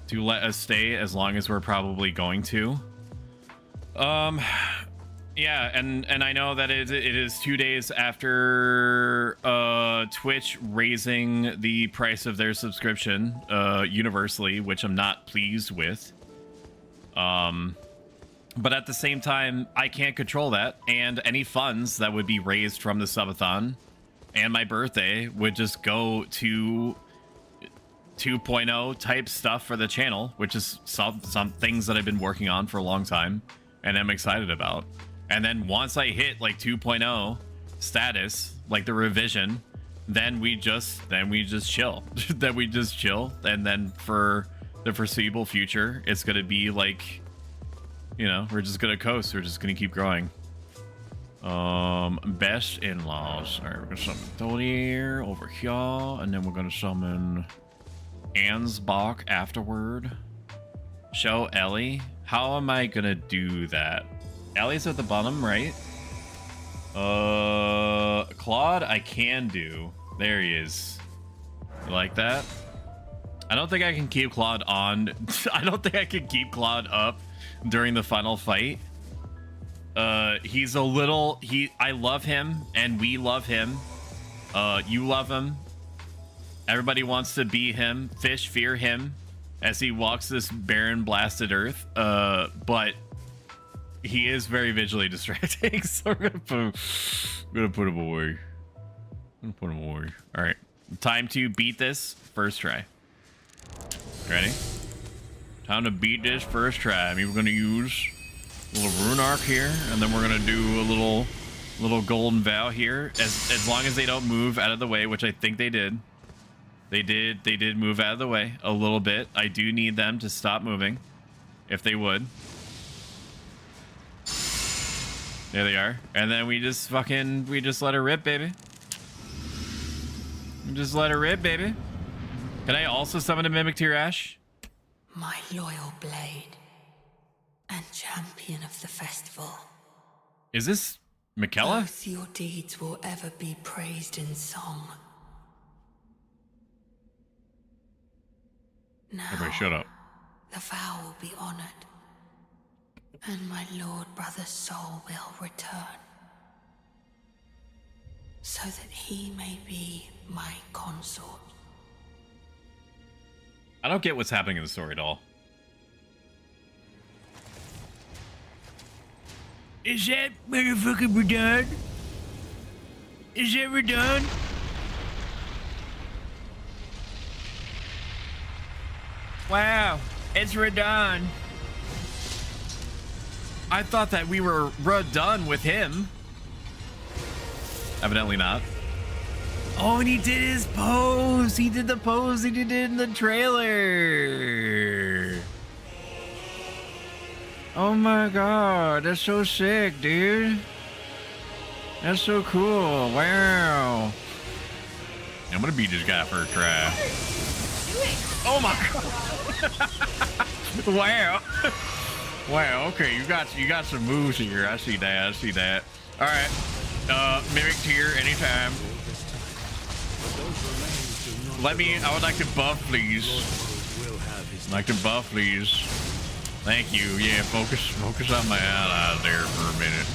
to let us stay as long as we're probably going to. Yeah, and I know that it is 2 days after Twitch raising the price of their subscription universally, which I'm not pleased with. But at the same time, I can't control that, and any funds that would be raised from the subathon and my birthday would just go to 2.0 type stuff for the channel, which is some things that I've been working on for a long time and I'm excited about. And then once I hit like 2.0 status, like the revision, then we just chill. Then we just chill, and then for the foreseeable future, it's gonna be like, you know, we're just gonna coast. We're just gonna keep growing. Best in-laws. All right, we're gonna summon Tholier over here, and then we're gonna summon Ansbach afterward. Show Ellie. How am I gonna do that? Ellie's at the bottom, right? Claude, I can do. There he is. You like that? I don't think I can keep Claude on. I don't think I can keep Claude up during the final fight. He's a little, I love him and we love him. You love him. Everybody wants to be him. Fish fear him as he walks this barren, blasted earth. But he is very visually distracting, so I'm gonna put him away. All right, time to beat this first try. Ready? Time to beat this first try. I mean, we're gonna use a little rune arc here, and then we're gonna do a little golden vow here. As long as they don't move out of the way, which I think they did. They did move out of the way a little bit. I do need them to stop moving, if they would. There they are. And then we just let her rip, baby. We just let her rip, baby. Can I also summon a Mimic Tear Ash? My loyal blade and champion of the festival. Is this Michaela? Both your deeds will ever be praised in song. Now, Everybody shut up. the vow will be honored, and my lord brother's soul will return, so that he may be my consort. I don't get what's happening in the story at all. Is that motherfucking Radon? Is that Radon? Wow, it's Radon. I thought that we were done with him. Evidently not. Oh, and he did his pose. He did the pose he did in the trailer. Oh my god, that's so sick, dude. That's so cool. Wow. I'm gonna beat this guy for a try. Oh my god. Wow. Wow, okay, you got some moves here. I see that. Alright. Mimic Tear anytime. I would like to buff, please. Thank you. Yeah, focus on my allies there for a minute.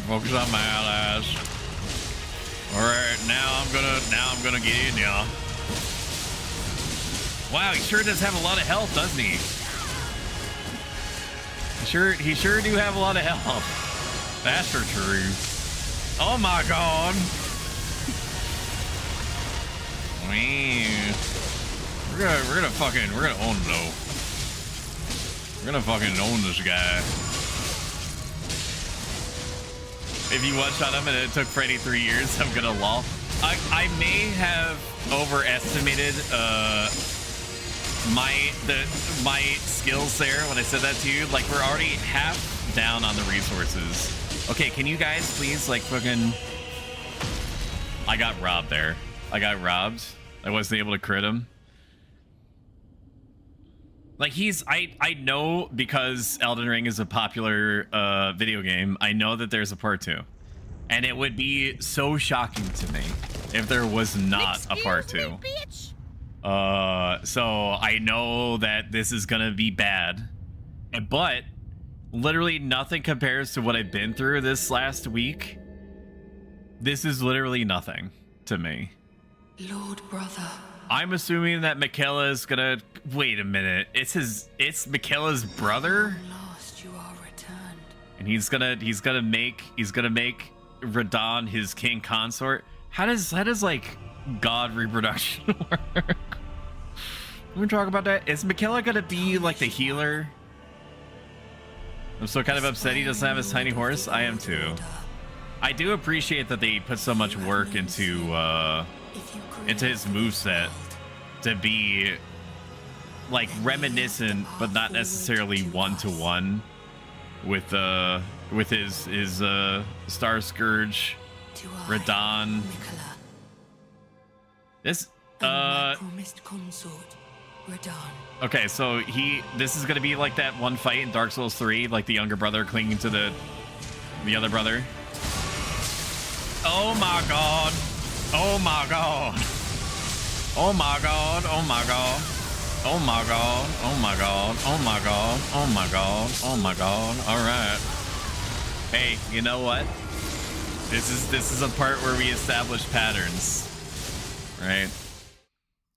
Focus on my allies. Alright, now I'm gonna get in y'all. Wow, he sure does have a lot of health, doesn't he? He sure do have a lot of health. That's for true. Oh my god. Man. We're gonna own him though. We're gonna fucking own this guy. If you one-shot him and it took Freddy 3 years, I'm gonna lol. I may have overestimated my skills there when I said that to you. Like, we're already half down on the resources. Okay, can you guys please, like, fucking... I got robbed there. I got robbed. I wasn't able to crit him. Like, I know, because Elden Ring is a popular video game, I know that there's a part 2. And it would be so shocking to me if there was not a part 2. So I know that this is gonna be bad, but literally nothing compares to what I've been through this last week. This is literally nothing to me. Lord brother. I'm assuming that Michaela is gonna... Wait a minute. It's Michaela's brother? Last you are returned. And he's gonna make Radon his king consort. How does like god reproduction work? Can we talk about that? Is Michaela gonna be like the healer? I'm so kind of upset he doesn't have his tiny horse. I am too. I do appreciate that they put so much work into his moveset to be like reminiscent, but not necessarily one-to-one with his Star Scourge, Radon. This promised consort, Radon. Okay, so this is gonna be like that one fight in Dark Souls 3, like the younger brother clinging to the other brother. Oh my god. Oh my god. Oh my god. Oh my god. Oh my god. Oh my god. Oh my god. Oh my god. Oh my god. All right. Hey, you know what? This is a part where we establish patterns. Right?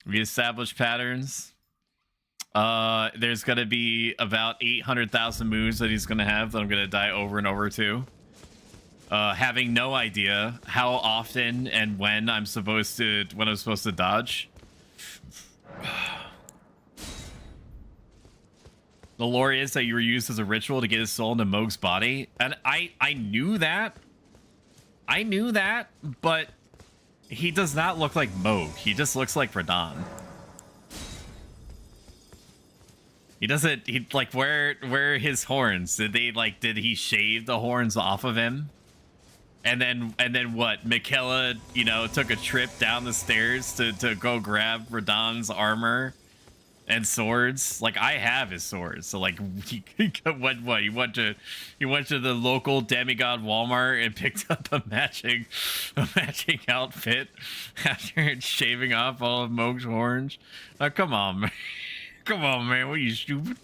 We establish patterns. There's gonna be about 800,000 moves that he's gonna have that I'm gonna die over and over to. Having no idea how often and when I'm supposed to dodge. The lore is that you were used as a ritual to get his soul into Moog's body, and I knew that. I knew that, but he does not look like Moog. He just looks like Radon. He doesn't. He like where his horns? Did he shave the horns off of him? And then what? Michaela, took a trip down the stairs to go grab Radon's armor and swords. Like, I have his swords, so like he what? He went to the local demigod Walmart and picked up a matching outfit after shaving off all of Moog's horns. Come on, man. Come on, man. What are you, stupid?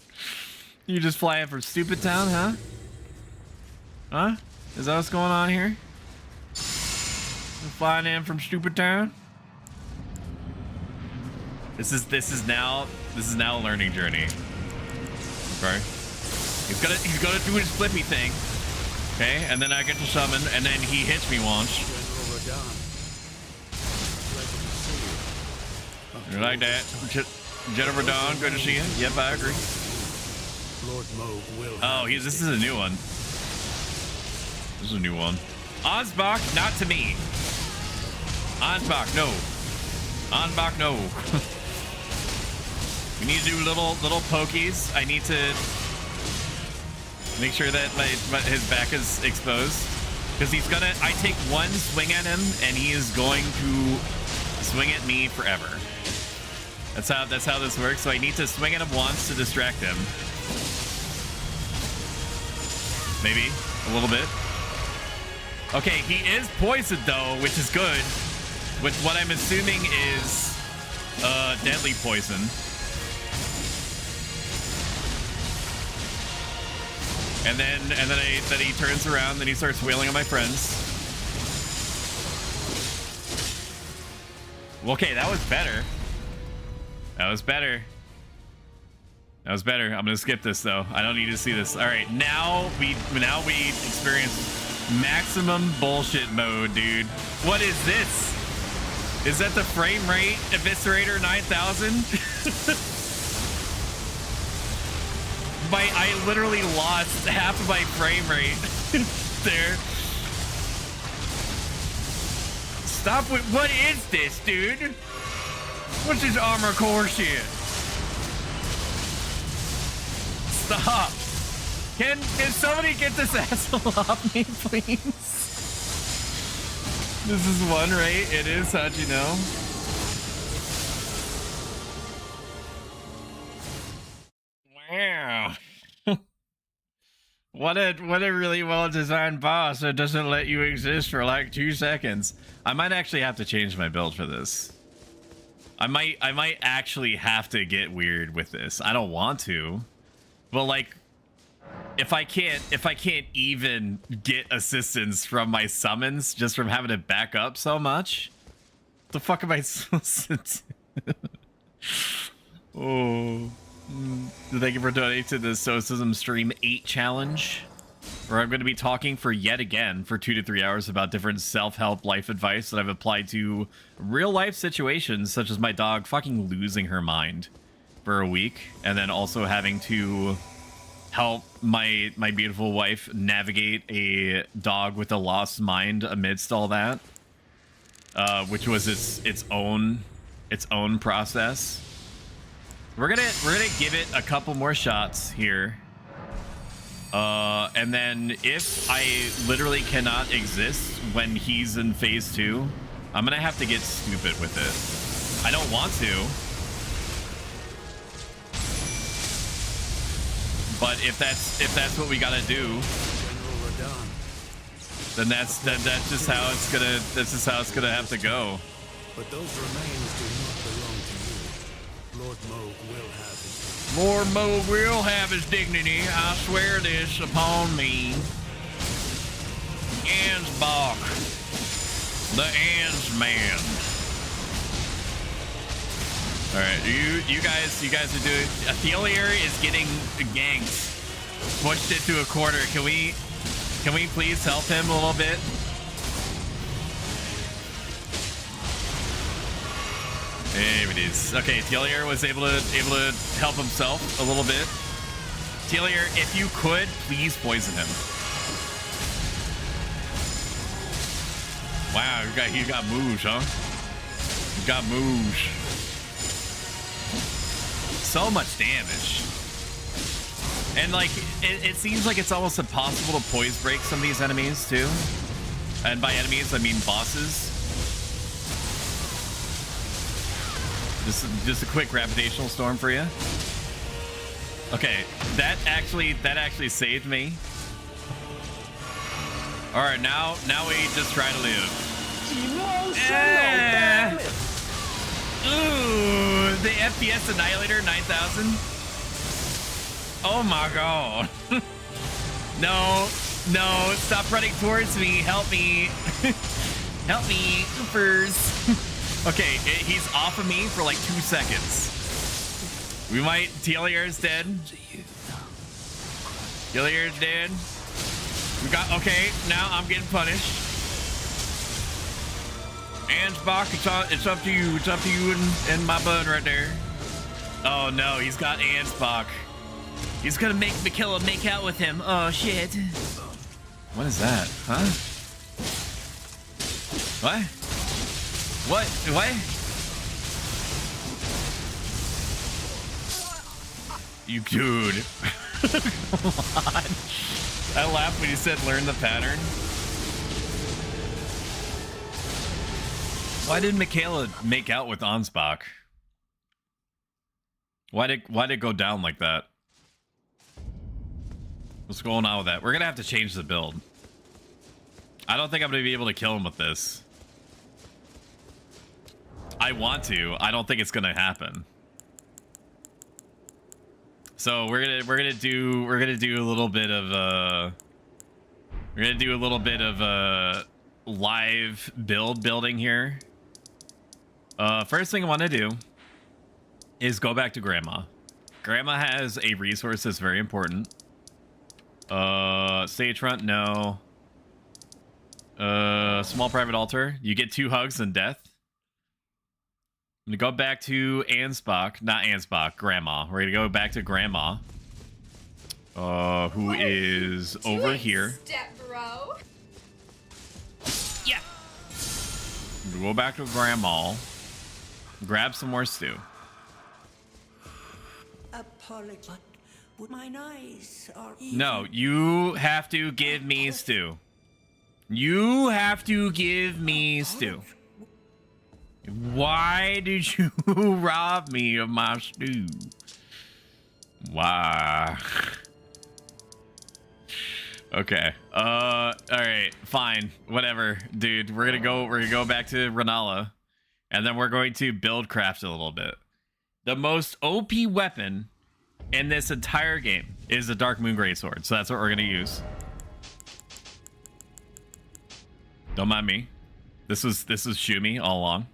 You just flying from Stupid Town, huh? Huh? Is that what's going on here? You're flying in from Stupid Town? This is now a learning journey. Okay. He's gonna do his flippy thing. Okay, and then I get to summon, and then he hits me once. You like that? General Radon, good to see you. Yep, I agree. Lord Moog will. Oh, this is a new one. This is a new one. Ansbach, not to me. Ansbach, no. Ansbach, no. We need to do little pokies. I need to make sure that his back is exposed, because I take one swing at him and he is going to swing at me forever. That's how this works. So I need to swing at him once to distract him. Maybe a little bit. Okay, he is poisoned though, which is good. With what I'm assuming is deadly poison. And then he turns around, then he starts wailing on my friends. Okay, that was better. That was better. That was better. I'm gonna skip this though. I don't need to see this. All right, now we experience maximum bullshit mode, dude. What is this? Is that the frame rate Eviscerator 9000? I literally lost half of my frame rate there. Stop with, what is this, dude? What's this armor core shit? Stop. Can somebody get this asshole off me, please? This is one, right? It is, how'd you know? Wow. What a really well-designed boss that doesn't let you exist for like 2 seconds. I might actually have to change my build for this. I might actually have to get weird with this. I don't want to. But like if I can't even get assistance from my summons just from having to back up so much, what the fuck am I supposed to do? Oh. Thank you for donating to the Stoicism Stream 8 challenge, where I'm going to be talking for yet again for 2 to 3 hours about different self-help life advice that I've applied to real-life situations, such as my dog fucking losing her mind for a week, and then also having to help my beautiful wife navigate a dog with a lost mind amidst all that, which was its own process. We're gonna give it a couple more shots here, and then if I literally cannot exist when he's in phase 2, I'm gonna have to get stupid with it. I don't want to, but if that's what we gotta do, then that's just how it's gonna have to go. But those remains do not belong to you. Lord Moog will have his Lord Moog will have his dignity. I swear this upon me. Ansbach, the Ans man. All right, you guys are doing. Athelier is getting ganked. Pushed it to a corner. Can we please help him a little bit? There it is. Okay, Athelier was able to help himself a little bit. Athelier, if you could, please poison him. Wow, you got moosh, huh? You got moosh. So much damage. And like it seems like it's almost impossible to poise break some of these enemies too. And by enemies I mean bosses. Just a quick gravitational storm for you. Okay, that actually saved me. All right, now we just try to live. Ooh, the FPS Annihilator 9000. Oh my god. No, stop running towards me. Help me. Help me, Oopers. Okay, he's off of me for like 2 seconds. We might. Telier's dead. Telier's dead. We got. Okay, now I'm getting punished. Ansbach, it's up to you. It's up to you and my bud right there. Oh no, he's got Ansbach. He's gonna make Mikilla make out with him. Oh shit. What is that? Huh? What? What? You dude. Come on. I laughed when you said learn the pattern. Why did Michaela make out with Ansbach? Why did it go down like that? What's going on with that? We're gonna have to change the build. I don't think I'm gonna be able to kill him with this. I want to. I don't think it's gonna happen. So we're gonna do a little bit of live building here. First thing I want to do is go back to Grandma. Grandma has a resource that's very important. Stage front, no. Small private altar. You get 2 hugs and death. I'm gonna go back to Ansbach, not Ansbach, Grandma. We're gonna go back to Grandma. Who is over here. Step bro. Yeah. Go back to Grandma. Grab some more stew. Apologize, but mine eyes are No, you have to give me stew. You have to give me stew. Why did you rob me of my stew? Why? Okay. All right. Fine. Whatever, dude. We're gonna go back to Renala, and then we're going to build craft a little bit. The most OP weapon in this entire game is the Dark Moon Greatsword, so that's what we're gonna use. Don't mind me. This was Shumi all along.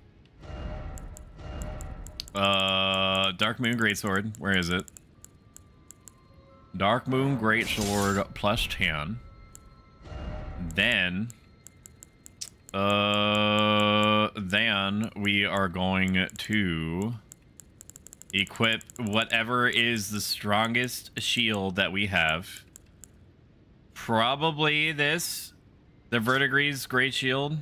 Dark Moon Greatsword. Where is it? Dark Moon Greatsword plus 10. Then we are going to equip whatever is the strongest shield that we have. Probably this, the Verdigris Great Shield.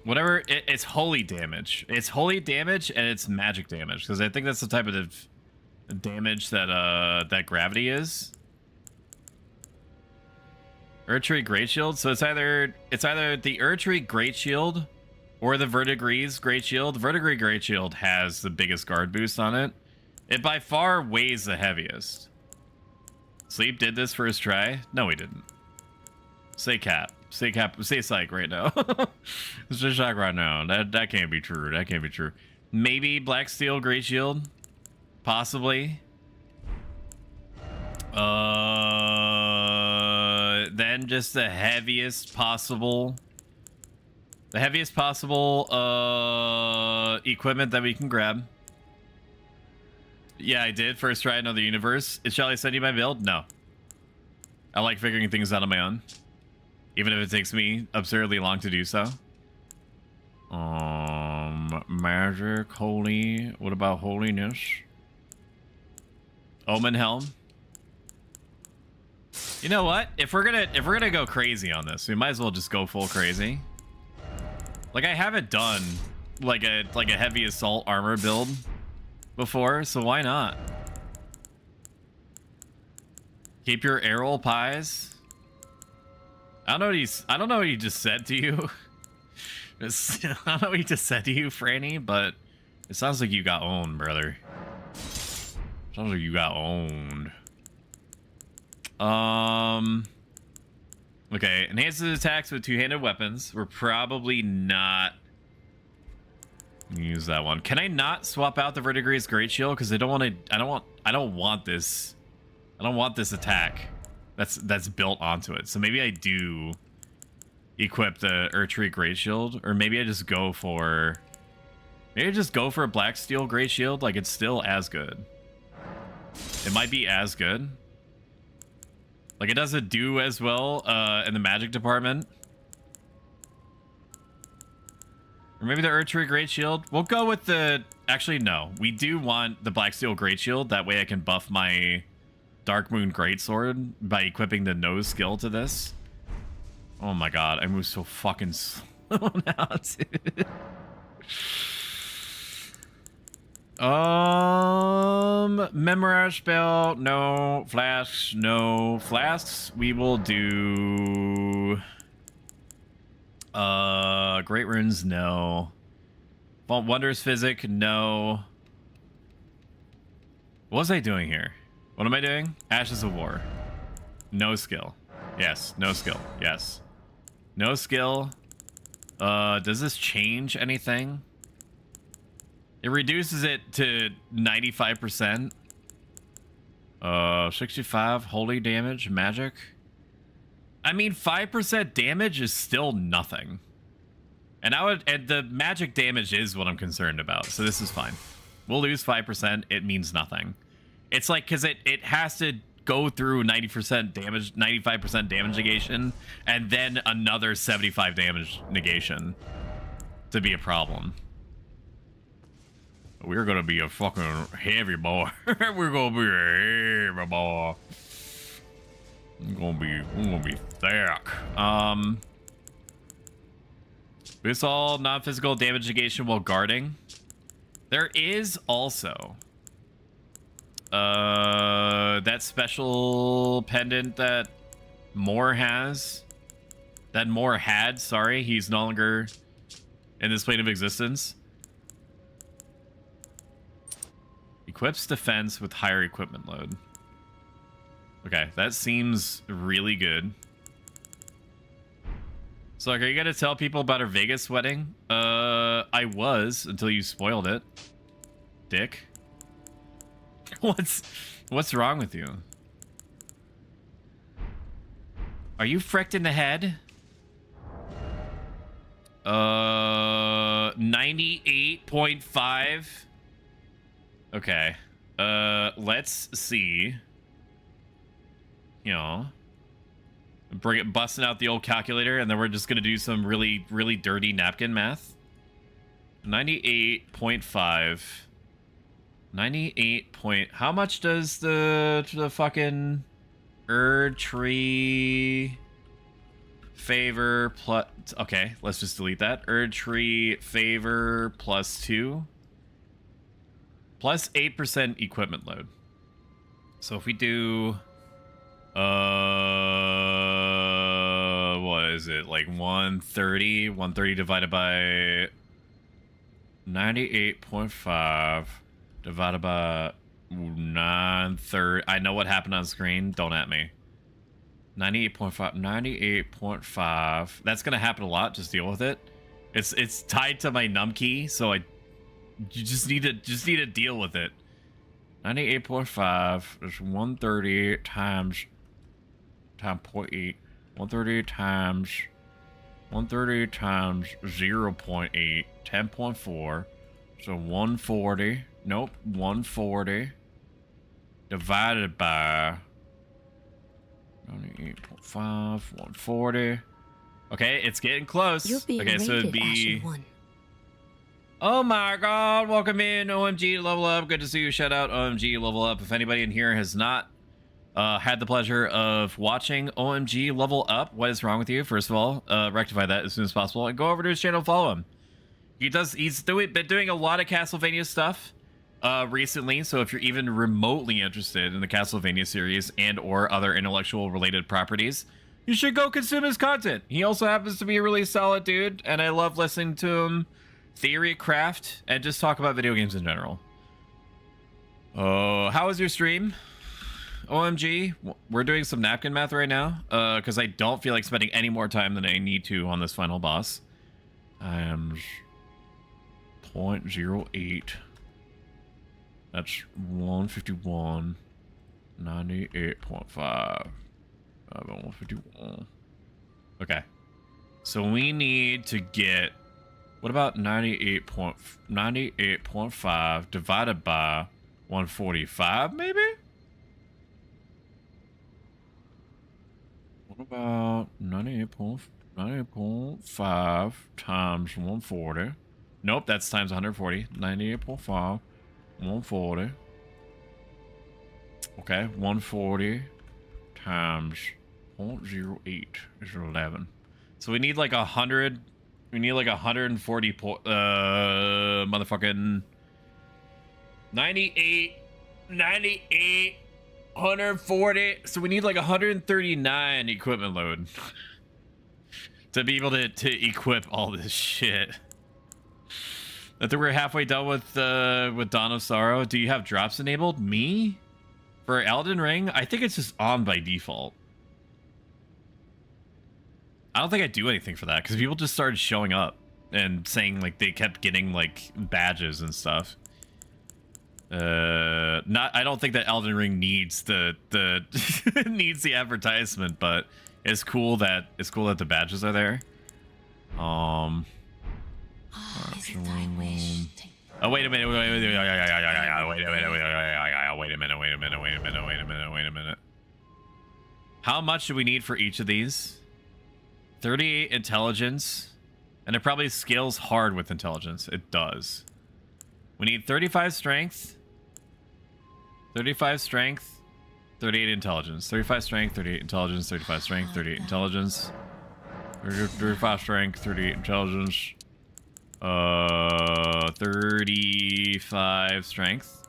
Whatever, it's holy damage. It's holy damage and it's magic damage, because I think that's the type of damage that that gravity is. Erdtree Great Shield. So it's either the Erdtree Great Shield or the Verdigris Great Shield. The Verdigris Great Shield has the biggest guard boost on it. It by far weighs the heaviest. Sleep did this first try? No, he didn't. Say cap. Say psych right now. It's just shock right now. That can't be true. That can't be true. Maybe Black Steel Great Shield. Possibly. Then just the heaviest possible equipment that we can grab. Yeah, I did. First try another universe. Shall I send you my build? No. I like figuring things out on my own, even if it takes me absurdly long to do so. Magic, holy. What about holiness? Omen Helm. You know what? If we're gonna go crazy on this, we might as well just go full crazy. Like, I haven't done like a heavy assault armor build before, so why not? Keep your Errol pies. I don't know what he just said to you. I don't know what he just said to you, Franny, but it sounds like you got owned, brother. Sounds like you got owned. Okay, enhances attacks with two-handed weapons. We're probably not use that one. Can I not swap out the Verdigris Great Shield? Because I don't want this. I don't want this attack that's built onto it. So maybe I do equip the Erdtree Great Shield, or maybe I just go for a Black Steel Great Shield. Like, it's still as good. It might be as good. Like, it doesn't do as well in the magic department. Or maybe the Erdtree Great Shield. We'll go with the... Actually, no. We do want the Black Steel Great Shield. That way I can buff my Dark Moon Greatsword by equipping the nose skill to this. Oh my god, I move so fucking slow now, dude. Memorize spell, no. Flasks, no. Flasks, we will do... Great Runes, no. Wondrous Physic, no. What was I doing here? What am I doing? Ashes of War. No skill. Yes, no skill. Yes. No skill. Does this change anything? It reduces it to 95%. 65 holy damage, magic. I mean, 5% damage is still nothing. And the magic damage is what I'm concerned about. So this is fine. We'll lose 5%. It means nothing. It's like, because it has to go through 90% damage, 95% damage negation, and then another 75 damage negation to be a problem. We're gonna be a fucking heavy boy. We're gonna be a heavy boy. We're gonna be thick. Boosts all non-physical damage negation while guarding. There is also that special pendant that Moore has. That Moore had, sorry, he's no longer in this plane of existence. Equips defense with higher equipment load. Okay, that seems really good. So, like, are you gonna tell people about our Vegas wedding? I was, until you spoiled it. Dick. What's wrong with you? Are you fricked in the head? 98.5. Okay. Let's see. You know, busting out the old calculator, and then we're just gonna do some really, really dirty napkin math. 98.5. 98 point. How much does the fucking Erdtree favor plus? Okay, let's just delete that. Erdtree favor plus 2 plus 8% equipment load. So if we do, what is it, like 130? 130 divided by 98.5 divided by 930. I know what happened on screen. Don't at me. 98.5. 98.5. That's gonna happen a lot. Just deal with it. It's tied to my num key, so you just need to deal with it. 98.5 is 130 times 0.8. 130 times 0.8. 10.4. So 140. Nope, 140 divided by 98.5, 140. Okay, it's getting close. Okay, so it'd be... Oh my god, welcome in, OMG Level Up. Good to see you. Shout out OMG Level Up. If anybody in here has not had the pleasure of watching OMG Level Up, what is wrong with you? First of all, rectify that as soon as possible and go over to his channel, follow him. He's been doing a lot of Castlevania stuff recently, so if you're even remotely interested in the Castlevania series and or other intellectual related properties, you should go consume his content. He also happens to be a really solid dude, and I love listening to him theory craft and just talk about video games in general. How was your stream? OMG, we're doing some napkin math right now because I don't feel like spending any more time than I need to on this final boss. Times 0.08. That's 151. 98.5. 151. Okay. So we need to get... What about 98.5 divided by 145, maybe? What about 98.5 times 140? Nope, that's times 140. 98.5, 140. Okay, 140 times 0.08 is 11. So we need like 100. We need like 140 motherfucking 98, 140. So we need like 139 equipment load to be able to equip all this shit. I think we're halfway done with Dawn of Sorrow. Do you have drops enabled? Me? For Elden Ring? I think it's just on by default. I don't think I do anything for that because people just started showing up and saying like they kept getting like badges and stuff. I don't think that Elden Ring needs the needs the advertisement, but it's cool that the badges are there. Oh, wait a minute. Wait a minute. How much do we need for each of these? 38 intelligence, and it probably scales hard with intelligence. It does. We need 35 strength, 38 intelligence, 35 strength, 38 intelligence, 35 strength, 38 intelligence, 35 strength, 38 intelligence, 35 strength,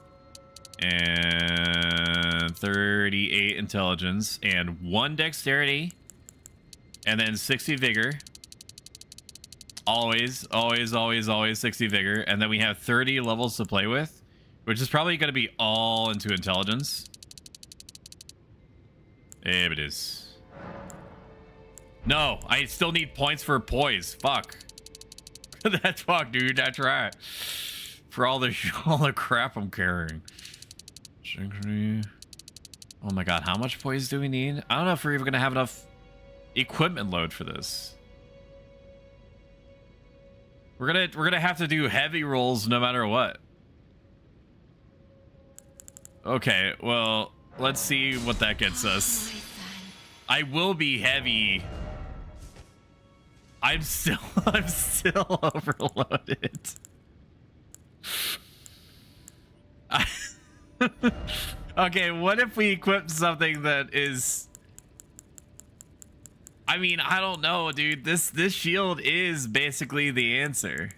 and 38 intelligence, and 1 dexterity, and then 60 vigor. Always 60 vigor, and then we have 30 levels to play with, which is probably going to be all into intelligence. There it is. No, I still need points for poise. Fuck. That's fuck, dude. That's right. For all the crap I'm carrying. Synchrony. Oh my god, how much poise do we need? I don't know if we're even going to have enough equipment load for this. We're gonna have to do heavy rolls no matter what. Okay, well, let's see what that gets us. I will be heavy. I'm still overloaded. Okay, what if we equip something that is... I mean, I don't know, dude. This shield is basically the answer.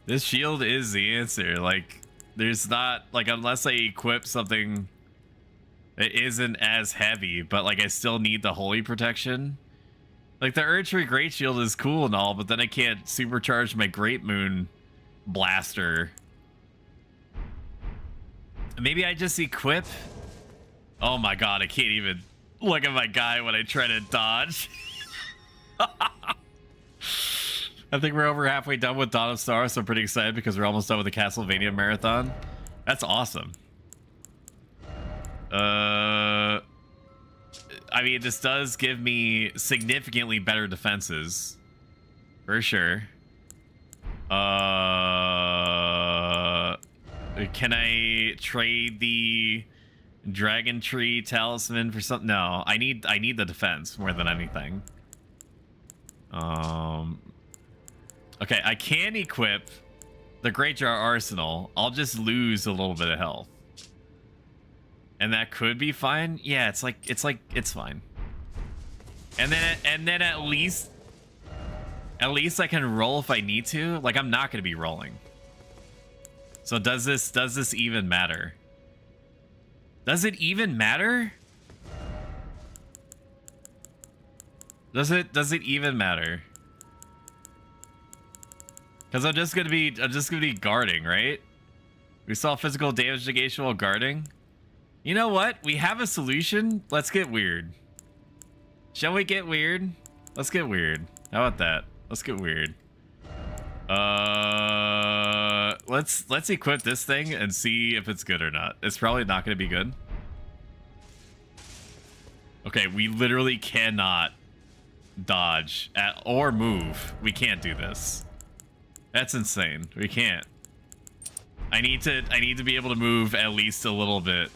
This shield is the answer. Like, there's not, like, unless I equip something that isn't as heavy, but like I still need the holy protection. Like, the Urchery Great Shield is cool and all, but then I can't supercharge my Great Moon blaster. Maybe I just equip. Oh my god, I can't even look at my guy when I try to dodge. I think we're over halfway done with Dawn of Stars, so I'm pretty excited because we're almost done with the Castlevania marathon. That's awesome. I mean, this does give me significantly better defenses, for sure. Can I trade the Dragon Tree Talisman for something? No, I need the defense more than anything. Okay, I can equip the Great Jar Arsenal. I'll just lose a little bit of health. And that could be fine. Yeah, it's fine. And then at least I can roll if I need to. Like, I'm not going to be rolling. So does this even matter? Does it even matter? Does it even matter? Cuz I'm just going to be guarding, right? We saw physical damage negation while guarding. You know what? We have a solution. Let's get weird. Shall we get weird? Let's get weird. How about that? Let's get weird. Let's equip this thing and see if it's good or not. It's probably not going to be good. Okay, we literally cannot dodge or move. We can't do this. That's insane. We can't. I need to be able to move at least a little bit.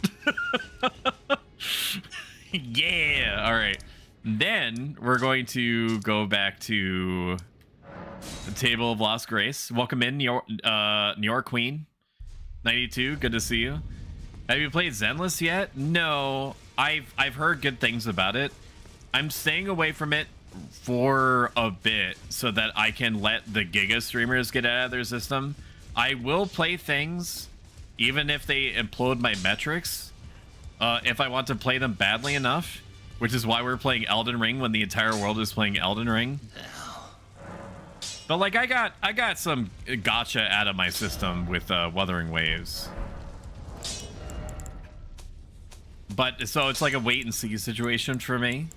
Yeah. All right. Then we're going to go back to the Table of Lost Grace. Welcome in, New York Queen 92. Good to see you. Have you played Zenless yet? No. I've heard good things about it. I'm staying away from it for a bit so that I can let the Giga streamers get out of their system. I will play things even if they implode my metrics, if I want to play them badly enough, which is why we're playing Elden Ring when the entire world is playing Elden Ring. But like, I got some gotcha out of my system with Wuthering Waves. But so it's like a wait and see situation for me.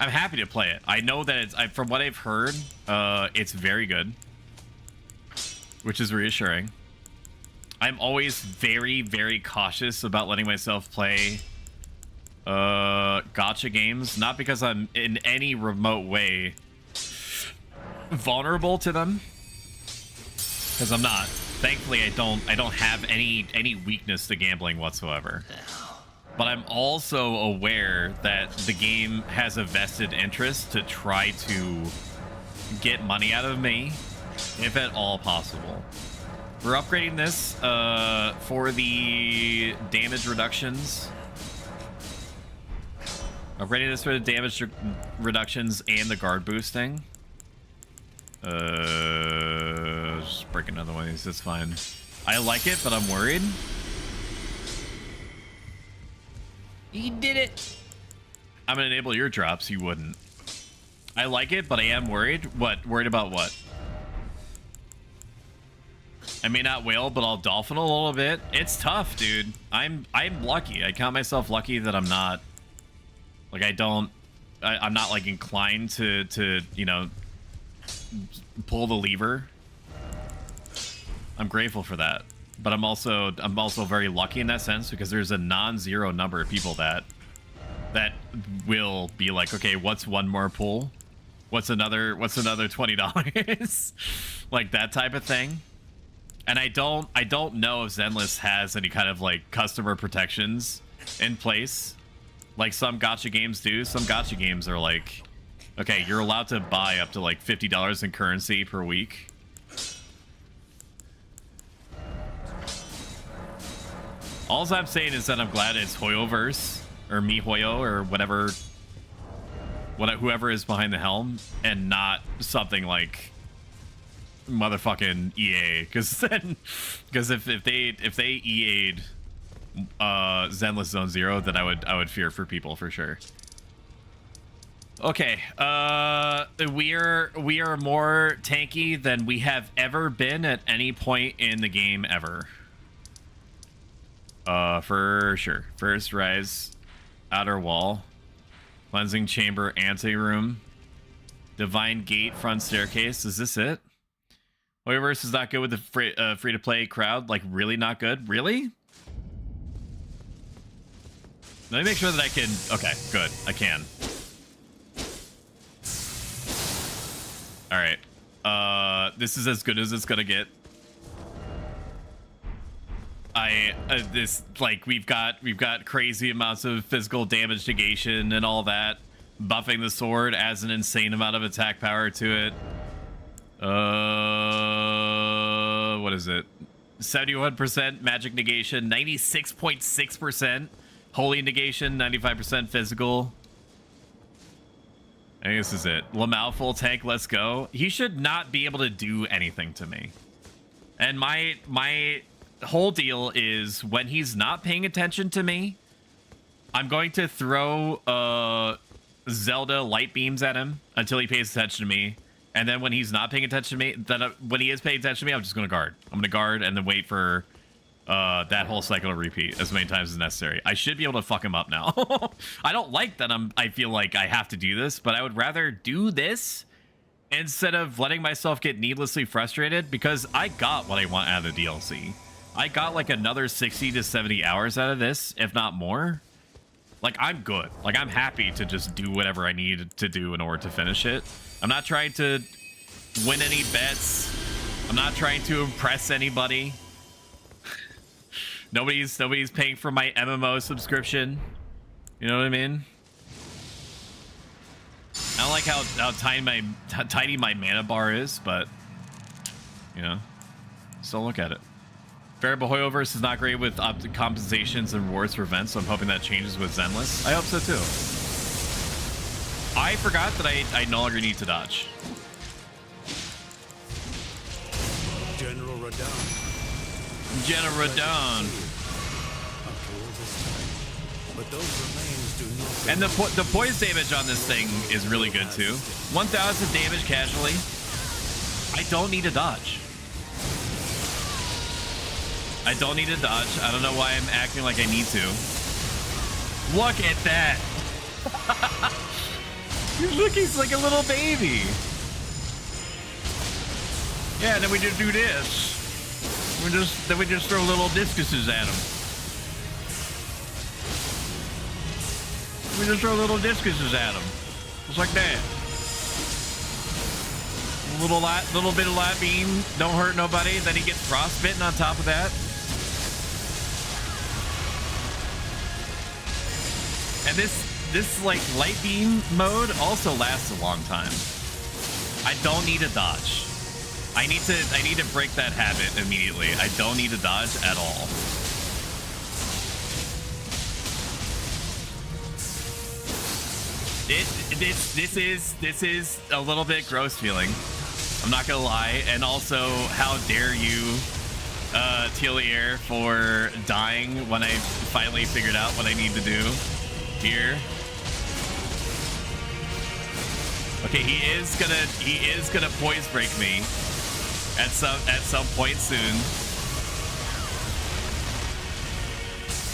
I'm happy to play it. I know that it's, from what I've heard, it's very good, which is reassuring. I'm always very, very cautious about letting myself play gotcha games, not because I'm in any remote way vulnerable to them, because I'm not. Thankfully, I don't have any weakness to gambling whatsoever. But I'm also aware that the game has a vested interest to try to get money out of me if at all possible. We're upgrading this for the damage reductions. Upgrading this for the damage reductions and the guard boosting. Just break another one of these. That's fine. I like it, but I'm worried. You did it. I'm gonna enable your drops. You wouldn't. I like it, but I am worried. What? Worried about what? I may not whale, but I'll dolphin a little bit. It's tough, dude. I'm lucky. I count myself lucky that I'm not like I'm not like inclined to you know, pull the lever. I'm grateful for that, but I'm also very lucky in that sense because there's a non-zero number of people that will be like, okay, what's one more pull? What's another $20? Like that type of thing. And I don't know if Zenless has any kind of like customer protections in place. Like some gacha games do. Some gacha games are like, okay, you're allowed to buy up to like $50 in currency per week. All I'm saying is that I'm glad it's Hoyoverse or MiHoYo or whoever is behind the helm, and not something like motherfucking EA, because if they EA'd Zenless Zone Zero, then I would fear for people for sure. Okay, we are more tanky than we have ever been at any point in the game ever. For sure. First rise, outer wall, cleansing chamber, anteroom, divine gate, front staircase. Is this it? Hoyoverse is not good with the free to play crowd. Like, really not good? Really? Let me make sure that I can. Okay, good. I can. All right. This is as good as it's gonna get. We've got crazy amounts of physical damage negation and all that. Buffing the sword adds an insane amount of attack power to it. What is it? 71% magic negation, 96.6% holy negation, 95% physical. I think this is it. Lamau full tank, let's go. He should not be able to do anything to me. And my whole deal is when he's not paying attention to me, I'm going to throw Zelda light beams at him until he pays attention to me. And then when he's not paying attention to me, when he is paying attention to me, I'm just going to guard. I'm going to guard and then wait for that whole cycle to repeat as many times as necessary. I should be able to fuck him up now. I don't like that I feel like I have to do this, but I would rather do this instead of letting myself get needlessly frustrated, because I got what I want out of the DLC. I got like another 60 to 70 hours out of this, if not more. Like, I'm good. Like, I'm happy to just do whatever I need to do in order to finish it. I'm not trying to win any bets. I'm not trying to impress anybody. Nobody's paying for my MMO subscription. You know what I mean? I don't like how tiny my mana bar is, but you know, still look at it. Variable Hoyoverse is not great with compensations and rewards for events, so I'm hoping that changes with Zenless. I hope so too. I forgot that I no longer need to dodge. General Radon. General Radon. But those remains do not. And the poise damage on this thing is really good too. 1,000 damage casually. I don't need to dodge. I don't need to dodge. I don't know why I'm acting like I need to. Look at that. Look, he's like a little baby. Yeah, and then we just do this. Then we just throw little discuses at him. We just throw little discuses at him. Just like that. Little bit of light beam. Don't hurt nobody. Then he gets frostbitten on top of that. And this like light beam mode also lasts a long time. I don't need a dodge. I need to break that habit immediately. I don't need to dodge at all. This is a little bit gross feeling. I'm not gonna lie. And also, how dare you, Telier, for dying when I finally figured out what I need to do here. Okay, he is gonna poise break me at some point soon.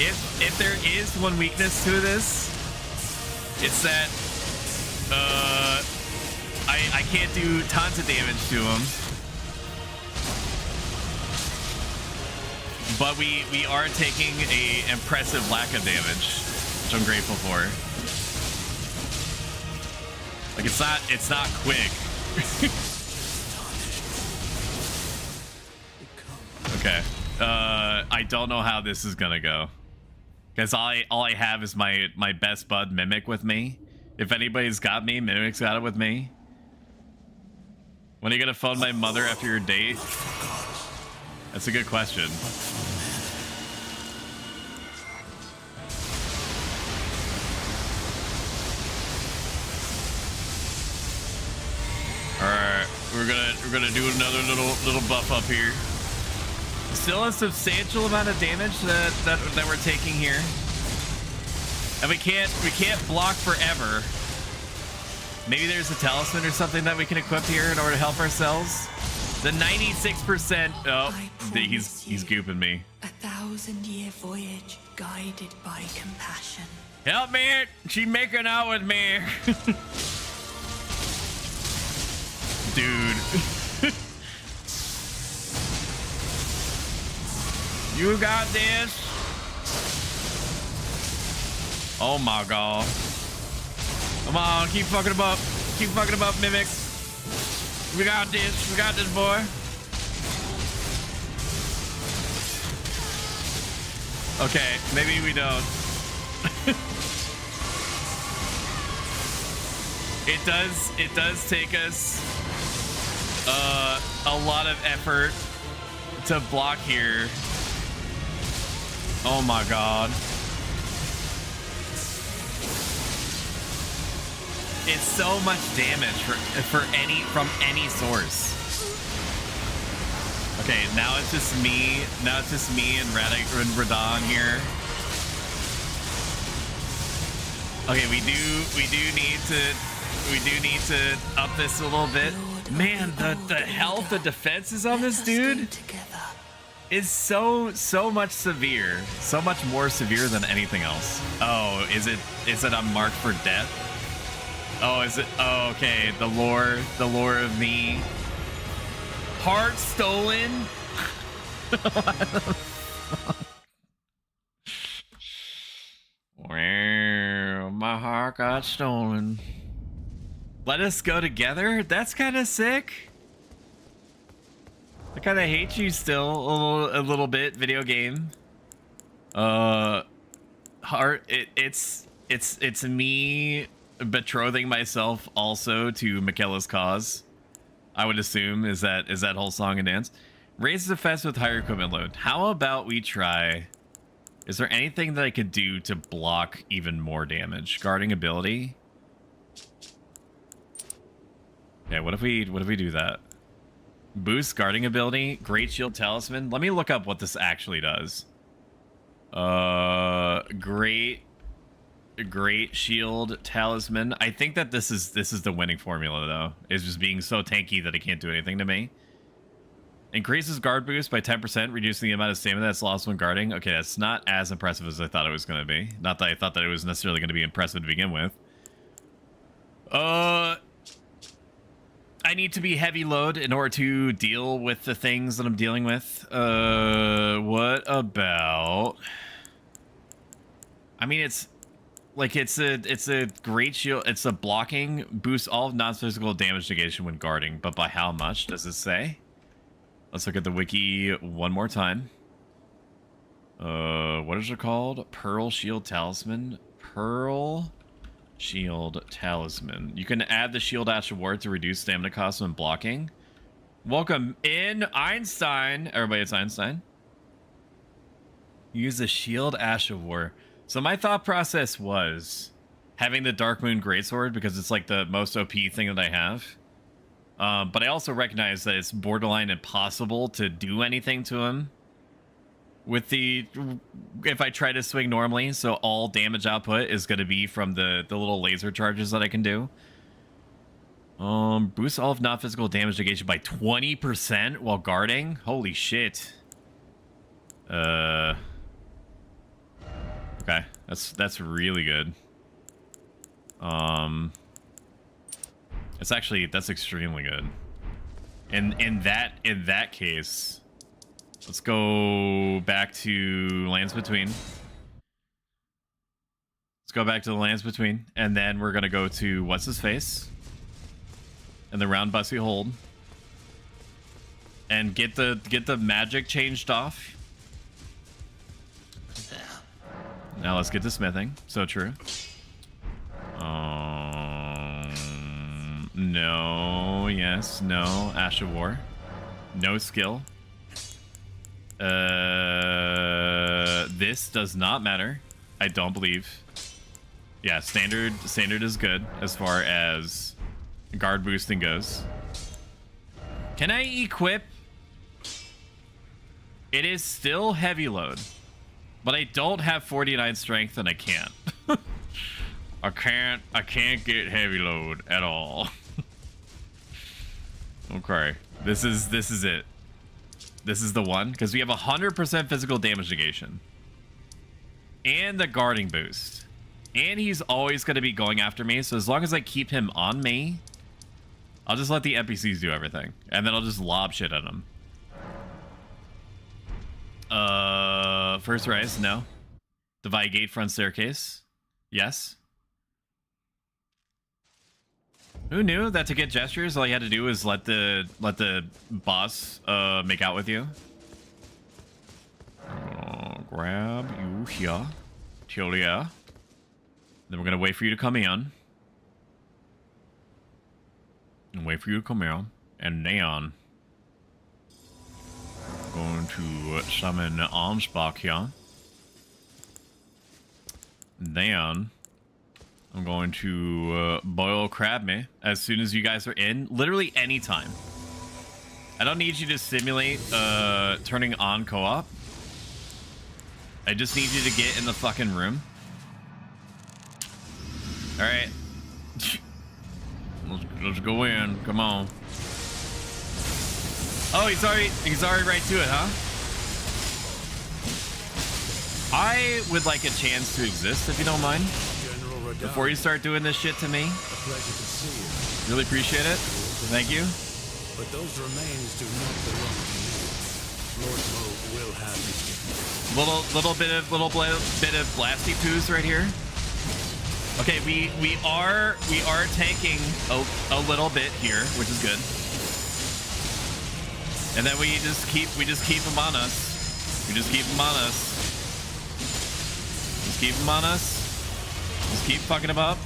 If there is one weakness to this, it's that I can't do tons of damage to him. But we are taking a impressive lack of damage, which I'm grateful for. Like it's not quick. Okay. I don't know how this is gonna go. Because all I have is my best bud Mimic with me. If anybody's got me, Mimic's got it with me. When are you gonna phone my mother after your date? That's a good question. Alright, we're gonna do another little buff up here. Still a substantial amount of damage that we're taking here. And we can't block forever. Maybe there's a talisman or something that we can equip here in order to help ourselves. The 96%. Oh, he's gooping me. 1,000-year voyage guided by compassion. Help me! She making out with me. Dude. You got this. Oh my god. Come on, keep fucking him up. Keep fucking him up, Mimic. We got this. We got this, boy. Okay, maybe we don't. It does take us a lot of effort to block here. Oh my god. It's so much damage from any source. Okay, now it's just me. Now it's just me and Radon here. Okay, we do need to up this a little bit. Man, the health, the defenses on this dude is so much severe. So much more severe than anything else. Oh, is it a mark for death? Oh, is it? Oh, okay. The lore of me. Heart stolen. Wow, my heart got stolen. Let us go together? That's kind of sick. I kind of hate you still a little bit, video game. Heart. It's me betrothing myself also to Michaela's cause. I would assume is that whole song and dance. Raises defense with higher equipment load. How about we try? Is there anything that I could do to block even more damage? Guarding ability. Okay, what if we do that? Boost guarding ability, great shield talisman. Let me look up what this actually does. Great shield talisman. I think that this is the winning formula though. It's just being so tanky that it can't do anything to me. Increases guard boost by 10%, reducing the amount of stamina that's lost when guarding. Okay, that's not as impressive as I thought it was going to be. Not that I thought that it was necessarily going to be impressive to begin with. I need to be heavy load in order to deal with the things that I'm dealing with. What about? I mean, it's a great shield. It's a blocking, boosts all non-physical damage negation when guarding, but by how much does it say? Let's look at the wiki one more time. What is it called? Pearl Shield Talisman. Pearl Shield Talisman. You can add the shield ash award to reduce stamina costs when blocking. Welcome in, Einstein. Everybody, it's Einstein. Use the shield Ash of War. So my thought process was having the Dark Moon Greatsword because it's like the most OP thing that I have. But I also recognize that it's borderline impossible to do anything to him with the if I try to swing normally. So all damage output is going to be from the little laser charges that I can do. Boost all of non-physical damage negation by 20% while guarding. Holy shit. Okay, that's really good. That's extremely good. In that case, let's go back to Lands Between. Let's go back to the Lands Between, and then we're gonna go to what's his face, and the round bussy hold, and get the magic changed off. Now let's get to smithing. So true. No, yes, no. Ash of War. No skill. This does not matter. I don't believe. Yeah, standard is good as far as guard boosting goes. Can I equip? It is still heavy load, but I don't have 49 strength and I can't. I can't get heavy load at all. Okay, this is it. This is the one because we have 100% physical damage negation and the guarding boost, and he's always going to be going after me. So as long as I keep him on me, I'll just let the NPCs do everything, and then I'll just lob shit at him. First rise, no. Divide gate front staircase, yes. Who knew that to get gestures, all you had to do was let the boss make out with you? Grab you here, Tilia. Then we're gonna wait for you to come in, and wait for you to come in, and then going to summon Armspark here. Then I'm going to boil crab me as soon as you guys are in. Literally anytime. I don't need you to simulate turning on co-op. I just need you to get in the fucking room. All right. Let's go in. Come on. Oh, he's already right to it, huh? I would like a chance to exist, if you don't mind. Before you start doing this shit to me. Really appreciate it. Thank you. But those remains do not belong to you. Lord Moog will have you. Little bit of blasty poos right here. Okay, we are tanking a little bit here, which is good. And then we just keep him on us. We just keep him on us. Just keep him on us. Just keep fucking him up.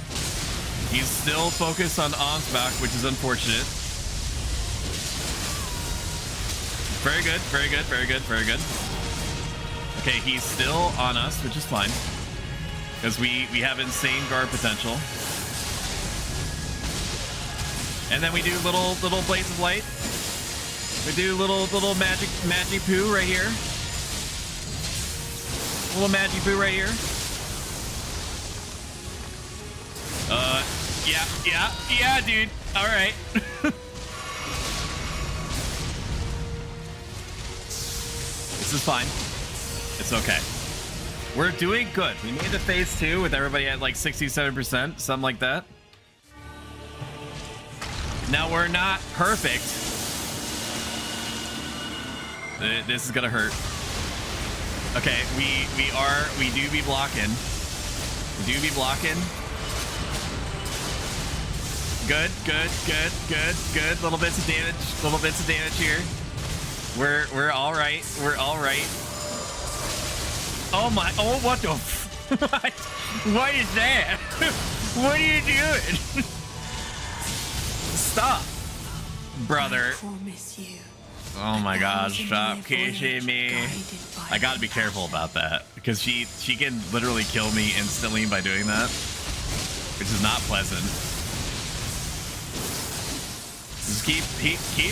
He's still focused on Ansbach, which is unfortunate. Very good, very good, very good, very good. Okay, he's still on us, which is fine. Because we have insane guard potential. And then we do little blaze of light. We do little magic poo right here. Little magic poo right here. Yeah, dude. All right. This is fine. It's okay. We're doing good. We made the phase 2 with everybody at like 67%, something like that. Now we're not perfect. This is gonna hurt. Okay, we do be blocking. We do be blocking. Good. Little bits of damage here. We're all right. We're all right. Oh my! Oh, what the? What is that? What are you doing? Stop! Brother. I promise you. Oh my god, stop kissing me. I gotta be careful about that because she can literally kill me instantly by doing that, which is not pleasant. Just keep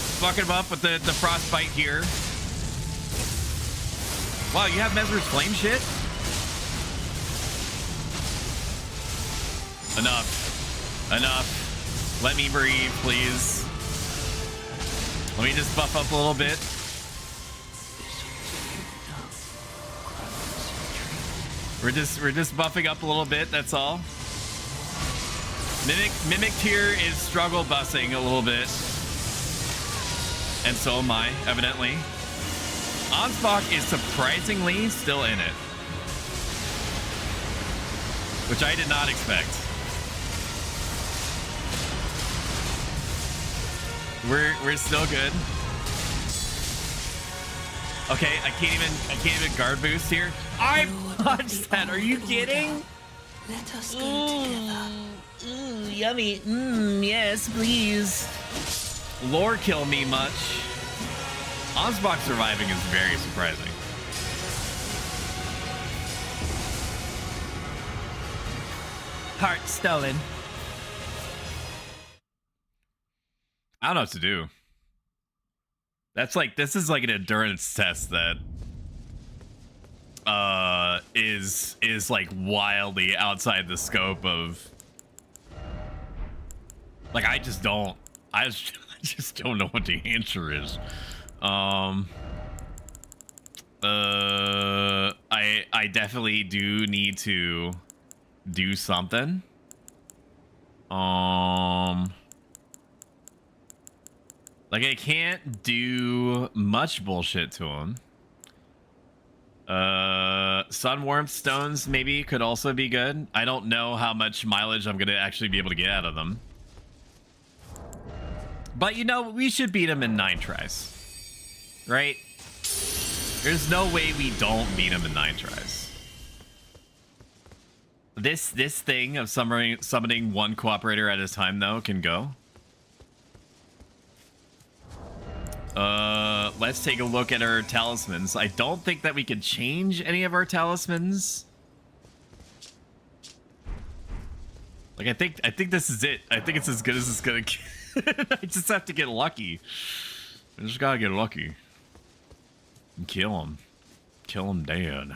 fucking him up with the frostbite here. Wow, you have Mesmer's flame shit? Enough. Let me breathe, please. Let me just buff up a little bit. We're just buffing up a little bit, that's all. Mimic tier is struggle busing a little bit. And so am I, evidently. Ansbach is surprisingly still in it. Which I did not expect. We're still good. Okay, I can't even guard boost here. I punched that. Are you kidding? Let us go together. Ooh, yummy. Yes, please. Lore kill me much. Ansbach surviving is very surprising. Heart stolen. I don't know what to do. This is like an endurance test that is like wildly outside the scope of, like, I just don't know what the answer is. I definitely do need to do something. Like, I can't do much bullshit to him. Sun warmth stones maybe could also be good. I don't know how much mileage I'm gonna actually be able to get out of them. But you know, we should beat him in 9 tries. Right? There's no way we don't beat him in 9 tries. This thing of summoning one cooperator at a time, though, can go. Let's take a look at our talismans. I don't think that we can change any of our talismans. Like, I think this is it. I think it's as good as it's gonna get. I just have to get lucky. I just gotta get lucky. And kill him. Kill him dead.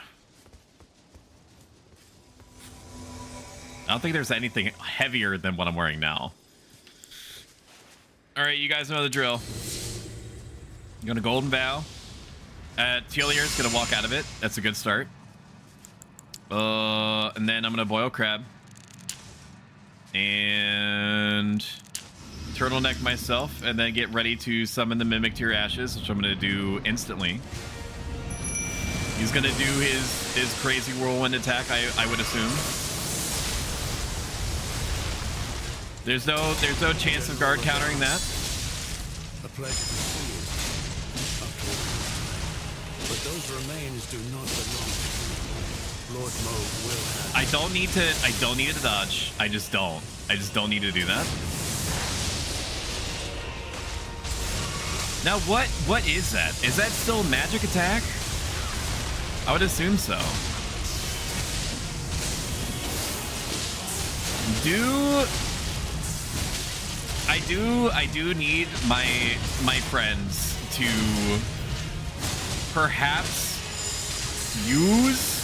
I don't think there's anything heavier than what I'm wearing now. Alright, you guys know the drill. I'm gonna golden vow. Tealier's gonna walk out of it. That's a good start. And then I'm gonna boil crab. And turtleneck myself, and then get ready to summon the Mimic Tier Ashes, which I'm gonna do instantly. He's gonna do his crazy whirlwind attack, I would assume. There's no chance of guard countering that. A pleasure to see you. But those remains do not belong to you. Lord Mo will have. I don't need to dodge. I just don't need to do that. Now what is that? Is that still a magic attack? I would assume so. I do need my friends to perhaps use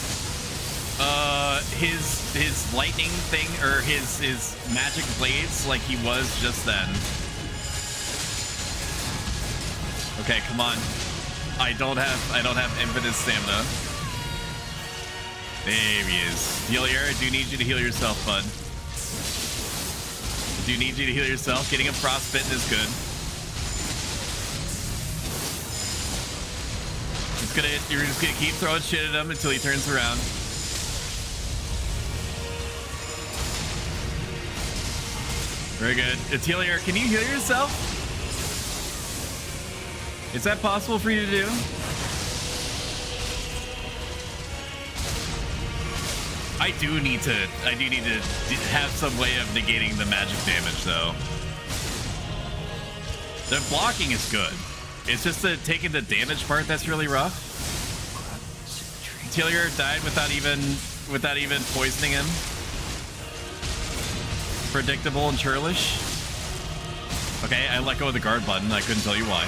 his lightning thing, or his magic blades like he was just then. Okay, come on. I don't have infinite stamina. There he is. Tealier, I do need you to heal yourself, bud. I do need you to heal yourself. Getting a frostbitten is good. You're just gonna keep throwing shit at him until he turns around. Very good. Tealier, can you heal yourself? Is that possible for you to do? I do need to have some way of negating the magic damage, though. The blocking is good. It's just the taking the damage part that's really rough. Tillier died without even poisoning him. Predictable and churlish. Okay, I let go of the guard button. I couldn't tell you why.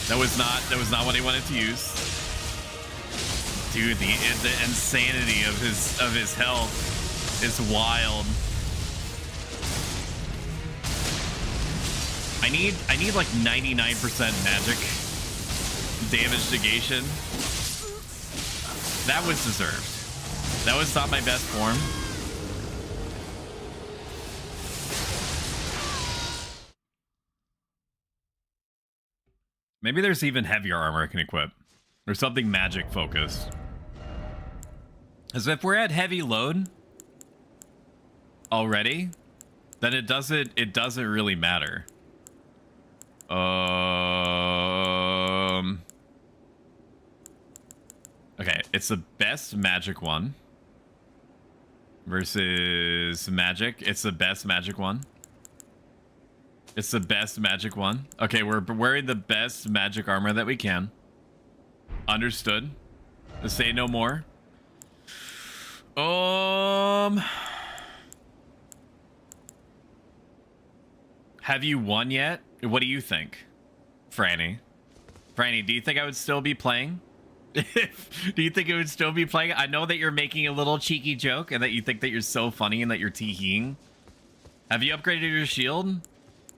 That was not what he wanted to use. Dude, the insanity of his health is wild. I need like 99% magic damage negation. That was deserved. That was not my best form. Maybe there's even heavier armor I can equip. Or something magic focused. As if we're at heavy load already, then it doesn't really matter. Okay, it's the best magic one versus magic. It's the best magic one. It's the best magic one. Okay, we're wearing the best magic armor that we can. Understood. To say no more. Have you won yet? What do you think, Franny? Franny, do you think I would still be playing? Do you think it would still be playing? I know that you're making a little cheeky joke and that you think that you're so funny and that you're teeheeing. Have you upgraded your shield?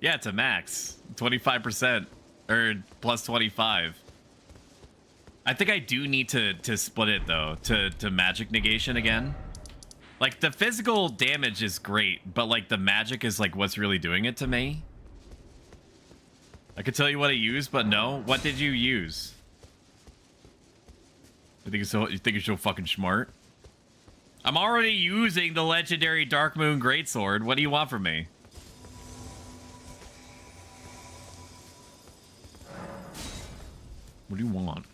Yeah, it's a max. 25%. Or plus 25. I think I do need to split it, though, to magic negation again. Like, the physical damage is great, but, like, the magic is, like, what's really doing it to me. I could tell you what I used, but no. What did you use? You think you're so fucking smart? I'm already using the legendary Dark Moon Greatsword. What do you want from me? What do you want?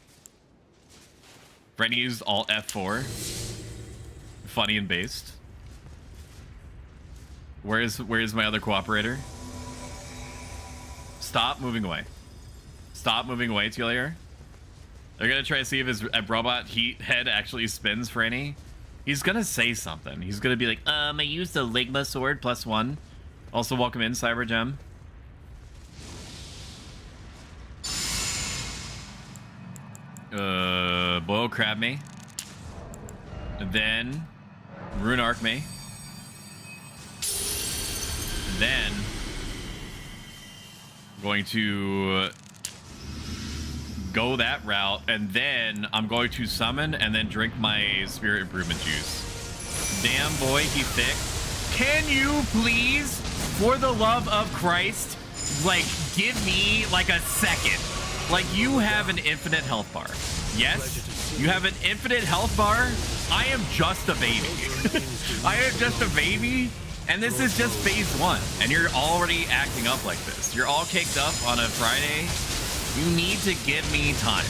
Freddy used Alt F4. Funny and based. Where's my other cooperator? Stop moving away. Stop moving away, Tillier. They're gonna try to see if his robot heat head actually spins, Franny. He's gonna say something. He's gonna be like, I used the Ligma sword +1. Also, welcome in, Cyber Gem. Boil crab me. And then rune arc me. And then I'm going to go that route, and then I'm going to summon and then drink my spirit improvement juice. Damn boy, he thick. Can you please, for the love of Christ, like, give me like a second? Like, you have an infinite health bar. Yes, you have an infinite health bar. I am just a baby. I am just a baby, and this is just phase 1, and you're already acting up like this. You're all caked up on a Friday. You need to give me time.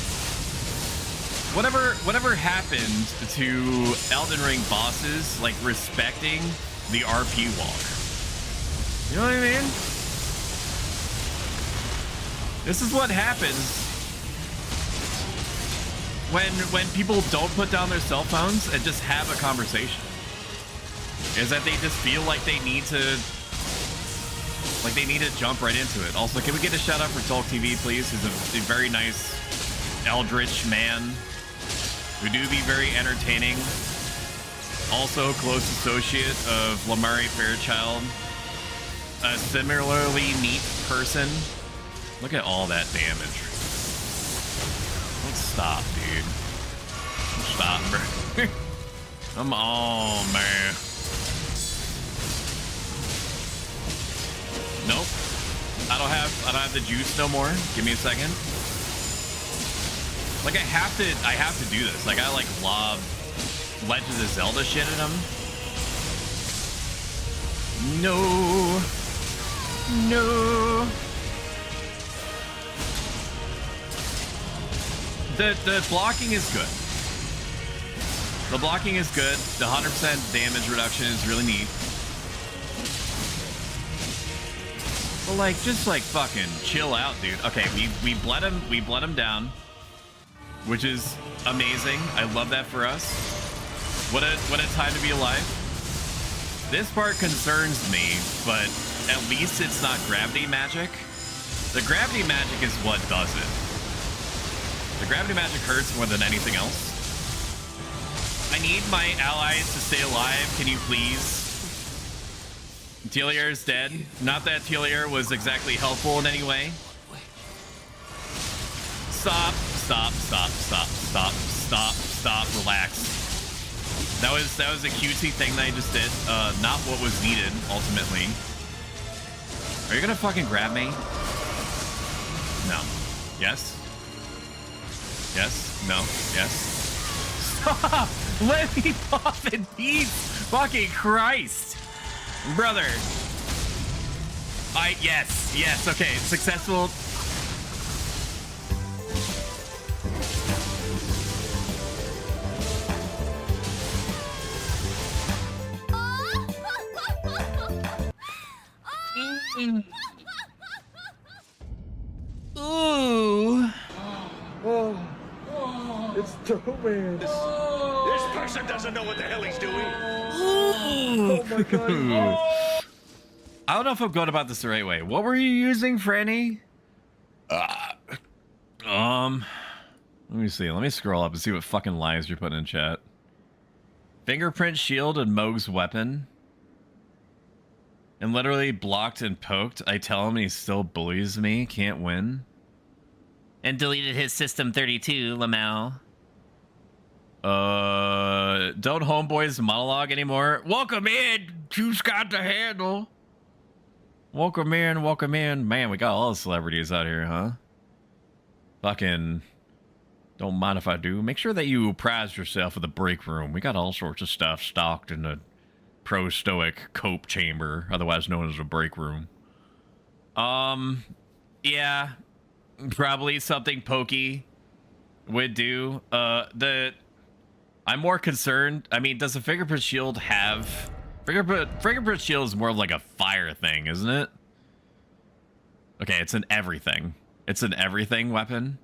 Whatever happened to Elden Ring bosses, like, respecting the RP walk? You know what I mean? This is what happens when people don't put down their cell phones and just have a conversation. Is that they just feel like they need to jump right into it. Also, can we get a shout out for Talk TV, please? Who's a very nice eldritch man who do be very entertaining. Also, close associate of Lamari Fairchild, a similarly neat person. Look at all that damage. Don't stop, dude. Don't stop, bro. Come on, man. Nope. I don't have the juice no more. Give me a second. Like, I have to do this. Like, I like lob Legend of Zelda shit at him. No. No. The blocking is good. The blocking is good. The 100% damage reduction is really neat. Like, just like fucking chill out, dude. Okay, we bled him down, which is amazing. I love that for us. What a time to be alive. This part concerns me, but at least it's not gravity magic. The gravity magic is what does it. The gravity magic hurts more than anything else. I need my allies to stay alive. Can you please? Telier is dead. Not that Telier was exactly helpful in any way. Stop. Relax. That was a cutesy thing that I just did. Not what was needed, ultimately. Are you gonna fucking grab me? No. Yes? Yes? No? Yes? Stop! Let me pop in peace! Fucking Christ! Brother! Yes, okay, successful. Ooh. It's Toman. This person doesn't know what the hell he's doing. Oh my god. I don't know if I'm going about this the right way. What were you using, Franny? Let me see. Let me scroll up and see what fucking lies you're putting in chat. Fingerprint shield and Moog's weapon. And literally blocked and poked. I tell him and he still bullies me. Can't win. And deleted his System 32, Lamau. Don't homeboys monologue anymore. Welcome in. Who's got the handle? Welcome in, welcome in. Man, we got all the celebrities out here, huh? Fucking don't mind if I do. Make sure that you prize yourself with the break room. We got all sorts of stuff stocked in the pro-stoic cope chamber, otherwise known as a break room. Yeah, probably something Pokey would do. I'm more concerned. I mean, does the fingerprint shield have... Fingerprint shield is more of like a fire thing, isn't it? Okay, it's an everything. It's an everything weapon.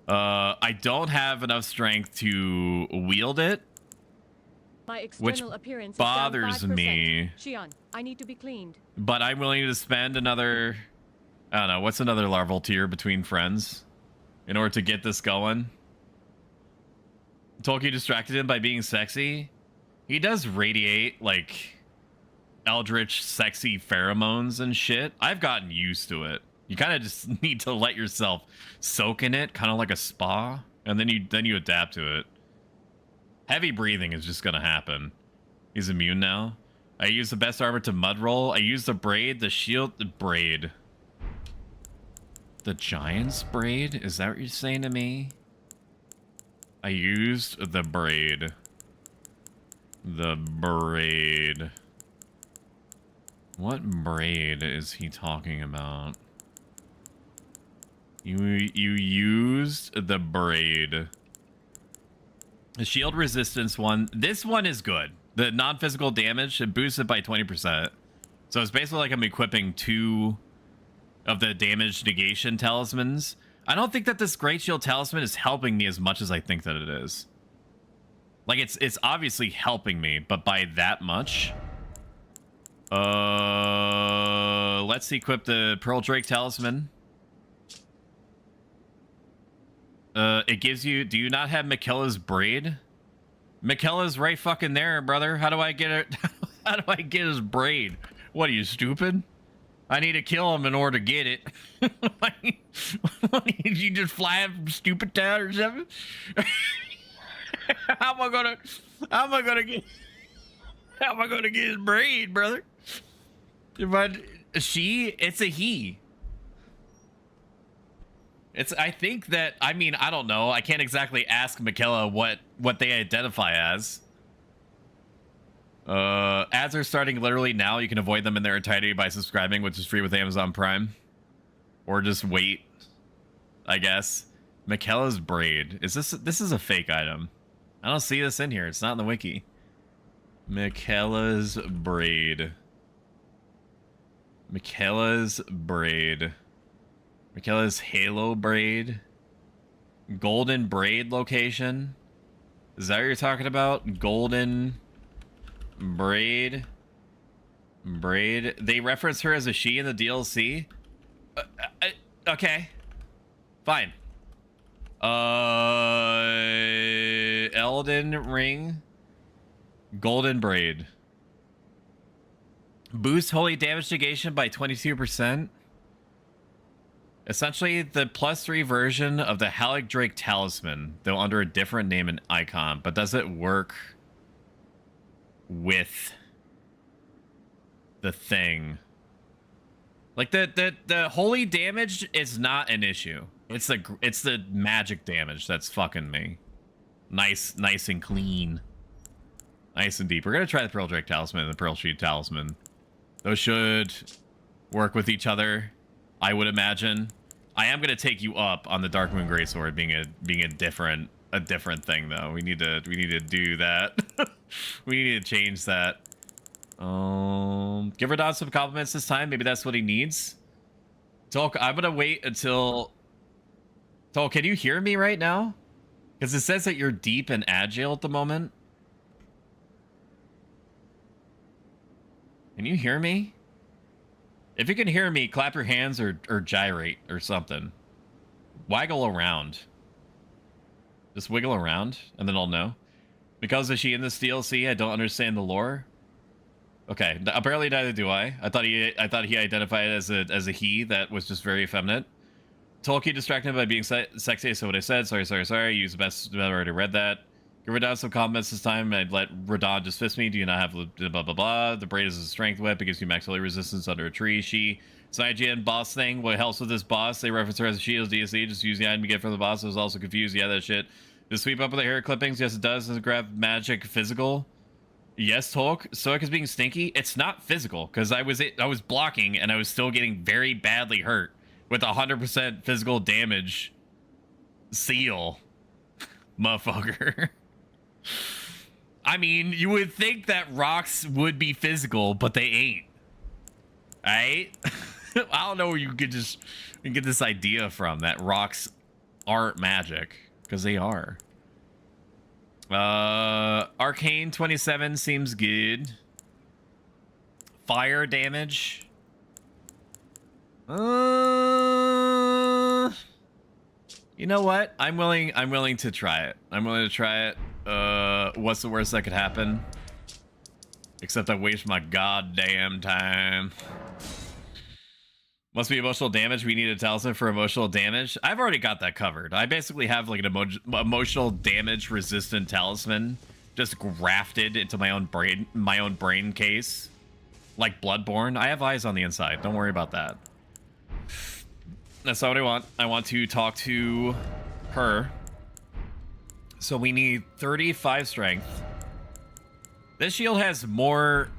I don't have enough strength to wield it. My external appearance bothers is down 5%. me. Shion, I need to be cleaned. But I'm willing to spend another... I don't know, what's another larval tier between friends? In order to get this going? Tolkien distracted him by being sexy. He does radiate, like, eldritch, sexy pheromones and shit. I've gotten used to it. You kind of just need to let yourself soak in it, kind of like a spa, and then you adapt to it. Heavy breathing is just gonna happen. He's immune now. I use the best armor to mud roll. I use the braid, the shield, the braid. The giant's braid? Is that what you're saying to me? I used the braid. The braid. What braid is he talking about? You used the braid. The shield resistance one. This one is good. The non-physical damage, it boosts it by 20%. So it's basically like I'm equipping 2 of the damage negation talismans. I don't think that this Great Shield Talisman is helping me as much as I think that it is. Like, it's obviously helping me, but by that much. Let's equip the Pearl Drake Talisman. It gives you... Do you not have Miquella's braid? Miquella's right fucking there, brother. How do I get it? How do I get his braid? What, are you stupid? I need to kill him in order to get it. Did you just fly him from Stupid Town or something? How am I gonna get his braid, brother? It's a he. I think that, I mean, I don't know. I can't exactly ask Miquella what they identify as. Ads are starting literally now. You can avoid them in their entirety by subscribing, which is free with Amazon Prime. Or just wait, I guess. Miquella's braid. This is a fake item. I don't see this in here. It's not in the wiki. Miquella's braid. Michaela's braid. Michaela's halo braid. Golden braid location. Is that what you're talking about? Golden braid. Braid. They reference her as a she in the DLC. Okay. Fine. Elden Ring. Golden braid. Boost holy damage negation by 22%. Essentially the +3 version of the Halleck Drake Talisman, though under a different name and icon. But does it work with the thing? Like the holy damage is not an issue. It's the magic damage that's fucking me. Nice and clean. Nice and deep. We're gonna try the Pearl Drake Talisman and the Pearl Sheet Talisman. Those should work with each other, I would imagine. I am gonna take you up on the Darkmoon Greatsword being a different thing though. We need to do that. We need to change that. Give Radon some compliments this time. Maybe that's what he needs. Tolk, I'm gonna wait until... Tolk, can you hear me right now? Because it says that you're deep and agile at the moment. Can you hear me? If you can hear me, clap your hands or gyrate or something. Waggle around. Just wiggle around, and then I'll know. Because is she in this DLC? I don't understand the lore. Okay, apparently neither do I. I thought he identified as a he that was just very effeminate. Tolkien distracted by being sexy, so what I said. Sorry. Use the best. I already read that. Give Radon some comments this time. I'd let Radon just fist me. Do you not have blah blah blah? The braid is a strength whip. It gives you max holy resistance under a tree. It's an IGN boss thing. What helps with this boss? They reference her as a shield DSC. Just use the item you get from the boss. I was also confused. Yeah, that shit. Just sweep up with the hair clippings. Yes, it does. Does it grab magic physical? Yes, Tolk. Stoic is being stinky. It's not physical because I was blocking and I was still getting very badly hurt with 100% physical damage seal, motherfucker. I mean, you would think that rocks would be physical, but they ain't. Alright? I don't know where you get this idea from that rocks aren't magic, because they are. Arcane 27 seems good. Fire damage. You know what? I'm willing to try it. What's the worst that could happen? Except I waste my goddamn time. Must be emotional damage. We need a talisman for emotional damage. I've already got that covered. I basically have like an emotional damage resistant talisman just grafted into my own brain case. Like Bloodborne. I have eyes on the inside. Don't worry about that. That's not what I want. I want to talk to her. So we need 35 strength. This shield has more...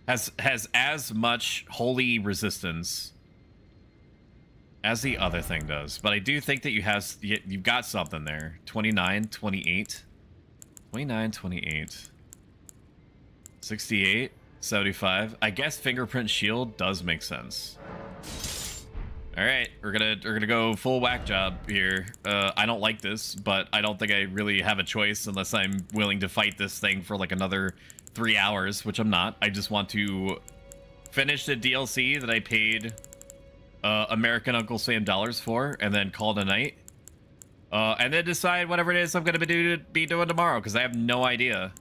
has as much holy resistance as the other thing does. But I do think that you've got something there. 29, 28. 29, 28. 68, 75. I guess fingerprint shield does make sense. All right, we're gonna go full whack job here. I don't like this, but I don't think I really have a choice unless I'm willing to fight this thing for like another 3 hours, which I'm not. I just want to finish the DLC that I paid American Uncle Sam dollars for, and then call it a night. And then decide whatever it is I'm gonna be doing tomorrow, because I have no idea.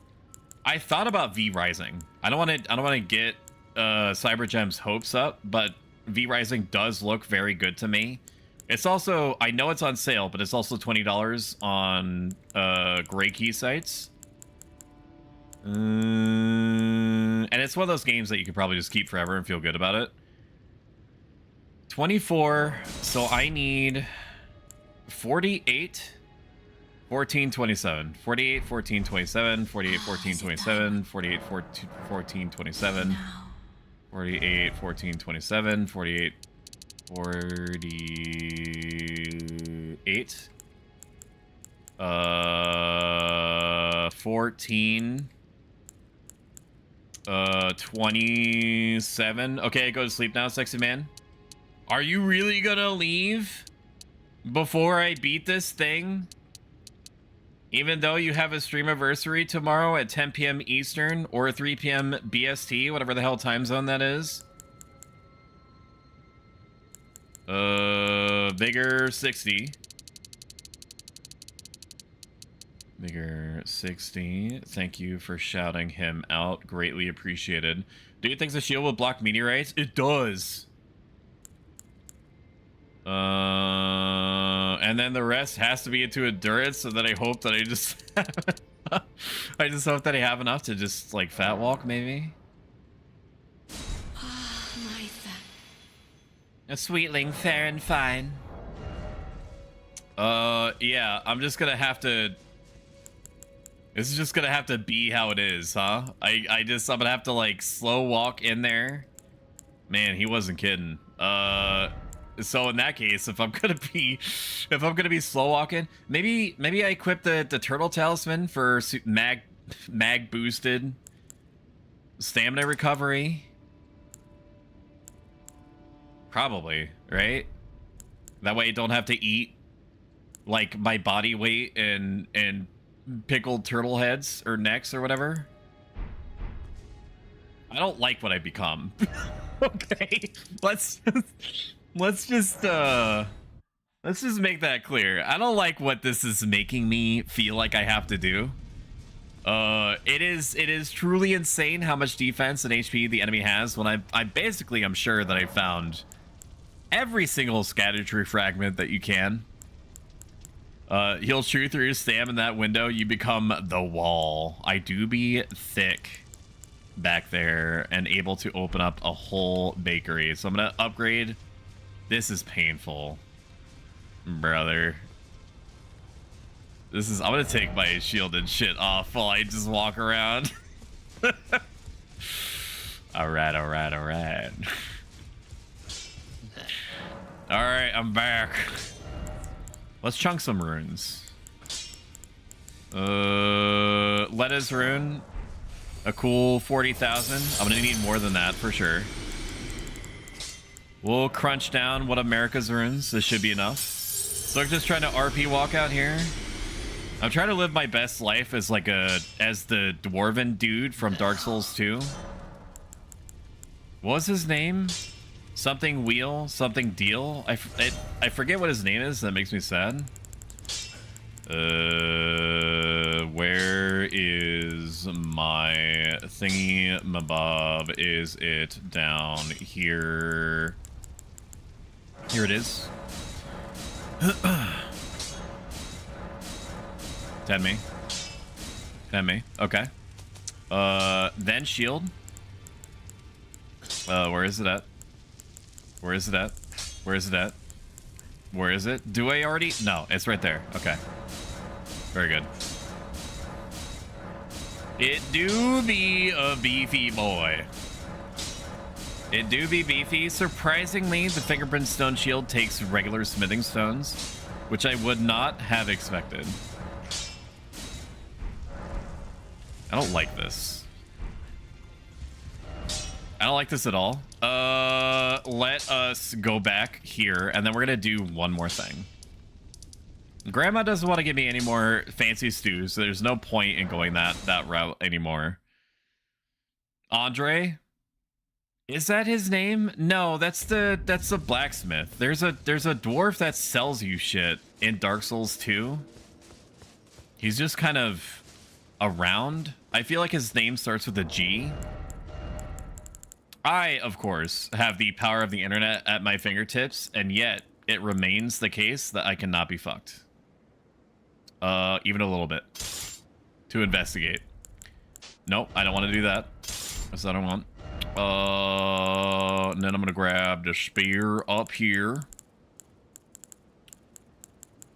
I thought about V Rising. I don't want to get Cybergem's hopes up, but V Rising does look very good to me. It's also, I know it's on sale, but it's also $20 on Gray Key sites. And it's one of those games that you could probably just keep forever and feel good about it. 24, so I need 48, 14, 27. 48, 14, 27, 48, 14, 27, 48, 14, 27. 48, 14, 27, 48, 48. 14. 27. Okay, go to sleep now, sexy man. Are you really gonna leave before I beat this thing? Even though you have a stream anniversary tomorrow at 10 p.m. Eastern or 3 p.m. BST, whatever the hell time zone that is. Bigger 60. Bigger 60. Thank you for shouting him out. Greatly appreciated. Do you think the shield will block meteorites? It does. And then the rest has to be into endurance, so that I hope that I just I just hope that I have enough to just like fat walk maybe. A sweetling, fair and fine. Yeah, I'm just gonna have to. This is just gonna have to be how it is, huh? I'm gonna have to like slow walk in there. Man, he wasn't kidding. So in that case, if I'm gonna be slow walking, maybe I equip the turtle talisman for mag boosted stamina recovery. Probably, right? That way I don't have to eat like my body weight and pickled turtle heads or necks or whatever. I don't like what I become. Okay, let's just make that clear. I don't like what this is making me feel like I have to do. It is truly insane how much defense and HP the enemy has when I'm sure that I found every single scattertree fragment that you can. He'll chew through your stam in that window. You become the wall. I do be thick back there and able to open up a whole bakery. So I'm gonna upgrade. This is painful, brother. I'm gonna take my shield and shit off while I just walk around. All right. All right, I'm back. Let's chunk some runes. Lettuce rune, a cool 40,000. I'm gonna need more than that for sure. We'll crunch down what America's runes. This should be enough. So I'm just trying to RP walk out here. I'm trying to live my best life as like as the dwarven dude from Dark Souls 2. What was his name? Something wheel, something deal. I forget what his name is. That makes me sad. Where is my thingy mabob? Is it down here? Here it is. 10 me. 10 me. Okay. Then shield. Where is it at? Where is it at? Where is it at? Where is it? Do I already? No, it's right there. Okay. Very good. It do be a beefy boy. It do be beefy. Surprisingly, the fingerprint stone shield takes regular smithing stones, which I would not have expected. I don't like this. I don't like this at all. Let us go back here, and then we're gonna do one more thing. Grandma doesn't want to give me any more fancy stews, so there's no point in going that route anymore. Andre? Is that his name? No, that's the blacksmith. There's a dwarf that sells you shit in Dark Souls 2. He's just kind of around. I feel like his name starts with a G. I, of course, have the power of the internet at my fingertips, and yet it remains the case that I cannot be fucked. Even a little bit. To investigate. Nope, I don't want to do that. That's what I don't want. And then I'm gonna grab the spear up here.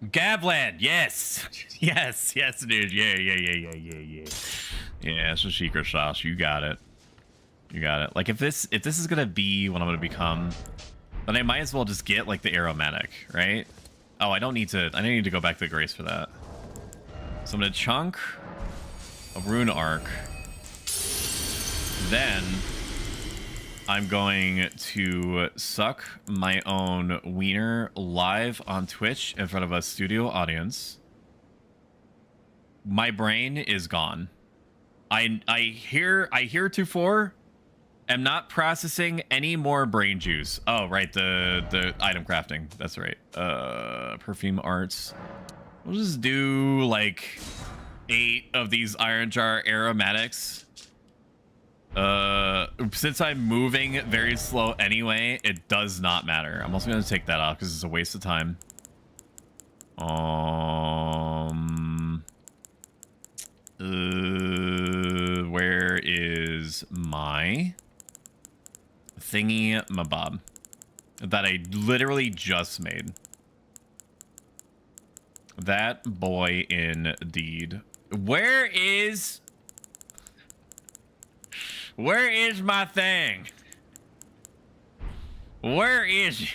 Gavlan, yes! Yes, dude. Yeah. Yeah, it's a secret sauce. You got it. You got it. Like, if this is gonna be what I'm gonna become, then I might as well just get like the aromatic, right? Oh, I don't need to go back to the grace for that. So I'm gonna chunk a rune arc. Then I'm going to suck my own wiener live on Twitch in front of a studio audience. My brain is gone. I heretofore am not processing any more brain juice. Oh, right, the item crafting. That's right. Perfume arts. We'll just do like 8 of these iron jar aromatics. Since I'm moving very slow anyway, it does not matter. I'm also gonna take that off because it's a waste of time. Where is my thingy mabob that I literally just made? That boy indeed. Where is my thing? Where is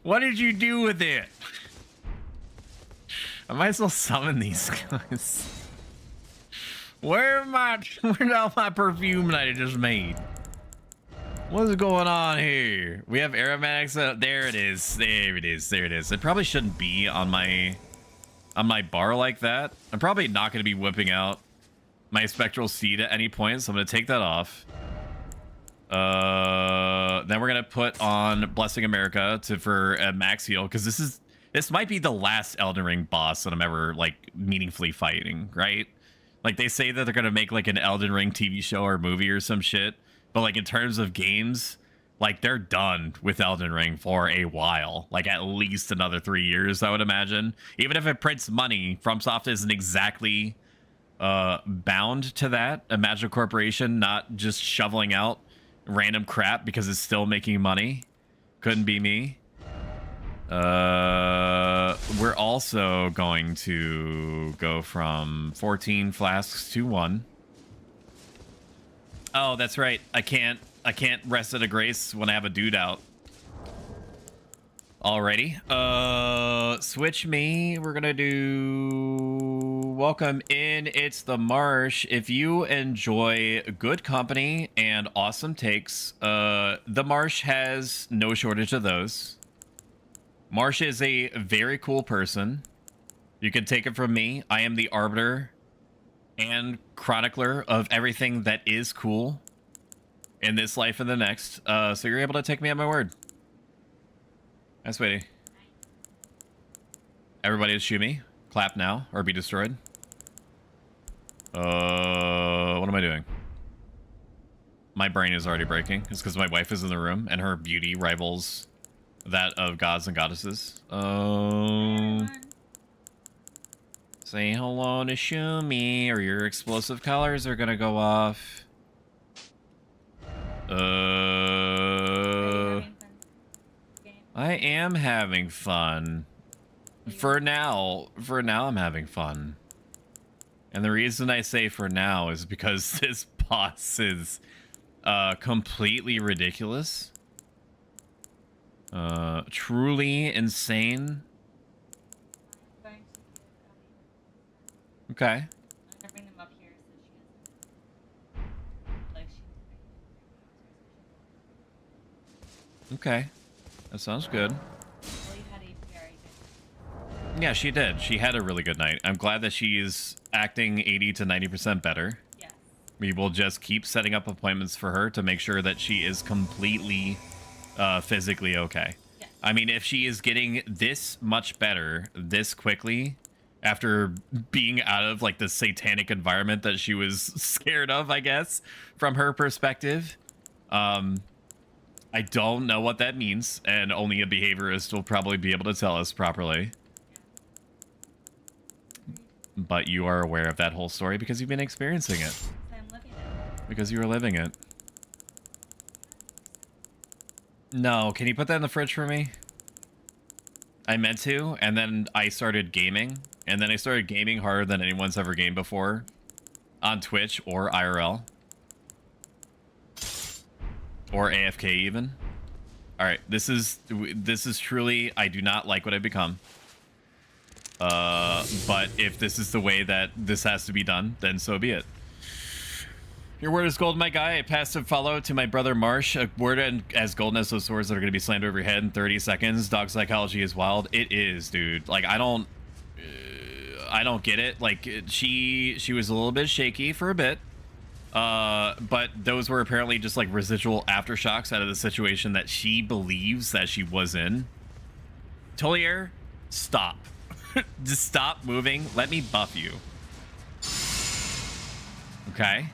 what did you do with it? I might as well summon these guys. Where's all my perfume that I just made? What's going on here? We have aromatics. There it is. There it is. There it is. It probably shouldn't be on my bar like that. I'm probably not going to be whipping out my spectral seed at any point, so I'm going to take that off. Then we're going to put on Blessing America for a max heal, because this might be the last Elden Ring boss that I'm ever like meaningfully fighting, right? Like they say that they're going to make like an Elden Ring TV show or movie or some shit, but like in terms of games, like they're done with Elden Ring for a while, like at least another 3 years, I would imagine. Even if it prints money, FromSoft isn't exactly bound to that. Imagine a corporation not just shoveling out random crap because it's still making money. Couldn't be me. We're also going to go from 14 flasks to 1. Oh, that's right. I can't rest at a grace when I have a dude out. Alrighty. Switch me. We're gonna do welcome in. It's the Marsh. If you enjoy good company and awesome takes, the Marsh has no shortage of those. Marsh is a very cool person. You can take it from me. I am the arbiter and chronicler of everything that is cool in this life and the next. So you're able to take me at my word. Hi, sweetie. Everybody shoot me. Clap now or be destroyed. What am I doing? My brain is already breaking. It's because my wife is in the room and her beauty rivals that of gods and goddesses. Say hello to Shumi or your explosive colors are gonna go off. I am having fun. For now I'm having fun. And the reason I say for now is because this boss is completely ridiculous. Truly insane. Okay. Okay. That sounds good. Yeah, she did. She had a really good night. I'm glad that she's acting 80 to 90% better. Yes. We will just keep setting up appointments for her to make sure that she is completely physically okay. Yes. I mean, if she is getting this much better this quickly after being out of like the satanic environment that she was scared of, I guess, from her perspective, I don't know what that means, and only a behaviorist will probably be able to tell us properly. But you are aware of that whole story because you've been experiencing it. I'm living it. Because you were living it. No, can you put that in the fridge for me? I meant to, and then I started gaming, and then I started gaming harder than anyone's ever gamed before on Twitch or IRL. Or AFK even. All right, this is truly, I do not like what I've become. But if this is the way that this has to be done, then so be it. Your word is gold, my guy. A passive follow to my brother Marsh. A word as golden as those swords that are going to be slammed over your head in 30 seconds. Dog psychology is wild. It is, dude. Like, I don't get it. Like, she was a little bit shaky for a bit. But those were apparently just like residual aftershocks out of the situation that she believes that she was in. Tolier, stop. Just stop moving. Let me buff you. Okay.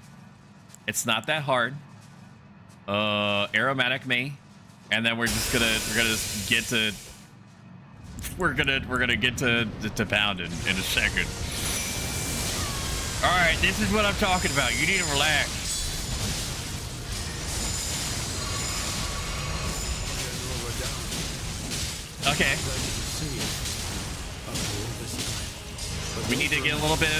It's not that hard. Aromatic me, and then we're gonna get to pound in a second. All right, this is what I'm talking about. You need to relax. Okay. We need to get a little bit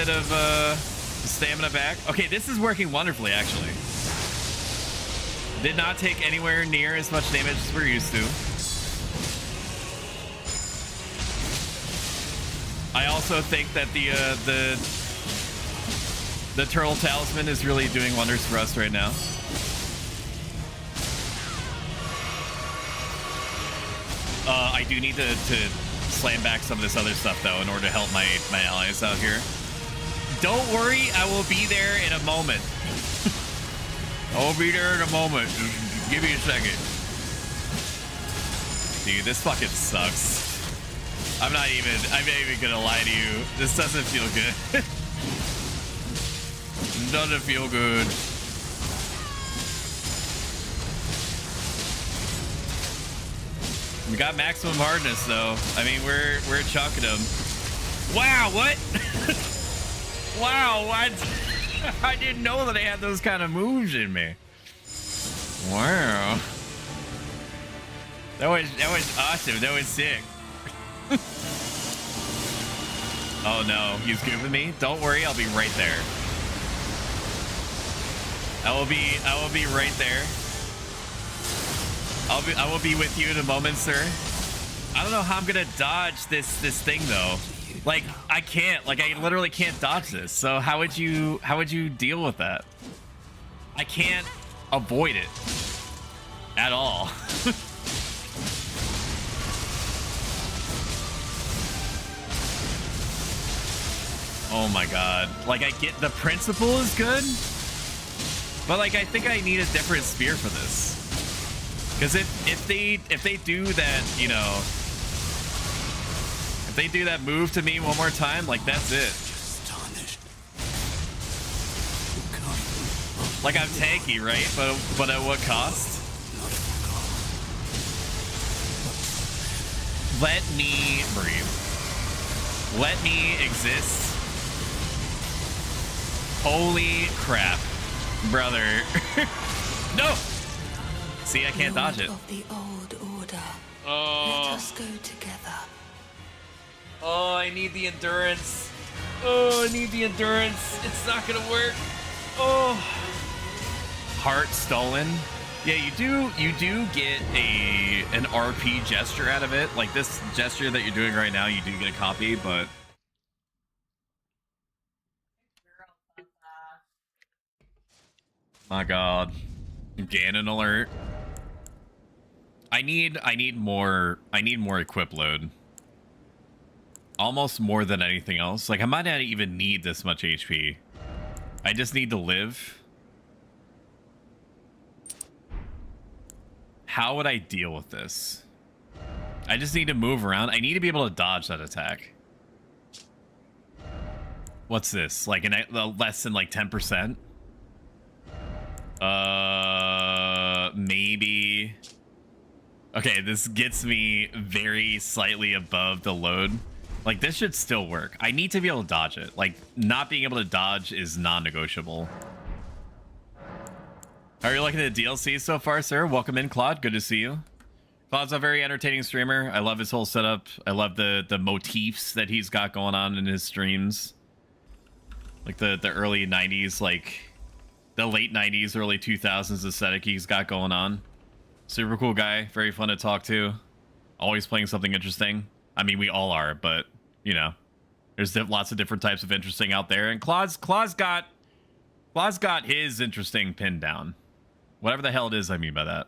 of stamina back. Okay, this is working wonderfully, actually. Did not take anywhere near as much damage as we're used to. I also think that the Turtle Talisman is really doing wonders for us right now. I do need to slam back some of this other stuff, though, in order to help my allies out here. Don't worry, I will be there in a moment. I will be there in a moment. Just give me a second. Dude, this fucking sucks. I'm not even gonna lie to you. This doesn't feel good. It doesn't feel good. We got maximum hardness, though. I mean, we're chucking them. Wow, what? Wow, what? I didn't know that I had those kind of moves in me. Wow. That was awesome. That was sick. Oh no, he's goofing me. Don't worry, I'll be right there. I will be right there. I will be with you in a moment, sir. I don't know how I'm gonna dodge this thing though. Like, I can't. Like, I literally can't dodge this. So how would you deal with that? I can't avoid it at all. Oh my god. Like, I get the principle is good, but like I think I need a different spear for this. Because if they do that, you know, if they do that move to me one more time, like that's it. Like I'm tanky, right? But at what cost? Let me breathe. Let me exist. Holy crap, brother. No! See, I can't dodge it. Of the old order. Oh. Let us go together. Oh, I need the endurance. Oh, I need the endurance. It's not gonna work. Oh. Heart stolen. Yeah, you do get an RP gesture out of it. Like this gesture that you're doing right now, you do get a copy, but my god. Ganon alert. I need more equip load. Almost more than anything else. Like I might not even need this much HP. I just need to live. How would I deal with this? I just need to move around. I need to be able to dodge that attack. What's this? Like less than like 10%? Maybe. Okay, this gets me very slightly above the load. Like, this should still work. I need to be able to dodge it. Like, not being able to dodge is non-negotiable. How are you liking the DLC so far, sir? Welcome in, Claude. Good to see you. Claude's a very entertaining streamer. I love his whole setup. I love the motifs that he's got going on in his streams. Like, the early 90s, like... the late 90s, early 2000s aesthetic he's got going on. Super cool guy. Very fun to talk to. Always playing something interesting. I mean, we all are, but, you know. There's lots of different types of interesting out there, and Claw's got his interesting pinned down. Whatever the hell it is I mean by that.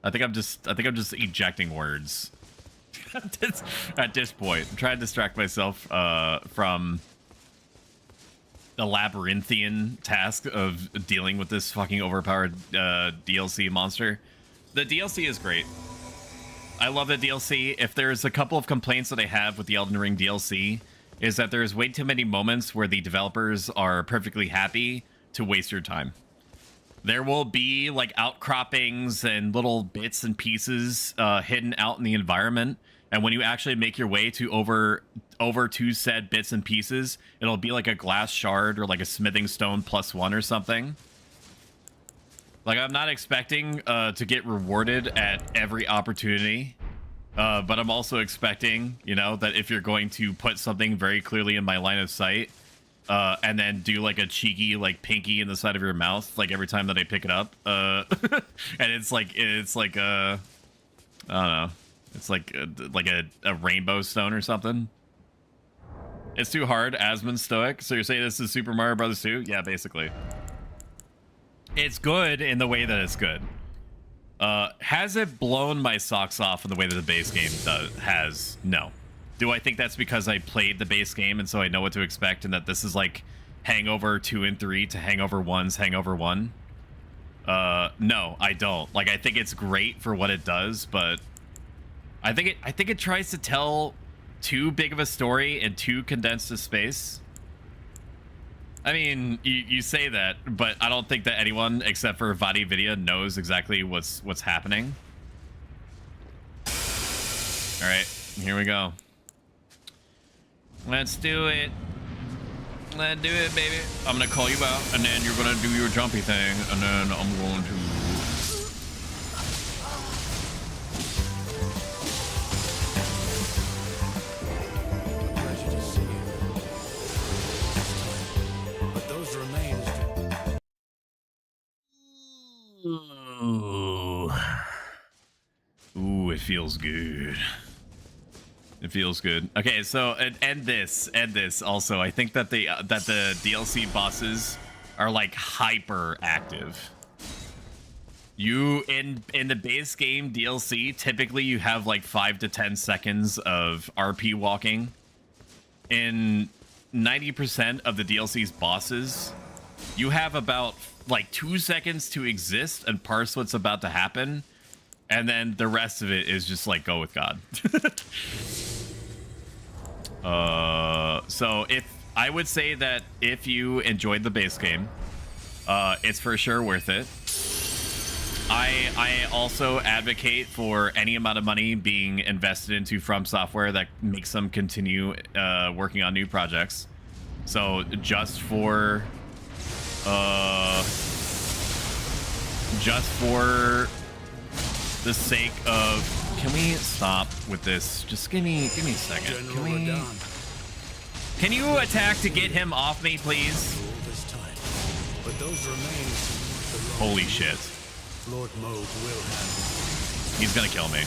I think I'm just ejecting words. At this point, I'm trying to distract myself from the labyrinthian task of dealing with this fucking overpowered DLC monster. The DLC is great. I love the DLC. If there's a couple of complaints that I have with the Elden Ring DLC, is that there's way too many moments where the developers are perfectly happy to waste your time. There will be like outcroppings and little bits and pieces hidden out in the environment, and when you actually make your way to over to said bits and pieces, it'll be like a glass shard or like a smithing stone +1 or something. Like, I'm not expecting to get rewarded at every opportunity, but I'm also expecting, you know, that if you're going to put something very clearly in my line of sight, and then do like a cheeky like pinky in the side of your mouth like every time that I pick it up, and it's like I don't know, it's like a rainbow stone or something. It's too hard. Asmund Stoic. So you're saying this is Super Mario Brothers 2? Yeah, basically. It's good in the way that it's good. Has it blown my socks off in the way that the base game has? No. Do I think that's because I played the base game and so I know what to expect, and that this is like Hangover 2 and 3 to Hangover 1's Hangover 1? No, I don't. Like, I think it's great for what it does, but I think it tries to tell too big of a story in too condensed a space. I mean, you say that, but I don't think that anyone except for VaatiVidya knows exactly what's happening. All right, here we go. Let's do it. Let's do it, baby. I'm gonna call you out, and then you're gonna do your jumpy thing, and then I'm going to... Ooh, it feels good. It feels good. Okay, so and this also. I think that the DLC bosses are like hyper active. You in the base game DLC, typically you have like 5 to 10 seconds of RP walking. In 90% of the DLC's bosses, you have about like 2 seconds to exist and parse what's about to happen, and then the rest of it is just like go with God. So if I would say that if you enjoyed the base game, it's for sure worth it. I also advocate for any amount of money being invested into From Software that makes them continue working on new projects. So just for the sake of, can we stop with this? Just give me a second. Can you attack to get him off me, please? Holy shit. Lord Moog will have. He's gonna kill me.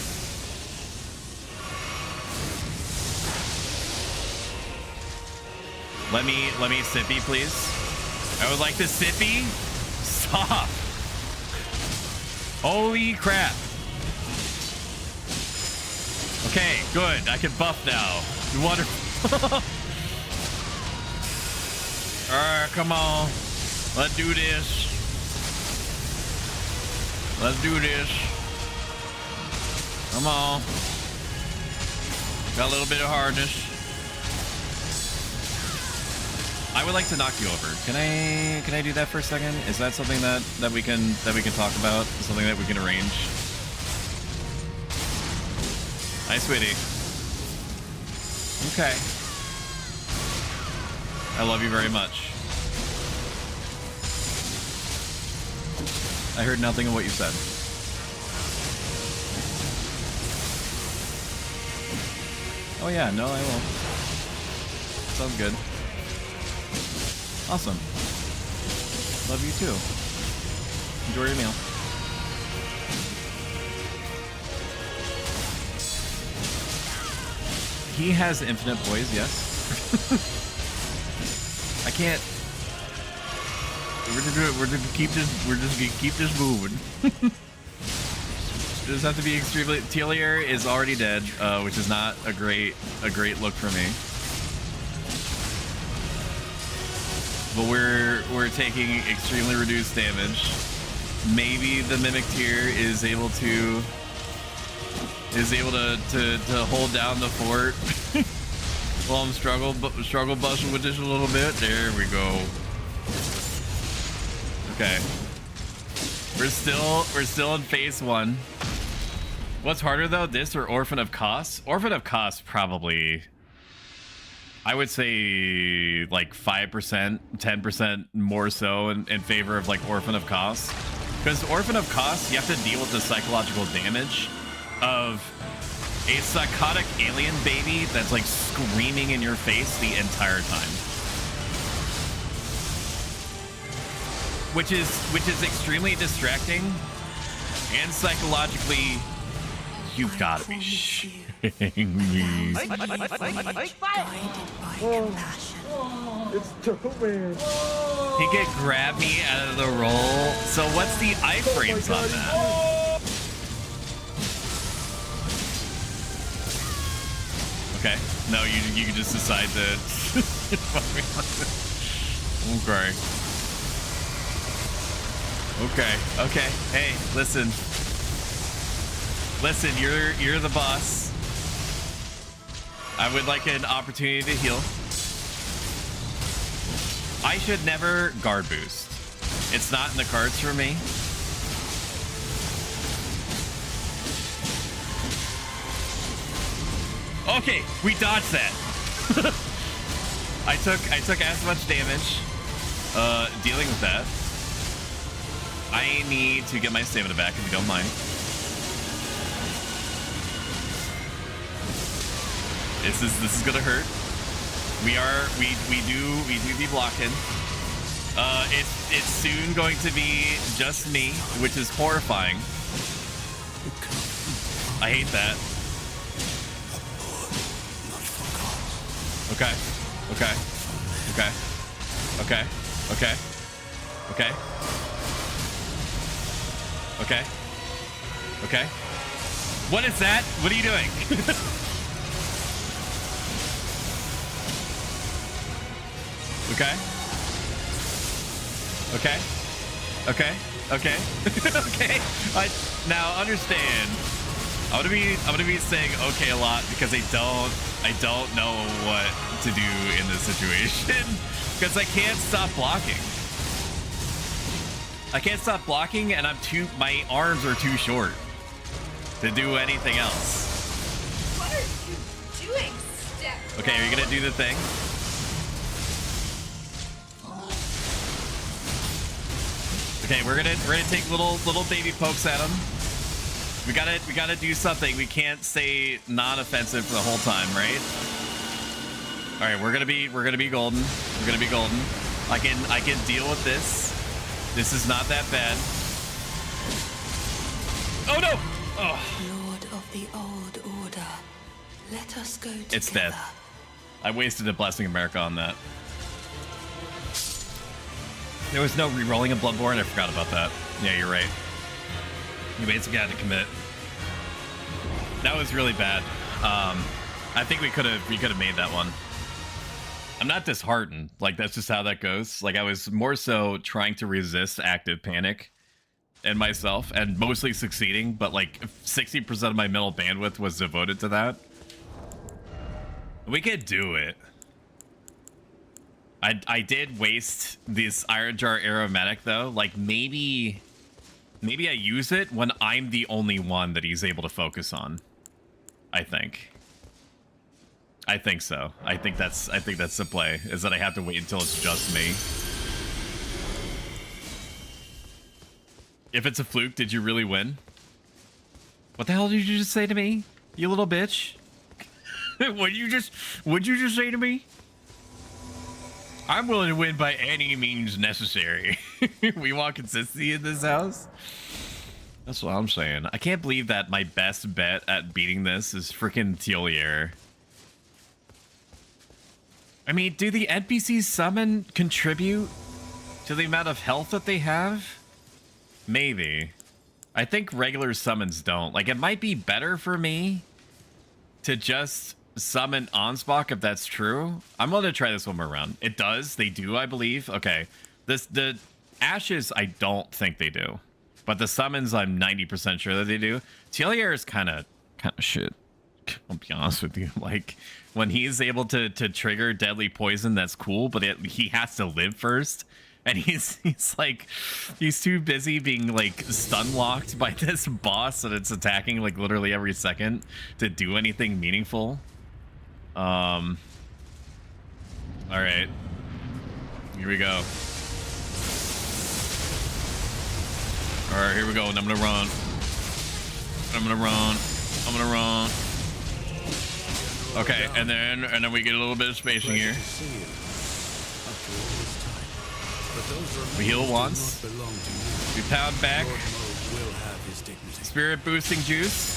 Let me sippy, please. I would like to sippy. Stop. Holy crap. Okay, good. I can buff now. Wonderful. Alright, come on. Let's do this. Let's do this. Come on. Got a little bit of hardness. I would like to knock you over. Can I do that for a second? Is that something that we can talk about? Something that we can arrange? Hi, sweetie. Okay. I love you very much. I heard nothing of what you said. Oh yeah, no, I will. Sounds good. Awesome. Love you too. Enjoy your meal. He has infinite poise, yes. I can't. We're just gonna keep this moving. Does have to be extremely. Telier is already dead, which is not a great look for me. But we're taking extremely reduced damage. Maybe the Mimic Tier is able to hold down the fort while I'm struggle busting with this a little bit. There we go. Okay. We're still in phase 1. What's harder though, this or Orphan of Kos? Orphan of Kos probably, I would say like 5%, 10% more so in favor of like Orphan of Kos. Because Orphan of Kos, you have to deal with the psychological damage of a psychotic alien baby that's like screaming in your face the entire time. Which is extremely distracting and psychologically. You gotta be shitting me. It's Toman. He could grab me out of the roll. So what's the iframes on that? Okay. No, you can just decide to. Okay. Hey, listen. Listen, you're the boss. I would like an opportunity to heal. I should never guard boost. It's not in the cards for me. Okay, we dodged that. I took as much damage dealing with that. I need to get my stamina back if you don't mind. This is gonna hurt. We do be blocking. It's soon going to be just me, which is horrifying. I hate that. Okay. What is that? What are you doing? Okay. Now understand. I'm gonna be saying okay a lot because I don't know what to do in this situation because I can't stop blocking. And my arms are too short to do anything else. What are you doing, Step? Okay, are you gonna do the thing? Okay, we're gonna take little baby pokes at him. We gotta do something. We can't stay non-offensive for the whole time, right? All right, we're gonna be golden. We're gonna be golden. I can deal with this. This is not that bad. Oh no! Oh. Lord of the Old Order, let us go together. It's dead. I wasted a Blessing America on that. There was no re-rolling in Bloodborne. I forgot about that. Yeah, you're right. You basically had to commit. That was really bad. I think we could have made that one. I'm not disheartened. Like, that's just how that goes. Like, I was more so trying to resist active panic in myself and mostly succeeding, but like 60% of my mental bandwidth was devoted to that. We could do it. I did waste this Iron Jar Aromatic though. Like maybe I use it when I'm the only one that he's able to focus on. I think so. I think that's the play, is that I have to wait until it's just me. If it's a fluke, did you really win? What the hell did you just say to me? You little bitch. What'd you just say to me? I'm willing to win by any means necessary. We want consistency in this house. That's what I'm saying. I can't believe that my best bet at beating this is freaking Telier. I mean, do the NPCs summon contribute to the amount of health that they have? Maybe. I think regular summons don't. Like, it might be better for me to just summon Ansbach if that's true. I'm going to try this one more round. It does. They do, I believe. Okay. The ashes, I don't think they do. But the summons, I'm 90% sure that they do. Telier is kind of shit. I'll be honest with you. Like, when he's able to trigger deadly poison, that's cool. But he has to live first. And he's too busy being like stun locked by this boss that it's attacking like literally every second to do anything meaningful. All right, here we go. All right, here we go. And I'm gonna run. Okay, and then we get a little bit of spacing here. We heal once. We pound back. Spirit boosting juice.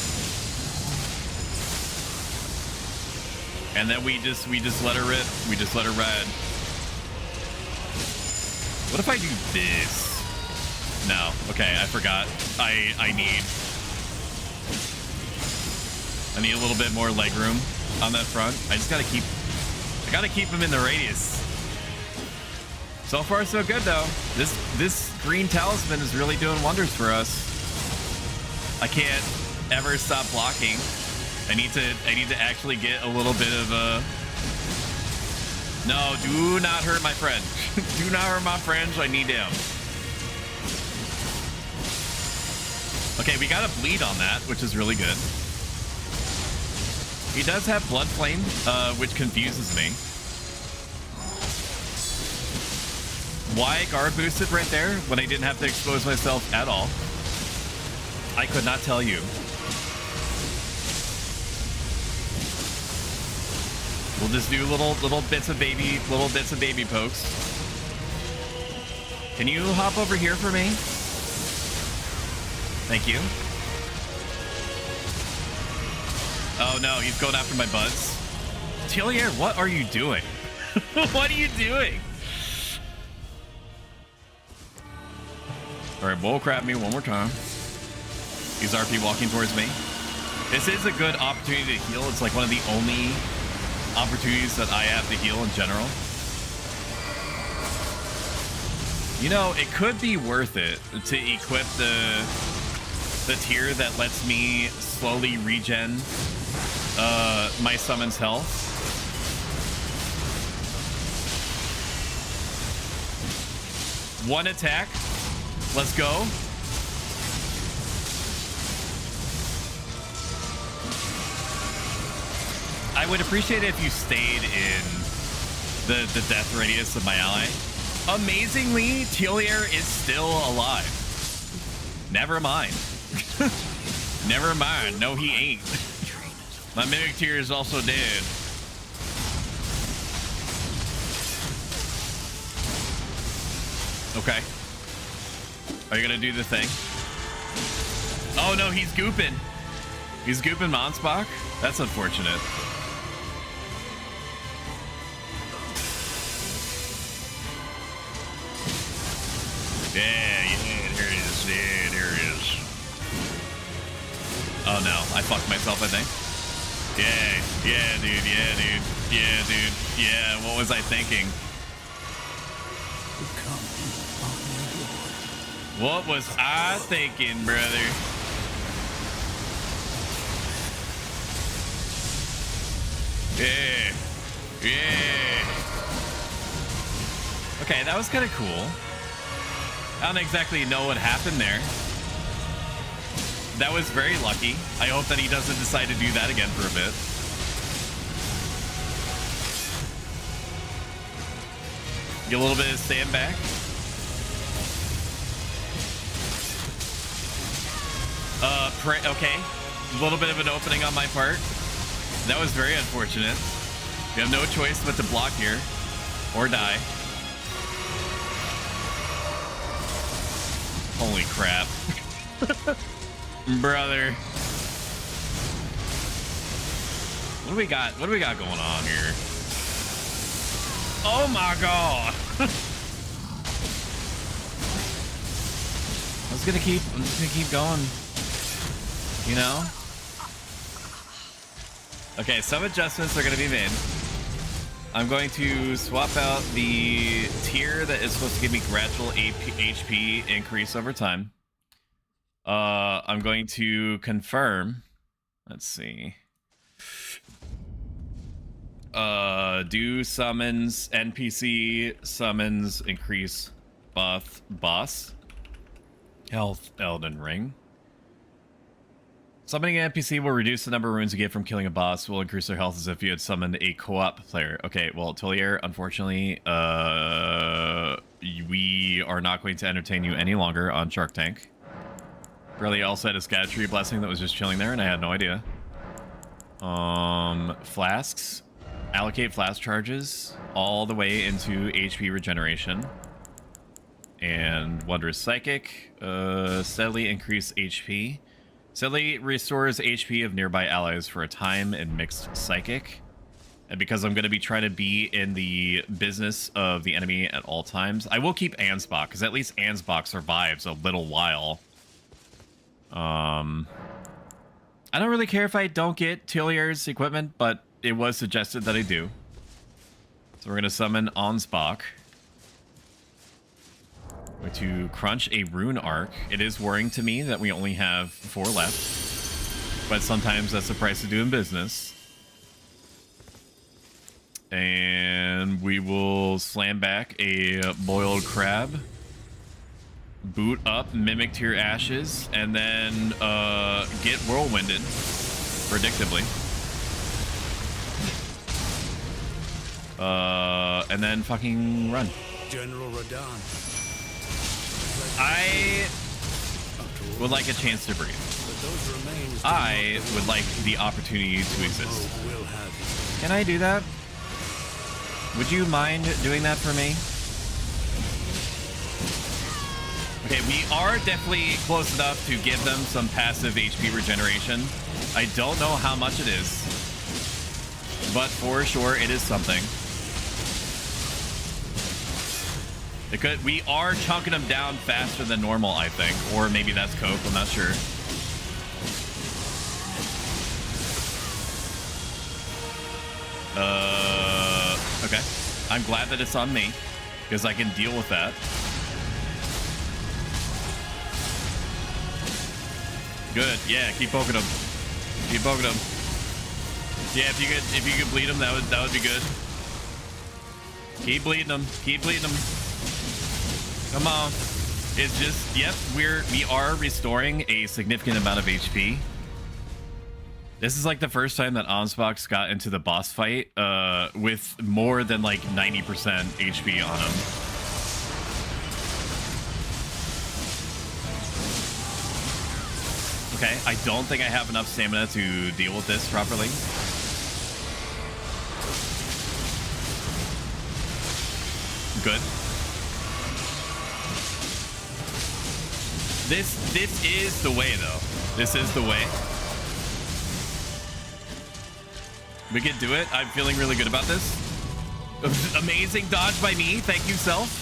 And then we just let her rip. We just let her ride. What if I do this? No. Okay, I forgot. I need a little bit more leg room on that front. I gotta keep him in the radius. So far, so good, though. This green talisman is really doing wonders for us. I can't ever stop blocking. I need to actually get a little bit of a... No, do not hurt my friend. Do not hurt my friends. I need them. Okay, we got a bleed on that, which is really good. He does have blood flame, which confuses me. Why guard boosted right there when I didn't have to expose myself at all? I could not tell you. We'll just do little bits of baby pokes. Can you hop over here for me? Thank you. Oh no, he's going after my buds. Telier, what are you doing? What are you doing? All right, bullcrap me one more time. He's RP walking towards me. This is a good opportunity to heal. It's like one of the only opportunities that I have to heal in general. You know, it could be worth it to equip the tier that lets me slowly regen my summon's health. One attack. Let's go. I would appreciate it if you stayed in the death radius of my ally. Amazingly, Telier is still alive. Never mind. Never mind. No, he ain't. My mimic tier is also dead. Okay. Are you gonna do the thing? Oh no, he's gooping. He's gooping Monsbach? That's unfortunate. Yeah, there it is. Yeah, there it is. Oh no, I fucked myself, I think. Yeah, dude. Yeah, what was I thinking? What was I thinking, brother? Yeah. Okay, that was kind of cool. I don't exactly know what happened there. That was very lucky. I hope that he doesn't decide to do that again for a bit. Get a little bit of stand back. Okay. A little bit of an opening on my part. That was very unfortunate. We have no choice but to block here or die. Holy crap. Brother. What do we got? What do we got going on here? Oh my god. I'm just gonna keep going. You know? Okay, some adjustments are gonna be made. I'm going to swap out the tier that is supposed to give me gradual HP increase over time. I'm going to confirm. Let's see. Do summons, NPC summons increase buff boss. Health Elden Ring. Summoning an NPC will reduce the number of runes you get from killing a boss. Will increase their health as if you had summoned a co-op player. Okay, well, Tolier, unfortunately, we are not going to entertain you any longer on Shark Tank. Really also had a scat tree blessing that was just chilling there, and I had no idea. Flasks. Allocate flask charges all the way into HP regeneration. And Wondrous Psychic. Steadily increase HP. Steadily restores HP of nearby allies for a time in Mixed Psychic. And because I'm going to be trying to be in the business of the enemy at all times, I will keep Ansbach, because at least Ansbach survives a little while. I don't really care if I don't get Tillier's equipment, but it was suggested that I do. So we're going to summon Ansbach. We're to crunch a rune arc. It is worrying to me that we only have 4 left, but sometimes that's the price of doing business. And we will slam back a boiled crab, boot up Mimic Tier Ashes, and then get whirlwinded, predictably. And then fucking run. General Radahn. I would like a chance to breathe. I would like the opportunity to exist. Can I do that? Would you mind doing that for me? Okay, we are definitely close enough to give them some passive HP regeneration. I don't know how much it is, but for sure it is something. We are chunking them down faster than normal, I think. Or maybe that's Coke, I'm not sure. Okay. I'm glad that it's on me, because I can deal with that. Good, yeah, keep poking them. Keep poking them. Yeah, if you could bleed them, that would be good. Keep bleeding them. Keep bleeding them. Come on. It's just, yep, we are restoring a significant amount of HP. This is like the first time that Ansbach got into the boss fight with more than like 90% HP on him. Okay, I don't think I have enough stamina to deal with this properly. Good. This is the way, though. This is the way. We can do it. I'm feeling really good about this. Amazing dodge by me. Thank you, self.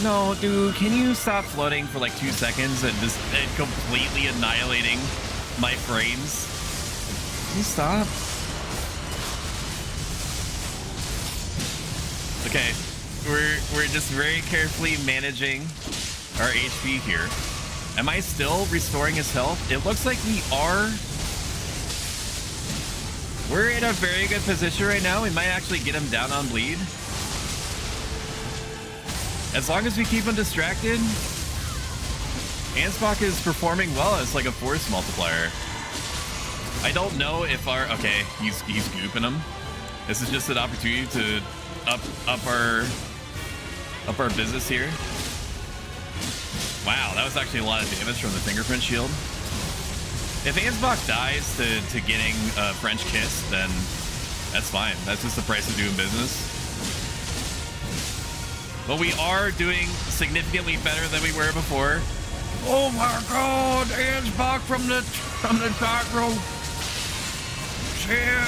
No, dude, can you stop floating for like 2 seconds and just completely annihilating my frames? Can you stop? Okay, we're just very carefully managing our HP here. Am I still restoring his health? It looks like we are. We're in a very good position right now. We might actually get him down on bleed. As long as we keep him distracted, Ansbach is performing well as like a force multiplier. I don't know if our... Okay, he's gooping him. This is just an opportunity to up our business here. Wow, that was actually a lot of damage from the fingerprint shield. If Ansbach dies to getting a French kiss, then that's fine. That's just the price of doing business. But we are doing significantly better than we were before. Oh my god, Ansbach from the dark room. Shit.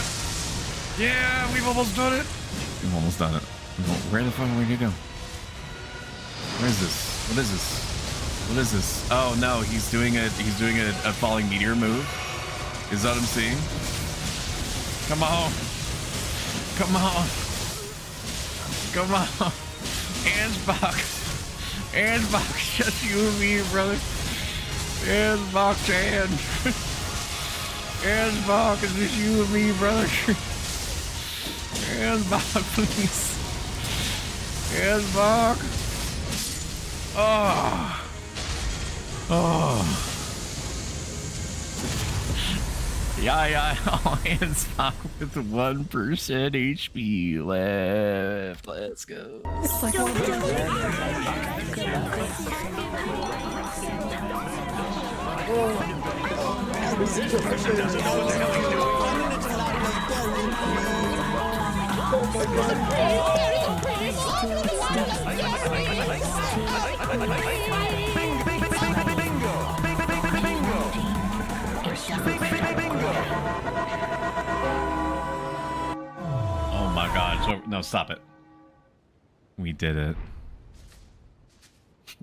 Yeah, we've almost done it. We've almost done it. Where the fuck are we gonna go? Where is this? What is this? What is this? Oh no, he's doing a falling meteor move. Is that what I'm seeing? Come on. Come on. Come on. Hands box. Just you and me, brother. Hands box hand. Hands box. It's just you and me, brother. Hands box, please. Hands box. Oh. Oh. Yeah. Oh, hands box with 1% HP left. Let's go. It's like Oh my god. So, no, stop it. We did it.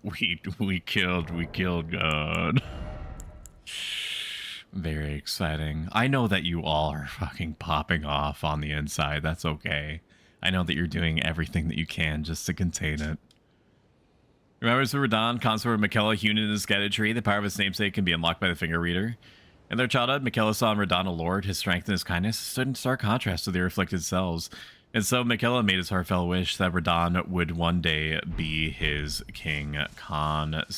We killed God. Very exciting. I know that you all are fucking popping off on the inside. That's okay. I know that you're doing everything that you can just to contain it. Remembers of Radahn, consort of Miquella, hewn in the scattered tree. The power of his namesake can be unlocked by the finger reader. In their childhood, Miquella saw in Radahn a lord. His strength and his kindness stood in stark contrast to their afflicted selves. And so Miquella made his heartfelt wish that Radahn would one day be his king consort.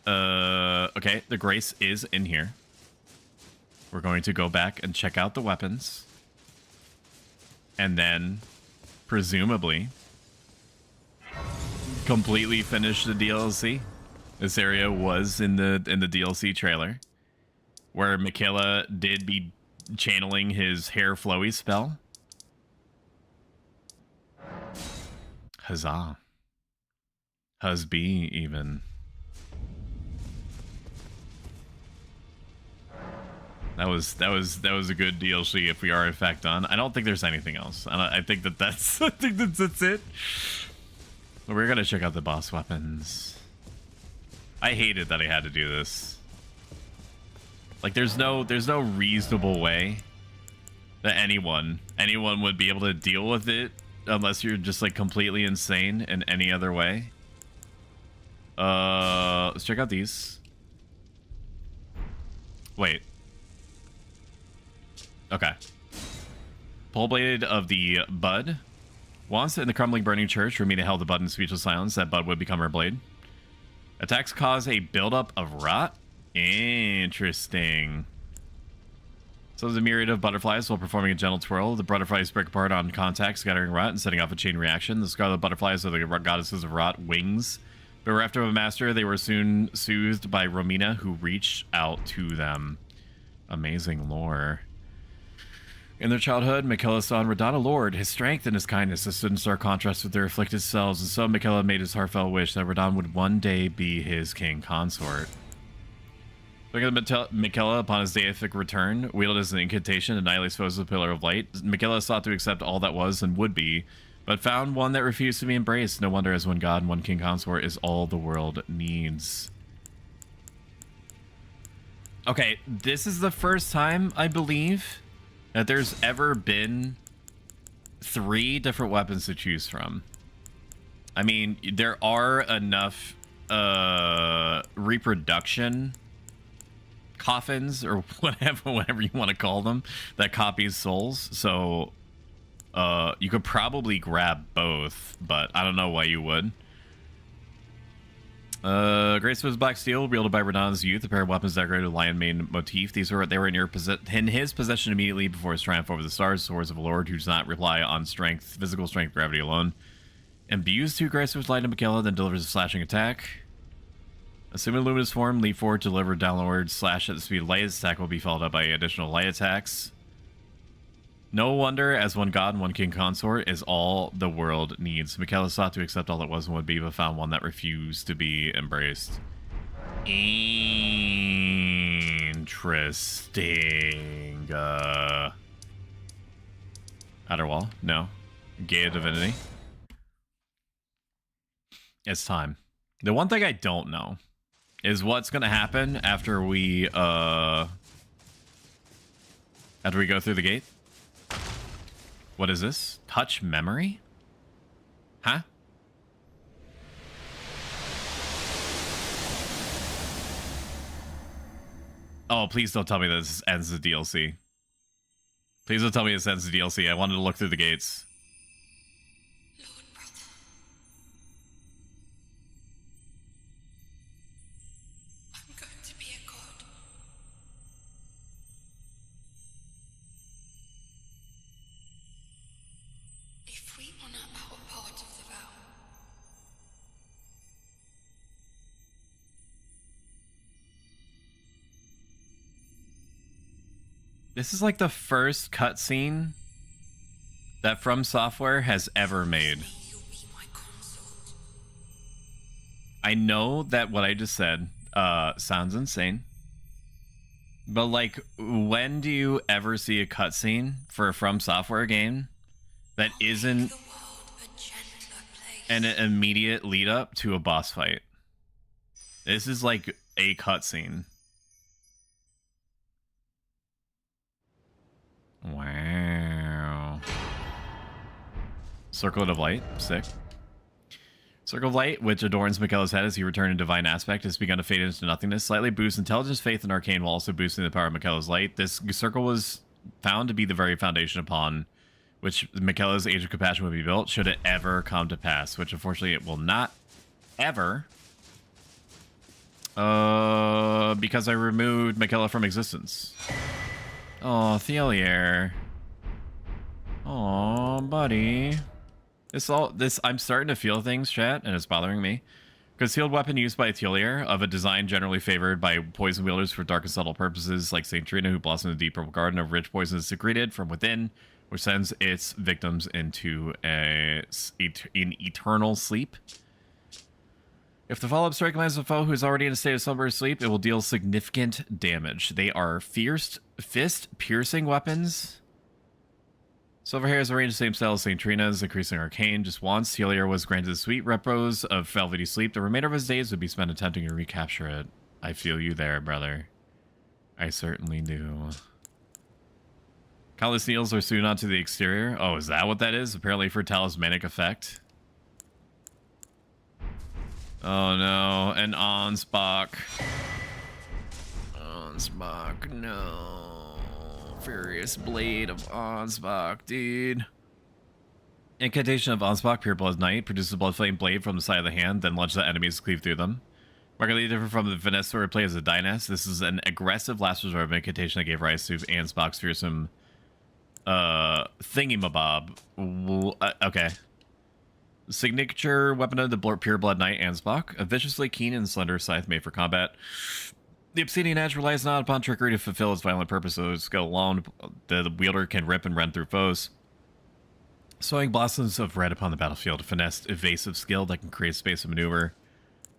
Okay, the grace is in here. We're going to go back and check out the weapons. And then, presumably, completely finish the DLC. This area was in the DLC trailer, where Miquella did be channeling his hair flowy spell. Huzzah. Husby, even. That was a good DLC if we are in fact done. I don't think there's anything else. I think that's it. But we're gonna check out the boss weapons. I hated that I had to do this. Like there's no reasonable way that anyone would be able to deal with it unless you're just like completely insane in any other way. Let's check out these. Wait. Okay. Pole blade of the bud. Once in the crumbling burning church, Ramina held the bud in speechless silence. That bud would become her blade. Attacks cause a buildup of rot. Interesting. So there's a myriad of butterflies while performing a gentle twirl. The butterflies break apart on contact, scattering rot and setting off a chain reaction. The scarlet butterflies are the goddesses of rot wings. But bereft of a master, they were soon soothed by Romina, who reached out to them. Amazing lore. In their childhood, Miquella saw in Radahn a lord. His strength and his kindness stood in stark contrast with their afflicted selves, and so Miquella made his heartfelt wish that Radahn would one day be his king consort. Looking at Miquella upon his deific return, wielded as an incantation, annihilates foes with a pillar of light. Miquella sought to accept all that was and would be, but found one that refused to be embraced. No wonder, as one god and one king consort is all the world needs. Okay, this is the first time, I believe, that there's ever been 3 different weapons to choose from. I mean, there are enough reproduction coffins or whatever you want to call them that copies souls, so you could probably grab both, but I don't know why you would. Great Smith's Black Steel, wielded by Radahn's youth, a pair of weapons decorated with lion mane motif. They were in his possession immediately before his triumph over the stars, swords of a lord who does not rely on strength, physical strength, gravity alone. Imbues 2 Great Smith's light and Miquella, then delivers a slashing attack. Assuming luminous form, leap forward, deliver downward, slash at the speed of light. This attack will be followed up by additional light attacks. No wonder, as one god and one king consort is all the world needs. Miquella sought to accept all that was and would be, but found one that refused to be embraced. Interesting. Interesting. Outer wall? No. Gate of Divinity. It's time. The one thing I don't know is what's gonna happen after we go through the gate. What is this? Touch memory? Huh? Oh, please don't tell me this ends the DLC. Please don't tell me this ends the DLC. I wanted to look through the gates. Lord brother. I'm going to be a god. If we honor our part of the vow, this is like the first cutscene that From Software has ever made. you'll be my consort. I know that what I just said sounds insane, but like, when do you ever see a cutscene for a From Software game that isn't The world a gentler place. an immediate lead up to a boss fight? This is like a cutscene. Wow. Circlet of Light, sick. Circle of Light, which adorns Michaela's head as he returned in divine aspect, has begun to fade into nothingness. Slightly boosts intelligence, faith, and arcane while also boosting the power of Michaela's light. This circle was found to be the very foundation upon which Michaela's Age of Compassion would be built, should it ever come to pass, which unfortunately it will not ever. Because I removed Michaela from existence. Oh, Thelier. Oh, buddy. I'm starting to feel things, chat, and it's bothering me. Concealed weapon used by Thelier, of a design generally favored by poison wielders for dark and subtle purposes, like Saint Trina, who blossomed in the deep purple garden of rich poison is secreted from within, which sends its victims into an eternal sleep. If the follow-up strike lands a foe who is already in a state of slumber or sleep, it will deal significant damage. They are fist-piercing weapons. Silverhair is arranged the same style as Saint Trina's, increasing arcane. Just once, Thelier was granted sweet repose of velvety sleep. The remainder of his days would be spent attempting to recapture it. I feel you there, brother. I certainly do. Countless needles are sewn onto the exterior. Oh, is that what that is? Apparently for talismanic effect. Oh no, an Ansbach. Ansbach, no. Furious Blade of Ansbach, dude. Incantation of Ansbach, Pure Blood Knight, produces a blood flame blade from the side of the hand, then launches at enemies to cleave through them. Markedly different from the finesse sword play as a Dynast, this is an aggressive last resort of incantation that gave rise to Ansbach's fearsome thingamabob. Okay. Signature weapon of the Pure Blood Knight, Ansbach, a viciously keen and slender scythe made for combat. The Obsidian Edge relies not upon trickery to fulfill its violent purpose, so its skill alone, the wielder can rip and rend through foes. Sowing blossoms of red upon the battlefield, a finesse, evasive skill that can create space of maneuver.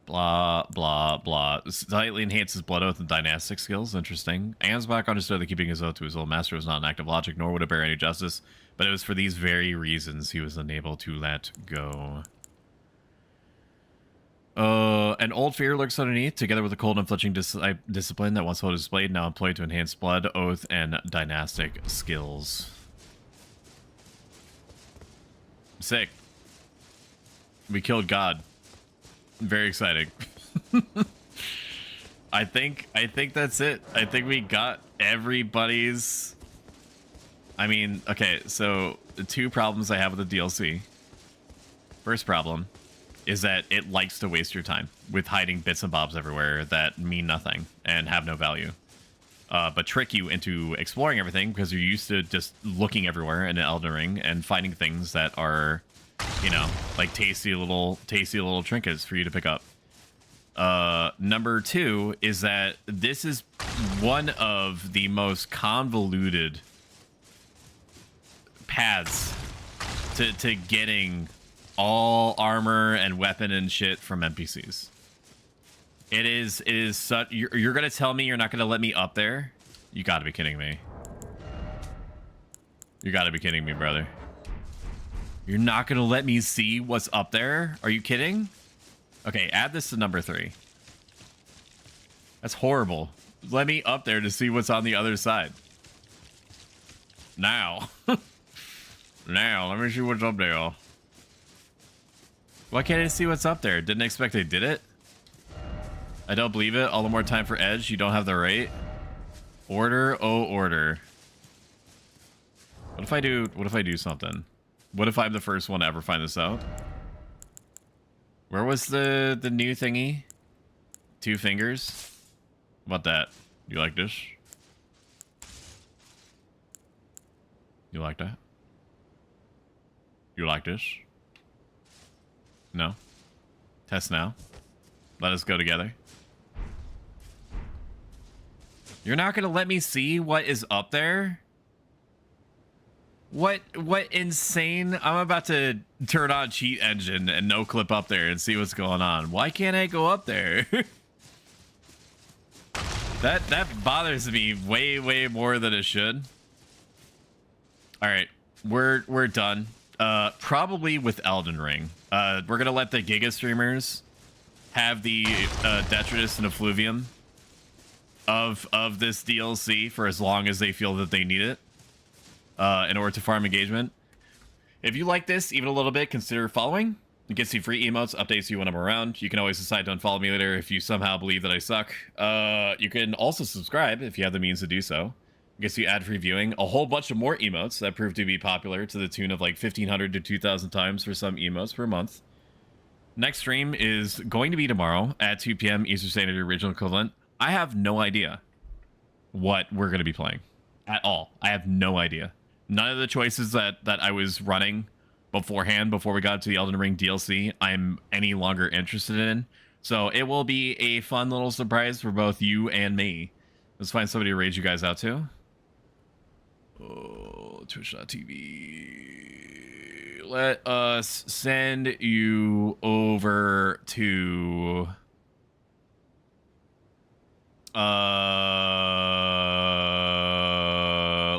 Blah, blah, blah. Slightly enhances Blood Oath and Dynastic skills. Interesting. Ansbach understood that keeping his oath to his old master was not an act of logic, nor would it bear any justice, but it was for these very reasons he was unable to let go. An old fear lurks underneath, together with a cold and flinching discipline that once held displayed, now employed to enhance Blood, Oath, and Dynastic skills. Sick. We killed God. Very exciting. I think that's it. I think we got everybody's. I mean, okay, so the two problems I have with the DLC. First problem is that it likes to waste your time with hiding bits and bobs everywhere that mean nothing and have no value. But trick you into exploring everything because you're used to just looking everywhere in Elden Ring and finding things that are, you know, like tasty little trinkets for you to pick up. Number two is that this is one of the most convoluted paths to getting all armor and weapon and shit from NPCs. It is such. You're gonna tell me you're not gonna let me up there? You gotta be kidding me. You gotta be kidding me, brother. You're not gonna let me see what's up there? Are you kidding? Okay, add this to number 3. That's horrible. Let me up there to see what's on the other side. Now. Now, let me see what's up there. Why can't I see what's up there? Didn't expect they did it. I don't believe it. All the more time for Edge. You don't have the right. Order. Oh, order. What if I do something? What if I'm the first one to ever find this out? Where was the new thingy? 2 fingers? How about that? You like this? You like that? You like this? No? Test now. Let us go together. You're not gonna let me see what is up there? What insane... I'm about to turn on cheat engine and no clip up there and see what's going on. Why can't I go up there? That bothers me way more than it should. All right, we're done. Probably with Elden Ring. We're gonna let the Giga streamers have the detritus and effluvium of this DLC for as long as they feel that they need it in order to farm engagement. If you like this even a little bit, consider following. It gets you free emotes, updates you when I'm around. You can always decide to unfollow me later if you somehow believe that I suck. You can also subscribe if you have the means to do so. It gets you ad-free viewing, a whole bunch of more emotes that prove to be popular to the tune of like 1,500 to 2,000 times for some emotes per month. Next stream is going to be tomorrow at 2 p.m. Eastern Standard Original Equivalent. I have no idea what we're going to be playing at all. I have no idea. None of the choices that I was running beforehand, before we got to the Elden Ring DLC, I'm any longer interested in. So it will be a fun little surprise for both you and me. Let's find somebody to raid you guys out to. Oh, twitch.tv. Let us send you over to...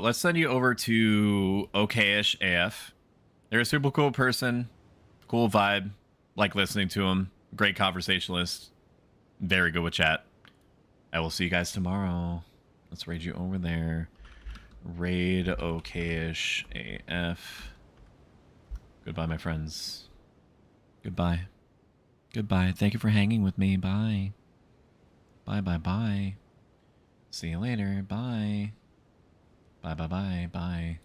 let's send you over to okayish AF. They're a super cool person, cool vibe, like listening to them, great conversationalist, very good with chat. I will see you guys tomorrow. Let's raid you over there. Raid okayish AF. Goodbye, my friends. Goodbye. Goodbye. Thank you for hanging with me. Bye. Bye. See you later. Bye. Bye.